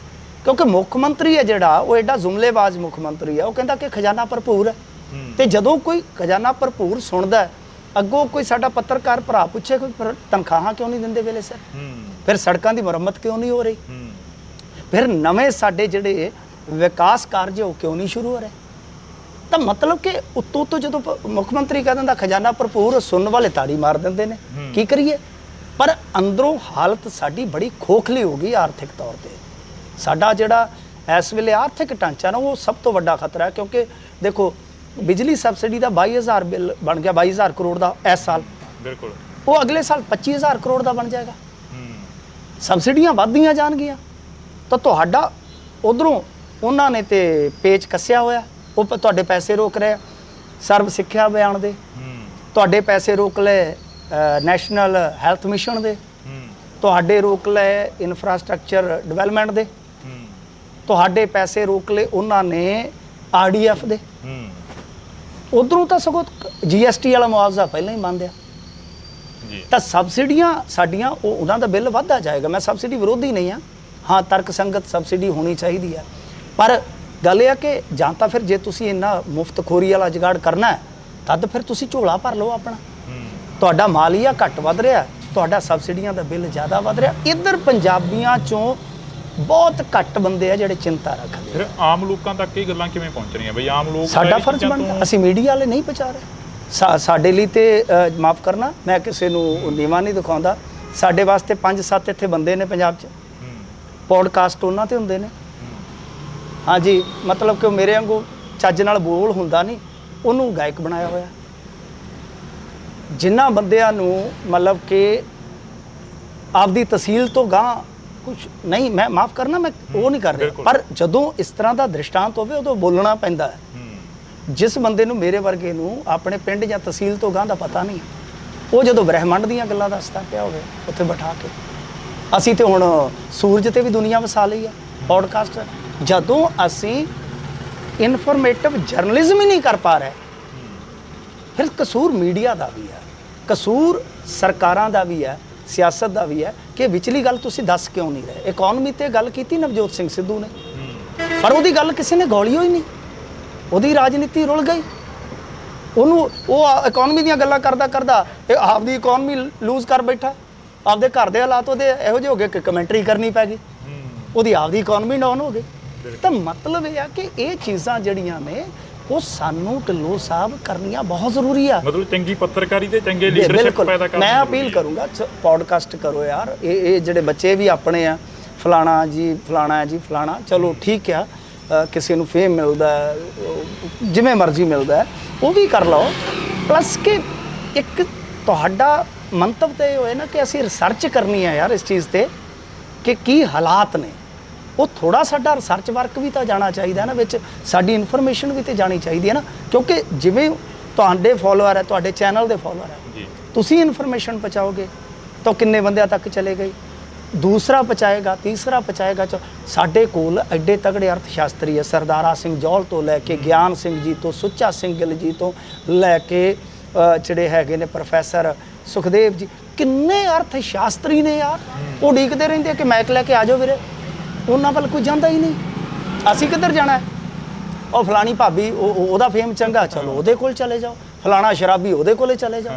ਕਿਉਂਕਿ ਮੁੱਖ ਮੰਤਰੀ ਹੈ ਜਿਹੜਾ ਉਹ ਐਡਾ ਜੁਮਲੇਬਾਜ਼ ਮੁੱਖ ਮੰਤਰੀ ਹੈ, ਉਹ ਕਹਿੰਦਾ ਕਿ ਖਜ਼ਾਨਾ ਭਰਪੂਰ ਹੈ। ਤੇ ਜਦੋਂ ਕੋਈ ਖਜ਼ਾਨਾ ਭਰਪੂਰ ਸੁਣਦਾ ਹੈ, ਅੱਗੋਂ ਕੋਈ ਸਾਡਾ ਪੱਤਰਕਾਰ ਭਰਾ ਪੁੱਛੇ ਕੋਈ ਤਨਖਾਹਾਂ ਕਿਉਂ ਨਹੀਂ ਦਿੰਦੇ ਵੇਲੇ ਸਿਰ, ਫਿਰ ਸੜਕਾਂ ਦੀ ਮੁਰੰਮਤ ਕਿਉਂ ਨਹੀਂ ਹੋ ਰਹੀ, ਫਿਰ ਨਵੇਂ ਸਾਡੇ ਜਿਹੜੇ ਵਿਕਾਸ ਕਾਰਜ ਉਹ ਕਿਉਂ ਨਹੀਂ ਸ਼ੁਰੂ ਹੋ ਰਹੇ, ਤਾਂ ਮਤਲਬ ਕਿ ਉੱਤੋਂ ਤੋਂ ਜਦੋਂ ਮੁੱਖ ਮੰਤਰੀ ਕਹਿ ਦਿੰਦਾ ਖਜ਼ਾਨਾ ਭਰਪੂਰ, ਸੁਣਨ ਵਾਲੇ ਤਾੜੀ ਮਾਰ ਦਿੰਦੇ ਨੇ। ਕੀ ਕਰੀਏ? ਪਰ ਅੰਦਰੋਂ ਹਾਲਤ ਸਾਡੀ ਬੜੀ ਖੋਖਲੀ ਹੋ ਗਈ ਆਰਥਿਕ ਤੌਰ ਤੇ। ਸਾਡਾ ਜਿਹੜਾ ਇਸ ਵੇਲੇ ਆਰਥਿਕ ਢਾਂਚਾ ਨਾ, ਉਹ ਸਭ ਤੋਂ ਵੱਡਾ ਖਤਰਾ ਹੈ। ਕਿਉਂਕਿ ਦੇਖੋ ਬਿਜਲੀ ਸਬਸਿਡੀ ਦਾ 22,000 ਬਿੱਲ ਬਣ ਗਿਆ, 22,000 ਕਰੋੜ ਦਾ ਇਸ ਸਾਲ। ਬਿਲਕੁਲ। ਉਹ ਅਗਲੇ ਸਾਲ 25,000 ਕਰੋੜ ਦਾ ਬਣ ਜਾਏਗਾ। ਸਬਸਿਡੀਆਂ ਵੱਧਦੀਆਂ ਜਾਣਗੀਆਂ, ਤਾਂ ਤੁਹਾਡਾ ਉਧਰੋਂ ਉਹਨਾਂ ਨੇ ਤੇ ਪੇਚ ਕੱਸਿਆ ਹੋਇਆ, ਉਹ ਤੁਹਾਡੇ ਪੈਸੇ ਰੋਕ ਰਹੇ ਆ ਸਰਵ ਸਿੱਖਿਆ ਅਭਿਆਨ ਦੇ, ਤੁਹਾਡੇ ਪੈਸੇ ਰੋਕ ਲਏ ਨੈਸ਼ਨਲ ਹੈਲਥ ਮਿਸ਼ਨ ਦੇ, ਤੁਹਾਡੇ ਰੋਕ ਲਏ ਇਨਫਰਾਸਟ੍ਰਕਚਰ ਡਿਵੈਲਪਮੈਂਟ ਦੇ, ਤੁਹਾਡੇ ਪੈਸੇ ਰੋਕ ਲਏ ਉਹਨਾਂ ਨੇ RDF ਦੇ। ਉਧਰੋਂ ਤਾਂ ਸਗੋਂ GST ਵਾਲਾ ਮੁਆਵਜ਼ਾ ਪਹਿਲਾਂ ਹੀ ਮੰਨਦੇ ਆ। ਤਾਂ ਸਬਸਿਡੀਆਂ ਸਾਡੀਆਂ ਉਹਨਾਂ ਦਾ ਬਿੱਲ ਵੱਧਦਾ ਜਾਏਗਾ। ਮੈਂ ਸਬਸਿਡੀ ਵਿਰੋਧੀ ਨਹੀਂ ਆ, ਹਾਂ ਤਰਕਸੰਗਤ ਸਬਸਿਡੀ ਹੋਣੀ ਚਾਹੀਦੀ ਹੈ। ਪਰ ਗੱਲ ਇਹ ਆ ਕਿ ਜਾਂ ਤਾਂ ਫਿਰ ਜੇ ਤੁਸੀਂ ਇੰਨਾ ਮੁਫਤਖੋਰੀ ਵਾਲਾ ਜੁਗਾੜ ਕਰਨਾ ਹੈ, ਤਦ ਫਿਰ ਤੁਸੀਂ ਝੋਲਾ ਭਰ ਲਓ ਆਪਣਾ। ਤੁਹਾਡਾ ਮਾਲੀਆ ਘੱਟ ਵੱਧ ਰਿਹਾ, ਤੁਹਾਡਾ ਸਬਸਿਡੀਆਂ ਦਾ ਬਿੱਲ ਜ਼ਿਆਦਾ ਵੱਧ ਰਿਹਾ। ਇੱਧਰ ਪੰਜਾਬੀਆਂ 'ਚੋਂ ਬਹੁਤ ਘੱਟ ਬੰਦੇ ਆ ਜਿਹੜੇ ਚਿੰਤਾ ਰੱਖਦੇ। ਫਿਰ ਆਮ ਲੋਕਾਂ ਤੱਕ ਇਹ ਗੱਲਾਂ ਕਿਵੇਂ ਪਹੁੰਚਣੀਆਂ ਬਈ? ਆਮ ਲੋਕ ਸਾਡਾ ਫਰਜ਼ ਬਣਦਾ, ਅਸੀਂ ਮੀਡੀਆ ਵਾਲੇ ਨਹੀਂ ਪਹੁੰਚਾ ਰਹੇ। ਸਾਡੇ ਲਈ ਤੇ ਮਾਫ ਕਰਨਾ, ਮੈਂ ਕਿਸੇ ਨੂੰ ਨੀਵਾਂ ਨਹੀਂ ਦਿਖਾਉਂਦਾ। ਸਾਡੇ ਵਾਸਤੇ 5-7 ਇੱਥੇ ਬੰਦੇ ਨੇ ਪੰਜਾਬ 'ਚ, ਪੋਡਕਾਸਟ ਉਹਨਾਂ ਤੇ ਹੁੰਦੇ ਨੇ। ਹਾਂਜੀ, ਮਤਲਬ ਕਿ ਮੇਰੇ ਵਾਂਗੂ ਚੱਜ ਨਾਲ ਬੋਲ ਹੁੰਦਾ ਨਹੀਂ, ਉਹਨੂੰ ਗਾਇਕ ਬਣਾਇਆ ਹੋਇਆ। ਜਿਨ੍ਹਾਂ ਬੰਦਿਆਂ ਨੂੰ ਮਤਲਬ ਕਿ ਆਪਦੀ ਤਹਿਸੀਲ ਤੋਂ ਗਾਂ ਕੁਛ ਨਹੀਂ, ਮੈਂ ਮਾਫ ਕਰਨਾ, ਮੈਂ ਉਹ ਨਹੀਂ ਕਰ ਰਿਹਾ, ਪਰ ਜਦੋਂ ਇਸ ਤਰ੍ਹਾਂ ਦਾ ਦ੍ਰਿਸ਼ਟਾਂਤ ਹੋਵੇ ਉਦੋਂ ਬੋਲਣਾ ਪੈਂਦਾ ਹੈ। ਜਿਸ ਬੰਦੇ ਨੂੰ, ਮੇਰੇ ਵਰਗੇ ਨੂੰ ਆਪਣੇ ਪਿੰਡ ਜਾਂ ਤਹਿਸੀਲ ਤੋਂ ਗਾਂ ਦਾ ਪਤਾ ਨਹੀਂ, ਉਹ ਜਦੋਂ ਬ੍ਰਹਿਮੰਡ ਦੀਆਂ ਗੱਲਾਂ ਦੱਸਦਾ ਪਿਆ ਹੋਵੇ ਉੱਥੇ ਬਿਠਾ ਕੇ, ਅਸੀਂ ਤੇ ਹੁਣ ਸੂਰਜ ਤੇ ਵੀ ਦੁਨੀਆ ਵਸਾ ਲਈ ਹੈ ਪੋਡਕਾਸਟ। ਜਦੋਂ ਅਸੀਂ ਇਨਫੋਰਮੇਟਿਵ ਜਰਨਲਿਜ਼ਮ ਹੀ ਨਹੀਂ ਕਰ ਪਾ ਰਹੇ, ਫਿਰ ਕਸੂਰ ਮੀਡੀਆ ਦਾ ਵੀ ਹੈ, ਕਸੂਰ ਸਰਕਾਰਾਂ ਦਾ ਵੀ ਹੈ, ਸਿਆਸਤ ਦਾ ਵੀ ਹੈ ਕਿ ਵਿਚਲੀ ਗੱਲ ਤੁਸੀਂ ਦੱਸ ਕਿਉਂ ਨਹੀਂ ਰਹੇ। ਇਕਨੋਮੀ ਤੇ ਗੱਲ ਕੀਤੀ ਨਵਜੋਤ ਸਿੰਘ ਸਿੱਧੂ ਨੇ, ਪਰ ਉਹਦੀ ਗੱਲ ਕਿਸੇ ਨੇ ਗੌਲੀ ਹੋਈ ਨਹੀਂ, ਉਹਦੀ ਰਾਜਨੀਤੀ ਰੁਲ ਗਈ। ਉਹਨੂੰ ਉਹ ਇਕਨੋਮੀ ਦੀਆਂ ਗੱਲਾਂ ਕਰਦਾ ਕਰਦਾ ਇਹ ਆਪਦੀ ਇਕਨੋਮੀ ਲੂਜ਼ ਕਰ ਬੈਠਾ, ਆਪਦੇ ਘਰ ਦੇ ਹਾਲਾਤ ਉਹਦੇ ਇਹੋ ਜਿਹੇ ਹੋ ਗਏ ਕਿ ਕਮੈਂਟਰੀ ਕਰਨੀ ਪੈ ਗਈ, ਉਹਦੀ ਆਪਦੀ ਇਕਨੋਮੀ ਡਾਊਨ ਹੋ ਗਈ। ਤਾਂ ਮਤਲਬ ਇਹ ਆ ਕਿ ਇਹ ਚੀਜ਼ਾਂ ਜਿਹੜੀਆਂ ਨੇ ਉਹ ਸਾਨੂੰ ਢਿੱਲੋਂ ਸਾਹਿਬ ਕਰਨੀਆਂ ਬਹੁਤ ਜ਼ਰੂਰੀ ਆ। ਮਤਲਬ ਚੰਗੀ ਪੱਤਰਕਾਰੀ ਤੇ ਚੰਗੇ ਲੀਡਰਸ਼ਿਪ ਪੈਦਾ ਕਰਨਾ। ਮੈਂ ਅਪੀਲ ਕਰੂੰਗਾ ਪੋਡਕਾਸਟ ਕਰੋ ਯਾਰ। ਇਹ ਜਿਹੜੇ ਬੱਚੇ ਵੀ ਆਪਣੇ ਆ, ਫਲਾਣਾ ਜੀ ਫਲਾਣਾ ਜੀ ਫਲਾਣਾ, ਚਲੋ ਠੀਕ ਆ, ਕਿਸੇ ਨੂੰ ਫੇਮ ਮਿਲਦਾ ਜਿਵੇਂ ਮਰਜ਼ੀ ਮਿਲਦਾ, ਉਹ ਵੀ ਕਰ ਲਓ। ਪਲੱਸ ਕਿ ਇੱਕ ਤੁਹਾਡਾ ਮੰਤਵ ਤਾਂ ਇਹ ਹੋਏ ਨਾ ਕਿ ਅਸੀਂ ਰਿਸਰਚ ਕਰਨੀ ਹੈ ਯਾਰ ਇਸ ਚੀਜ਼ ਤੇ ਕਿ ਕੀ ਹਾਲਾਤ ਨੇ। ਉਹ ਥੋੜਾ ਸਾਡਾ ਰਿਸਰਚ ਵਰਕ ਵੀ ਤਾਂ ਜਾਣਾ ਚਾਹੀਦਾ ਨਾ ਵਿੱਚ, ਸਾਡੀ ਇਨਫੋਰਮੇਸ਼ਨ ਵੀ ਤਾਂ ਜਾਣੀ ਚਾਹੀਦੀ ਹੈ ਨਾ। ਕਿਉਂਕਿ ਜਿਵੇਂ ਤੁਹਾਡੇ ਫੋਲੋਅਰ ਹੈ, ਤੁਹਾਡੇ ਚੈਨਲ ਦੇ ਫੋਲੋਅਰ ਹੈ, ਤੁਸੀਂ ਇਨਫੋਰਮੇਸ਼ਨ ਪਹੁੰਚਾਓਗੇ ਤਾਂ ਕਿੰਨੇ ਬੰਦਿਆਂ ਤੱਕ ਚਲੇ ਗਈ, ਦੂਸਰਾ ਪਹੁੰਚਾਏਗਾ, ਤੀਸਰਾ ਪਹੁੰਚਾਏਗਾ। ਸਾਡੇ ਕੋਲ ਐਡੇ ਤਗੜੇ ਅਰਥ ਸ਼ਾਸਤਰੀ ਹੈ, ਸਰਦਾਰਾ ਸਿੰਘ ਜੌਹਲ ਤੋਂ ਲੈ ਕੇ ਗਿਆਨ ਸਿੰਘ ਜੀ ਤੋਂ, ਸੁੱਚਾ ਸਿੰਘ ਗਿੱਲ ਜੀ ਤੋਂ ਲੈ ਕੇ ਜਿਹੜੇ ਹੈਗੇ ਨੇ ਪ੍ਰੋਫੈਸਰ ਸੁਖਦੇਵ ਜੀ, ਕਿੰਨੇ ਅਰਥ ਸ਼ਾਸਤਰੀ ਨੇ ਯਾਰ। ਉਹ ਉਡੀਕਦੇ ਰਹਿੰਦੇ ਕਿ ਮੈਕ ਲੈ ਕੇ ਆ ਜਾਓ ਵੀਰੇ, ਉਹਨਾਂ ਵੱਲ ਕੋਈ ਜਾਂਦਾ ਹੀ ਨਹੀਂ। ਅਸੀਂ ਕਿੱਧਰ ਜਾਣਾ? ਉਹ ਫਲਾਣੀ ਭਾਬੀ ਉਹਦਾ ਫੇਮ ਚੰਗਾ, ਚਲੋ ਉਹਦੇ ਕੋਲ ਚਲੇ ਜਾਓ, ਫਲਾਣਾ ਸ਼ਰਾਬੀ ਉਹਦੇ ਕੋਲੇ ਚਲੇ ਜਾਓ।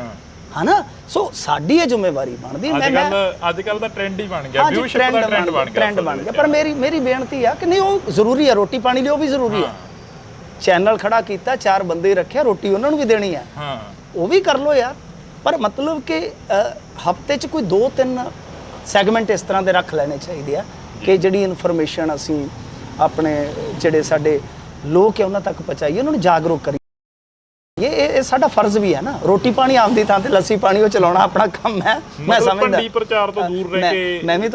ਹਨਾ। ਸੋ ਸਾਡੀ ਇਹ ਜ਼ਿੰਮੇਵਾਰੀ ਬਣਦੀ। ਅੱਜ ਕੱਲ ਦਾ ਟ੍ਰੈਂਡ ਹੀ ਬਣ ਗਿਆ, ਵਿਊਸ਼ਿਪ ਦਾ ਟ੍ਰੈਂਡ ਬਣ ਗਿਆ। ਪਰ ਮੇਰੀ ਬੇਨਤੀ ਆ ਕਿ ਨਹੀਂ, ਉਹ ਜ਼ਰੂਰੀ ਆ, ਰੋਟੀ ਪਾਣੀ ਲਈ ਉਹ ਵੀ ਜ਼ਰੂਰੀ ਆ। ਚੈਨਲ ਖੜਾ ਕੀਤਾ, 4 ਬੰਦੇ ਰੱਖਿਆ, ਰੋਟੀ ਉਹਨਾਂ ਨੂੰ ਵੀ ਦੇਣੀ ਆ, ਉਹ ਵੀ ਕਰ ਲੋ ਯਾਰ। ਪਰ ਮਤਲਬ ਕਿ ਹਫਤੇ 'ਚ ਕੋਈ 2-3 ਸੈਗਮੈਂਟ ਇਸ ਤਰ੍ਹਾਂ ਦੇ ਰੱਖ ਲੈਣੇ ਚਾਹੀਦੇ ਆ ਕਿ ਜਿਹੜੀ ਇਨਫੋਰਮੇਸ਼ਨ ਅਸੀਂ ਆਪਣੇ ਜਿਹੜੇ ਸਾਡੇ ਲੋਕ ਹੈ ਉਹਨਾਂ ਤੱਕ ਪਹੁੰਚਾਈਏ, ਉਹਨਾਂ ਨੂੰ ਜਾਗਰੂਕ ਕਰੀਏ। ਇਹ ਸਾਡਾ ਫਰਜ਼ ਵੀ ਹੈ ਨਾ। ਰੋਟੀ ਪਾਣੀ ਆਪਦੀ ਥਾਂ ਤੇ ਲੱਸੀ ਪਾਣੀ ਉਹ ਚਲਾਉਣਾ ਆਪਣਾ ਕੰਮ ਹੈ। ਮੈਂ ਸਮਝਦਾ ਪ੍ਰਚਾਰ ਤੋਂ ਦੂਰ ਰਹਿ ਕੇ ਮੈਂ ਵੀ